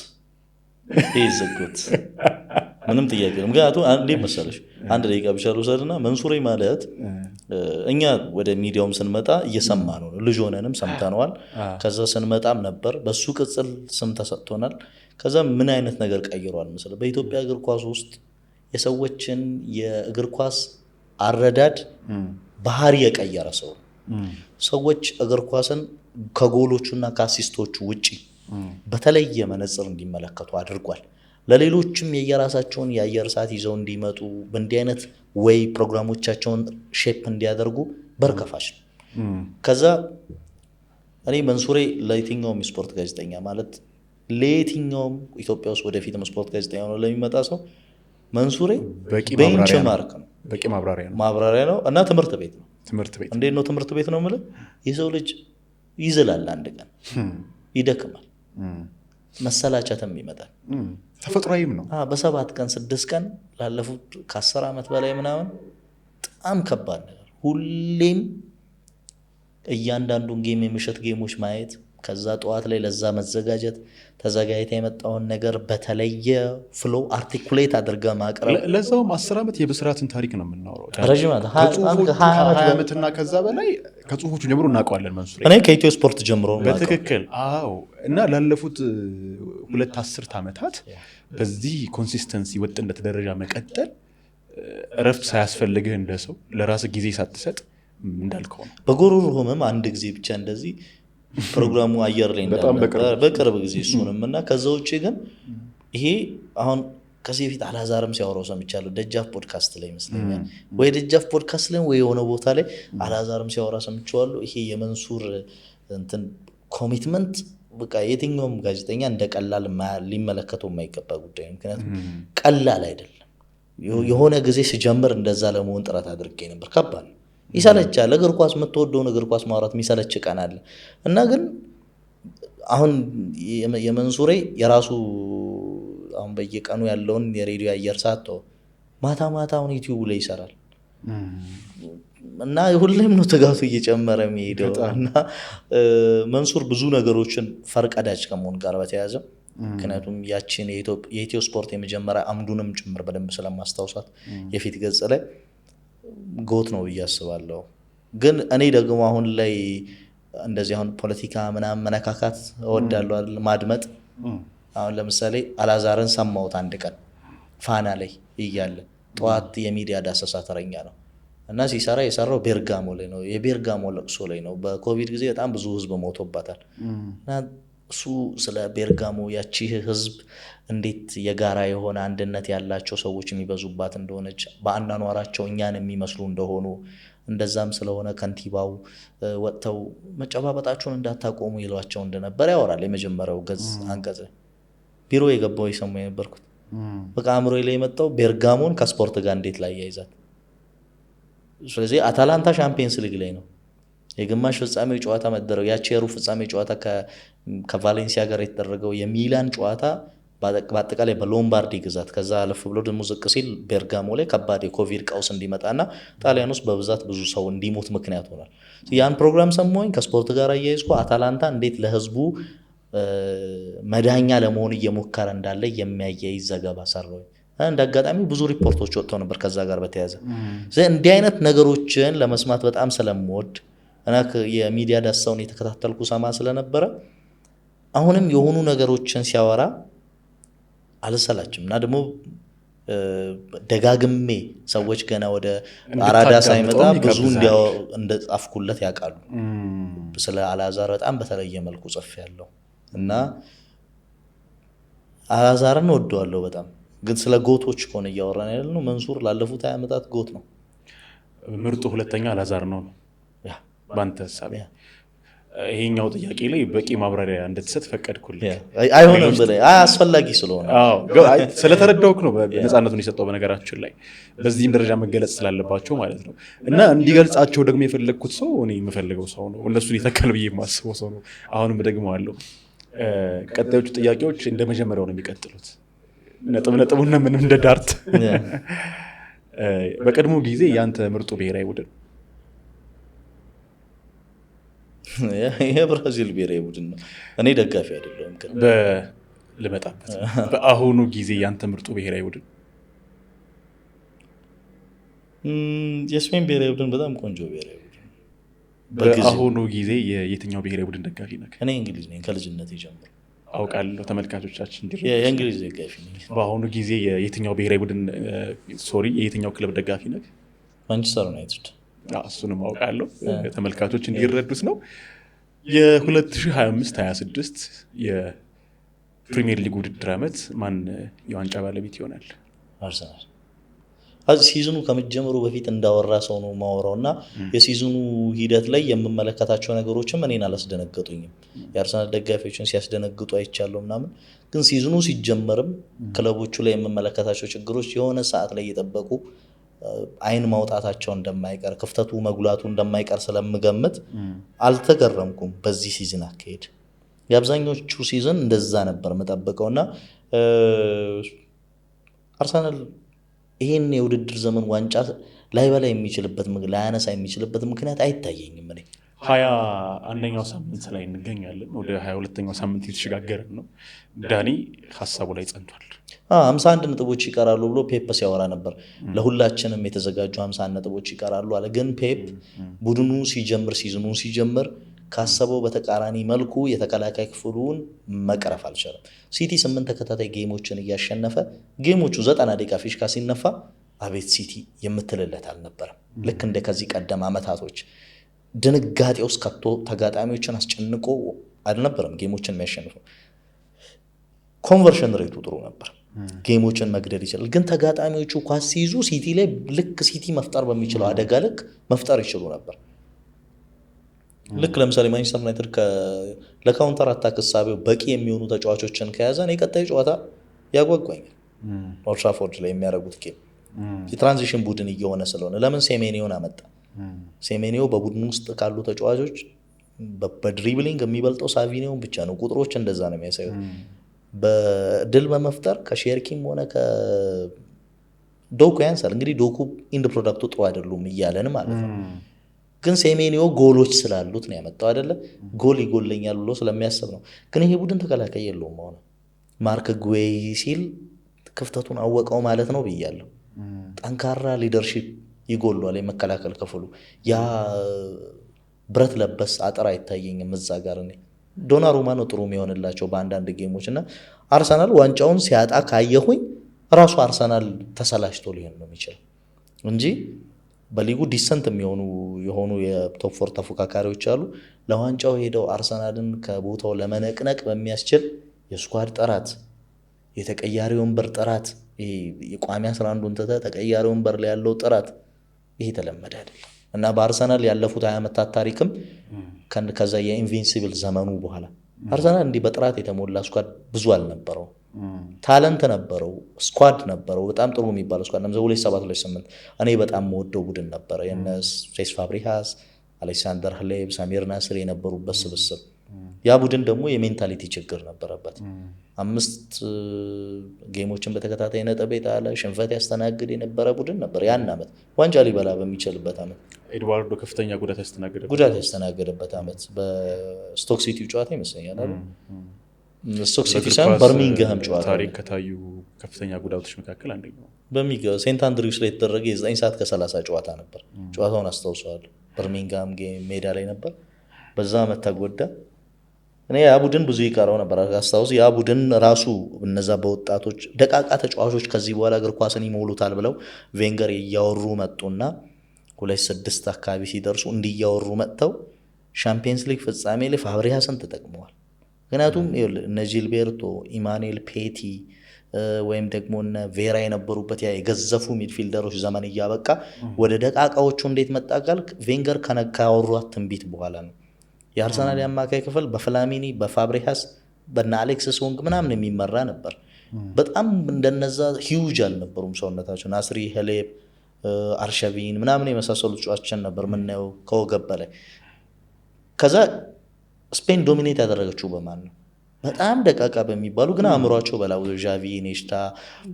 ይዝጎት ምንም ጥያቄ ነው። ምክንያቱም እንዴት መሰለሽ 1 ደቂቃ ብቻ ልውሰድና መንሱሬ ማለት እኛ ወደ ሚዲያውም ስንመጣ እየሰማ ነው፣ ልጅ ሆነንም ሰምተነዋል። ከዛ ስንመጣም ነበር በሱ ቅጽል ስም ተሰጥቶናል። ከዛ ምን አይነት ነገር ቀይሯል መሰለህ? በኢትዮጵያ እግር ኳስ ውስጥ የሰዎችን የእግር ኳስ አረዳድ ባህሪ የቀየረ ሰው። ሰዎች እግር ኳስን ከጎሎቹና ከአሲስቶቹ ውጪ በተለየ መነጽር እንዲመለከቱ አድርጓል። ለሌሎችም የየራሳቸውን የአየር ሰዓት ይዘው እንዲመጡ በእንዲህ አይነት ወይ ፕሮግራሞቻቸውን ሼፕ እንዲያደርጉ በርከፋች ነው። ከዛ እኔ መንሱሬ ለየትኛውም የስፖርት ጋዜጠኛ ማለት ለየትኛውም ኢትዮጵያ ውስጥ ወደፊትም ስፖርት ጋዜጠኛ ሆኖ ለሚመጣ ሰው መንሱሬ ቤንች ማርክ ነው። በቂ ማብራሪያ ነው እና ትምህርት ቤት ነው። እንዴት ነው ትምህርት ቤት ነው የምልህ? የሰው ልጅ ይዝላል፣ አንድ ቀን ይደክማል፣ መሰላቸትም ይመጣል። ተፈጥሯዊም ነው። በ7 ቀን 6 ቀን ላለፉት ከ10 ዓመት በላይ ምናምን በጣም ከባድ ነገር። ሁሌም እያንዳንዱን ጌም የምሽት ጌሞች ማየት፣ ከዛ ጠዋት ላይ ለዛ መዘጋጀት፣ ተዘጋጅታ የመጣውን ነገር በተለየ ፍሎ አርቲኩሌት አድርጋ ማቅረብ። ለዛውም 10 ዓመት የብስራትን ታሪክ ነው የምናወራው። ረዥም 20 ዓመትና ከዛ በላይ ከጽሁፎቹ ጀምሮ እናውቀዋለን መንሱር። እኔ ከኢትዮ ስፖርት ጀምሮ በትክክል አዎ። እና ላለፉት 2 10 ዓመታት በዚህ ኮንሲስተንሲ ወጥነት ደረጃ መቀጠል እረፍት ሳያስፈልግህ እንደ ሰው ለራስህ ጊዜ ሳትሰጥ እንዳልከው ነው። በጉሮሮ ህመም 1 ጊዜ ብቻ እንደዚህ ፕሮግራሙ አየር ላይ እንዳለ በቅርብ ጊዜ እሱንም እና ከዛ ውጭ ግን ይሄ አሁን ከዚህ በፊት አላዛርም ሲያወራው ሰምቻለሁ። ደጃፍ ፖድካስት ላይ ይመስለኛል ወይ ደጃፍ ፖድካስት ላይ ወይ የሆነ ቦታ ላይ አላዛርም ሲያወራ ሰምቼዋለሁ። ይሄ የመንሱር እንትን ኮሚትመንት በቃ የትኛውም ጋዜጠኛ እንደ ቀላል ሊመለከተው የማይገባ ጉዳይ ነው። ምክንያቱም ቀላል አይደለም። የሆነ ጊዜ ሲጀምር እንደዛ ለመሆን ጥረት አድርጌ ነበር። ከባድ ነው፣ ይሰለቻል። እግር ኳስ የምትወደውን እግር ኳስ ማውራት የሚሰለች ቀን አለ እና ግን አሁን የመንሱሬ የራሱ አሁን በየቀኑ ያለውን የሬዲዮ አየር ሰዓት ማታ ማታ አሁን ዩቲዩብ ላይ ይሰራል እና ሁሌም ነው ትጋቱ እየጨመረ የሚሄደው እና መንሱር ብዙ ነገሮችን ፈርቀዳጅ ከመሆን ጋር በተያያዘ ምክንያቱም ያችን የኢትዮ ስፖርት የመጀመሪያ አምዱንም ጭምር በደንብ ስለማስታውሳት የፊት ገጽ ላይ ጎት ነው ብዬ አስባለሁ። ግን እኔ ደግሞ አሁን ላይ እንደዚህ አሁን ፖለቲካ ምናምን መነካካት እወዳለሁ አይደል ማድመጥ። አሁን ለምሳሌ አላዛርን ሰማሁት አንድ ቀን ፋና ላይ እያለ ጠዋት የሚዲያ ዳሰሳ ተረኛ ነው እና ሲሰራ የሰራው ቤርጋሞ ላይ ነው። የቤርጋሞ ለቅሶ ላይ ነው። በኮቪድ ጊዜ በጣም ብዙ ህዝብ ሞቶባታል እና እሱ ስለ ቤርጋሞ ያቺ ህዝብ እንዴት የጋራ የሆነ አንድነት ያላቸው ሰዎች የሚበዙባት እንደሆነች በአኗኗራቸው እኛን የሚመስሉ እንደሆኑ እንደዛም ስለሆነ ከንቲባው ወጥተው መጨባበጣቸውን እንዳታቆሙ ይሏቸው እንደነበር ያወራል። የመጀመሪያው ገጽ አንቀጽ ቢሮ የገባው ይሰሙ የነበርኩት በቃ አእምሮዬ ላይ የመጣው ቤርጋሞን ከስፖርት ጋር እንዴት ላይ ያይዛል። ስለዚህ አታላንታ ሻምፒየንስ ሊግ ላይ ነው የግማሽ ፍጻሜው ጨዋታ መደረው። ያቺ የሩብ ፍጻሜ ጨዋታ ከቫሌንሲያ ጋር የተደረገው የሚላን ጨዋታ በአጠቃላይ በሎምባርዲ ግዛት ከዛ አለፍ ብሎ ደግሞ ዝቅ ሲል ቤርጋሞ ላይ ከባድ የኮቪድ ቀውስ እንዲመጣና ጣሊያን ውስጥ በብዛት ብዙ ሰው እንዲሞት ምክንያት ሆኗል። ያን ፕሮግራም ሰማሁኝ ከስፖርት ጋር አያይዝኩ አታላንታ እንዴት ለህዝቡ መዳኛ ለመሆን እየሞከረ እንዳለ የሚያያይዝ ዘገባ ሰራው። እንደ አጋጣሚ ብዙ ሪፖርቶች ወጥተው ነበር ከዛ ጋር በተያያዘ። እንዲህ አይነት ነገሮችን ለመስማት በጣም ስለምወድ እና የሚዲያ ዳሰሳውን የተከታተልኩ ሰማ ስለነበረ አሁንም የሆኑ ነገሮችን ሲያወራ አልሰላችም እና ደግሞ ደጋግሜ ሰዎች ገና ወደ አራዳ ሳይመጣ ብዙ እንደጻፍኩለት ያውቃሉ። ስለ አላዛር በጣም በተለየ መልኩ ጽፌያለሁ እና አላዛርን ወደዋለሁ በጣም። ግን ስለ ጎቶች ከሆነ እያወራን ያለነው መንሱር ላለፉት 20 ዓመታት ጎት ነው። ምርጡ ሁለተኛ አላዛር ነው ባንተ ሐሳብ? ይሄኛው ጥያቄ ላይ በቂ ማብራሪያ እንድትሰጥ ፈቀድኩልህ። አይሆንም ብለህ አስፈላጊ ስለሆነ ስለተረዳውክ ነው ነፃነቱን የሰጠው። በነገራችን ላይ በዚህም ደረጃ መገለጽ ስላለባቸው ማለት ነው እና እንዲገልጻቸው ደግሞ የፈለግኩት ሰው እኔ የምፈልገው ሰው ነው። እነሱን ይተካል ብዬ የማስበው ሰው ነው። አሁንም ደግሞ አለው። ቀጣዮቹ ጥያቄዎች እንደ መጀመሪያው ነው የሚቀጥሉት። ነጥቡና ምንም እንደ ዳርት። በቀድሞ ጊዜ ያንተ ምርጡ ብሔራዊ ቡድን? የብራዚል ብሔራዊ ቡድን ነው። እኔ ደጋፊ አይደለሁም። ልመጣበት። በአሁኑ ጊዜ ያንተ ምርጡ ብሔራዊ ቡድን? የስፔን ብሔራዊ ቡድን በጣም ቆንጆ ብሔራዊ ቡድን። በአሁኑ ጊዜ የየትኛው ብሔራዊ ቡድን ደጋፊ ነህ? እኔ እንግሊዝ ነኝ ከልጅነት ጀምሮ። አውቃለሁ ተመልካቾቻችን የእንግሊዝ ደጋፊ ነኝ። በአሁኑ ጊዜ የየትኛው ብሔራዊ ቡድን የየትኛው ክለብ ደጋፊ ነህ? ማንቸስተር ዩናይትድ። እሱንም አውቃለሁ ተመልካቾች እንዲረዱት ነው። የ2025-26 የፕሪሚየር ሊግ ውድድር ዓመት ማን የዋንጫ ባለቤት ይሆናል? አርሰናል። ሲዝኑ ከመጀመሩ በፊት እንዳወራ ሰው ነው ማወራው እና የሲዝኑ ሂደት ላይ የምመለከታቸው ነገሮችም እኔን አላስደነገጡኝም። የአርሰናል ደጋፊዎችን ሲያስደነግጡ አይቻለሁ ምናምን። ግን ሲዝኑ ሲጀመርም ክለቦቹ ላይ የምመለከታቸው ችግሮች የሆነ ሰዓት ላይ እየጠበቁ አይን ማውጣታቸው እንደማይቀር ክፍተቱ መጉላቱ እንደማይቀር ስለምገምት አልተገረምኩም በዚህ ሲዝን አካሄድ። የአብዛኞቹ ሲዝን እንደዛ ነበር የምጠብቀው እና አርሰናል ይሄን የውድድር ዘመን ዋንጫ ላይበላ የሚችልበት ላያነሳ የሚችልበት ምክንያት አይታየኝም። እኔ 21ኛው ሳምንት ላይ እንገኛለን። ወደ 22ኛው ሳምንት የተሸጋገረን ነው። ዳኒ ሀሳቡ ላይ ጸንቷል። 51 ነጥቦች ይቀራሉ ብሎ ፔፕ ሲያወራ ነበር። ለሁላችንም የተዘጋጁ 51 ነጥቦች ይቀራሉ አለ። ግን ፔፕ ቡድኑ ሲዝኑ ሲጀምር ካሰበው በተቃራኒ መልኩ የተከላካይ ክፍሉን መቅረፍ አልቻለም። ሲቲ 8 ተከታታይ ጌሞችን እያሸነፈ ጌሞቹ 90 ደቂቃ ፊሽካ ሲነፋ አቤት ሲቲ የምትልለት አልነበረም። ልክ እንደ ከዚህ ቀደም ዓመታቶች ድንጋጤ ውስጥ ከቶ ተጋጣሚዎችን አስጨንቆ አልነበረም ጌሞችን የሚያሸንፈው። ኮንቨርሽን ሬቱ ጥሩ ነበር። ጌሞችን መግደል ይችላል። ግን ተጋጣሚዎቹ ኳስ ሲይዙ ሲቲ ላይ ልክ ሲቲ መፍጠር በሚችለው አደጋ ልክ መፍጠር ይችሉ ነበር። ልክ ለምሳሌ ማንቸስተር ዩናይትድ ለካውንተር አታክ እሳቤው በቂ የሚሆኑ ተጫዋቾችን ከያዘ የቀጣዩ ጨዋታ ያጓጓኛል። ኦልድ ትራፎርድ ላይ የሚያደርጉት ጌም የትራንዚሽን ቡድን እየሆነ ስለሆነ ለምን ሴሜኒዮን አመጣ? ሴሜኒዮ በቡድን ውስጥ ካሉ ተጫዋቾች በድሪብሊንግ የሚበልጠው ሳቪኒዮን ብቻ ነው። ቁጥሮች እንደዛ ነው የሚያሳዩት። በድል በመፍጠር ከሼርኪም ሆነ ከዶኩ ያንሳል። እንግዲህ ዶኩ ኢንድ ፕሮዳክቱ ጥሩ አይደሉም እያለን ማለት ነው። ግን ሴሜኒዮ ጎሎች ስላሉት ነው ያመጣው አይደለ? ጎል ይጎለኛል ብሎ ስለሚያስብ ነው። ግን ይሄ ቡድን ተከላካይ የለውም። ሆነ ማርክ ጉዌይ ሲል ክፍተቱን አወቀው ማለት ነው ብያለሁ። ጠንካራ ሊደርሺፕ ይጎሏል የመከላከል ክፍሉ። ያ ብረት ለበስ አጥር አይታየኝም እዛ ጋር። እኔ ዶናሩማ ነው ጥሩ የሚሆንላቸው በአንዳንድ ጌሞች እና አርሰናል ዋንጫውን ሲያጣ ካየሁኝ ራሱ አርሰናል ተሰላችቶ ሊሆን ነው የሚችል እንጂ በሊጉ ዲሰንት የሆኑ የቶፕ ፎር ተፎካካሪዎች አሉ። ለዋንጫው ሄደው አርሰናልን ከቦታው ለመነቅነቅ በሚያስችል የስኳድ ጥራት፣ የተቀያሪ ወንበር ጥራት፣ የቋሚ 11ን ትተህ ተቀያሪ ወንበር ላይ ያለው ጥራት ይሄ ተለመደ አይደለም እና በአርሰናል ያለፉት 20 ዓመታት ታሪክም ከዛ የኢንቪንሲብል ዘመኑ በኋላ አርሰናል እንዲህ በጥራት የተሞላ ስኳድ ብዙ አልነበረው። ታለንት ነበረው፣ ስኳድ ነበረው፣ በጣም ጥሩ የሚባለው ስኳድ ለምሳሌ 2728 እኔ በጣም የምወደው ቡድን ነበረ። የነ ሴስ ፋብሪካስ፣ አሌክሳንደር ህሌብ፣ ሳሚር ናስር የነበሩበት ስብስብ። ያ ቡድን ደግሞ የሜንታሊቲ ችግር ነበረበት። 5 ጌሞችን በተከታታይ ነጥብ የጣለ ሽንፈት ያስተናግድ የነበረ ቡድን ነበር። ያን ዓመት ዋንጫ ሊበላ በሚችልበት ዓመት ኤድዋርዶ ከፍተኛ ጉዳት ያስተናገደበት ዓመት በስቶክ ሲቲ ጨዋታ ይመስለኛል አይደል? ስቶክ ሲቲ ሳይሆን በርሚንግሃም ጨዋታ ታሪክ ከታዩ ከፍተኛ ጉዳቶች መካከል አንደኛው በሚገባ ሴንት አንድሪውስ ላይ የተደረገ የ9 ሰዓት ከ30 ጨዋታ ነበር። ጨዋታውን አስታውሰዋለሁ። በርሚንግሃም ሜዳ ላይ ነበር። በዛ ዓመት ተጎዳ። እኔ ያ ቡድን ብዙ ይቀረው ነበር አስታውስ። ያ ቡድን ራሱ እነዛ በወጣቶች ደቃቃ ተጫዋቾች ከዚህ በኋላ እግር ኳስን ይሞሉታል ብለው ቬንገር እያወሩ መጡና 2006 አካባቢ ሲደርሱ እንዲያወሩ መጥተው ሻምፒየንስ ሊግ ፍጻሜ ላይ ፋብሪካስን ተጠቅመዋል። ምክንያቱም እነ ጂልቤርቶ፣ ኢማኑኤል ፔቲ ወይም ደግሞ እነ ቬራ የነበሩበት ያ የገዘፉ ሚድፊልደሮች ዘመን እያበቃ ወደ ደቃቃዎቹ እንዴት መጣቃል? ቬንገር ካወሯት ትንቢት በኋላ ነው። የአርሰናል የአማካይ ክፍል በፍላሚኒ፣ በፋብሪካስ፣ በና አሌክስ ሶንግ ምናምን የሚመራ ነበር። በጣም እንደነዛ ሂውጅ አልነበሩም ሰውነታቸው። ናስሪ ሄሌብ፣ አርሸቪን ምናምን የመሳሰሉ ጨዋቾችን ነበር ምናየው ከወገብ በላይ። ከዛ ስፔን ዶሚኔት ያደረገችው በማን ነው? በጣም ደቃቃ በሚባሉ ግን አእምሯቸው በላው ዣቪ፣ ኔሽታ፣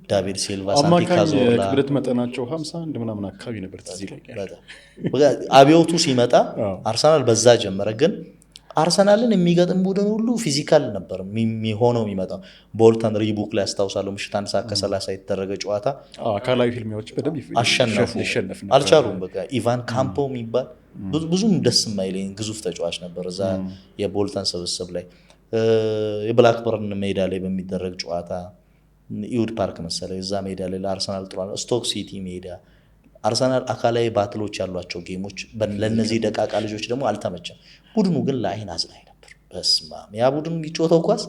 ዳቪድ ሲልቫ፣ ሳንቲ ካዞርላ ክብደት መጠናቸው 51 ምናምን አካባቢ ነበር። አብዮቱ ሲመጣ አርሰናል በዛ ጀመረ። ግን አርሰናልን የሚገጥም ቡድን ሁሉ ፊዚካል ነበር የሚሆነው የሚመጣው። ቦልተን ሪቡክ ላይ አስታውሳለሁ ምሽት 1 ሰዓት ከ30 የተደረገ ጨዋታ አካላዊ ፊልሚያዎች በደንብ አሸነፉ። አልቻሉም። በቃ ኢቫን ካምፖ የሚባል ብዙም ደስ የማይለኝ ግዙፍ ተጫዋች ነበር እዛ የቦልተን ስብስብ ላይ። የብላክበርን ሜዳ ላይ በሚደረግ ጨዋታ ኢውድ ፓርክ መሰለኝ እዛ ሜዳ ላይ ለአርሰናል ጥሩ ነው። ስቶክ ሲቲ ሜዳ አርሰናል አካላዊ ባትሎች ያሏቸው ጌሞች ለነዚህ ደቃቃ ልጆች ደግሞ አልተመቸም። ቡድኑ ግን ለአይን አዝናኝ ነበር። በስማም ያ ቡድኑ የሚጫወተው ኳስ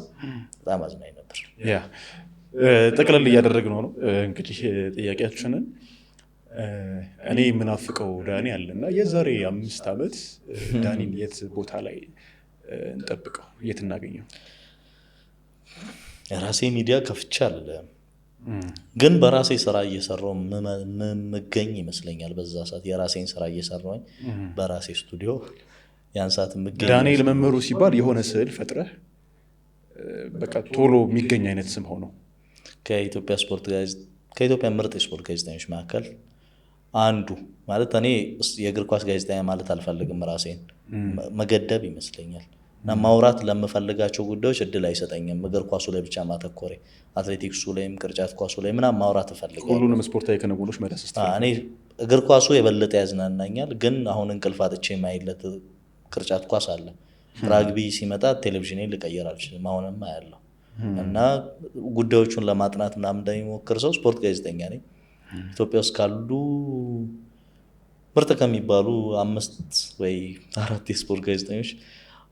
በጣም አዝናኝ ነበር። ያ ጠቅለል እያደረግነው ነው እንግዲህ ጥያቄያችንን። እኔ የምናፍቀው ዳኒ አለና የዛሬ 5 ዓመት ዳኒን የት ቦታ ላይ እንጠብቀው? የት እናገኘው? የራሴ ሚዲያ ከፍቻል፣ ግን በራሴ ስራ እየሰራው ምገኝ ይመስለኛል። በዛ ሰዓት የራሴን ስራ እየሰራውኝ በራሴ ስቱዲዮ ያን ሰዓት ምገኝ። ዳንኤል መምህሩ ሲባል የሆነ ስዕል ፈጥረህ በቃ ቶሎ የሚገኝ አይነት ስም ሆኖ ከኢትዮጵያ ምርጥ የስፖርት ጋዜጠኞች መካከል አንዱ ማለት እኔ የእግር ኳስ ጋዜጠኛ ማለት አልፈልግም። ራሴን መገደብ ይመስለኛል እና ማውራት ለምፈልጋቸው ጉዳዮች እድል አይሰጠኝም። እግር ኳሱ ላይ ብቻ ማተኮሬ አትሌቲክሱ ላይም ቅርጫት ኳሱ ላይ ምናምን ማውራት እፈልጋለሁ። ሁሉንም ስፖርታዊ ክንውኖች መዳሰስ እኔ እግር ኳሱ የበለጠ ያዝናናኛል። ግን አሁን እንቅልፍ አጥቼ የማይለት ቅርጫት ኳስ አለ። ራግቢ ሲመጣ ቴሌቪዥኔን ልቀይር አልችልም። አሁንም አያለሁ እና ጉዳዮቹን ለማጥናት ምናምን እንደሚሞክር ሰው ስፖርት ጋዜጠኛ ነኝ። ኢትዮጵያ ውስጥ ካሉ ምርጥ ከሚባሉ 5 ወይ 4 የስፖርት ጋዜጠኞች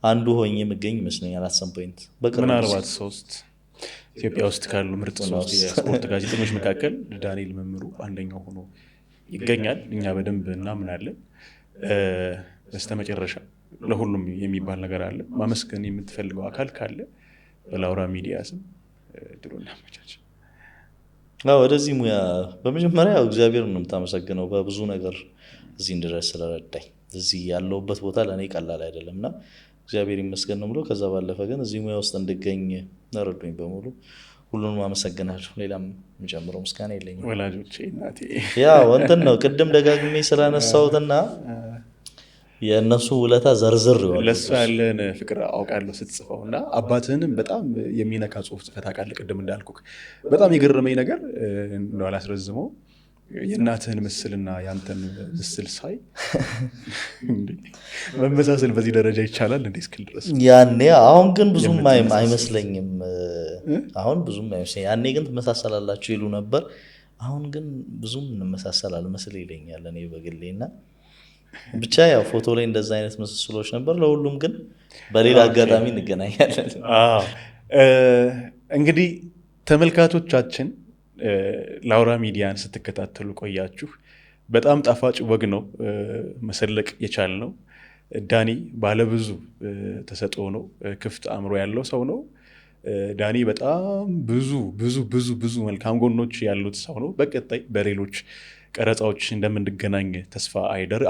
አንዱ ሆኜ የምገኝ ይመስለኛል። አሰም ፖይንት ምናልባት 3 ኢትዮጵያ ውስጥ ካሉ ምርጥ 3 የስፖርት ጋዜጠኞች መካከል ዳንኤል መምሩ አንደኛው ሆኖ ይገኛል። እኛ በደንብ እናምናለን። በስተመጨረሻ ለሁሉም የሚባል ነገር አለ። ማመስገን የምትፈልገው አካል ካለ በላውራ ሚዲያ ስም ድሮ እናመቻች። ወደዚህ ሙያ በመጀመሪያ እግዚአብሔር ነው የምታመሰግነው በብዙ ነገር እዚህ እንድረስ ስለረዳኝ። እዚህ ያለሁበት ቦታ ለእኔ ቀላል አይደለም እና እግዚአብሔር ይመስገን ነው ብሎ ከዛ ባለፈ ግን እዚህ ሙያ ውስጥ እንድገኝ ረዱኝ በሙሉ ሁሉንም አመሰግናለሁ። ሌላም የሚጨምረው ምስጋና የለኝም። ወላጆቼ፣ እናቴ ያው እንትን ነው ቅድም ደጋግሜ ስላነሳሁትና የእነሱ ውለታ ዘርዝር ይሆናል። ለእሱ ያለን ፍቅር አውቃለሁ ስትጽፈው እና አባትህንም በጣም የሚነካ ጽሁፍ ጽፈት አውቃለሁ። ቅድም እንዳልኩህ በጣም የገረመኝ ነገር እንደው አላስረዝመው የእናትህን ምስልና ያንተን ምስል ሳይ መመሳሰል በዚህ ደረጃ ይቻላል እንዴ እስክል ድረስ ያኔ አሁን ግን ብዙም አይመስለኝም። አሁን ብዙም አይመስለኝም። ያኔ ግን ትመሳሰላላችሁ ይሉ ነበር። አሁን ግን ብዙም እንመሳሰላል መስል ይለኛል እኔ በግሌና ብቻ ያው ፎቶ ላይ እንደዛ አይነት ምስሎች ነበር። ለሁሉም ግን በሌላ አጋጣሚ እንገናኛለን። እንግዲህ ተመልካቾቻችን ላውራ ሚዲያን ስትከታተሉ ቆያችሁ። በጣም ጣፋጭ ወግ ነው መሰለቅ የቻልነው። ዳኒ ባለብዙ ተሰጥኦ ነው፣ ክፍት አእምሮ ያለው ሰው ነው። ዳኒ በጣም ብዙ ብዙ ብዙ ብዙ መልካም ጎኖች ያሉት ሰው ነው። በቀጣይ በሌሎች ቀረጻዎች እንደምንገናኝ ተስፋ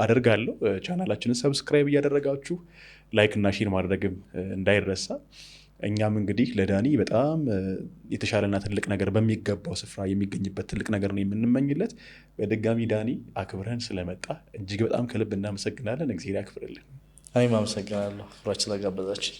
አደርጋለሁ። ቻናላችንን ሰብስክራይብ እያደረጋችሁ ላይክ እና ሼር ማድረግም እንዳይረሳ። እኛም እንግዲህ ለዳኒ በጣም የተሻለና ትልቅ ነገር በሚገባው ስፍራ የሚገኝበት ትልቅ ነገር ነው የምንመኝለት። በድጋሚ ዳኒ አክብረን ስለመጣ እጅግ በጣም ከልብ እናመሰግናለን። እግዚአብሔር ያክብርልን። እኔም አመሰግናለሁ ፍራች ስለጋበዛችሁ።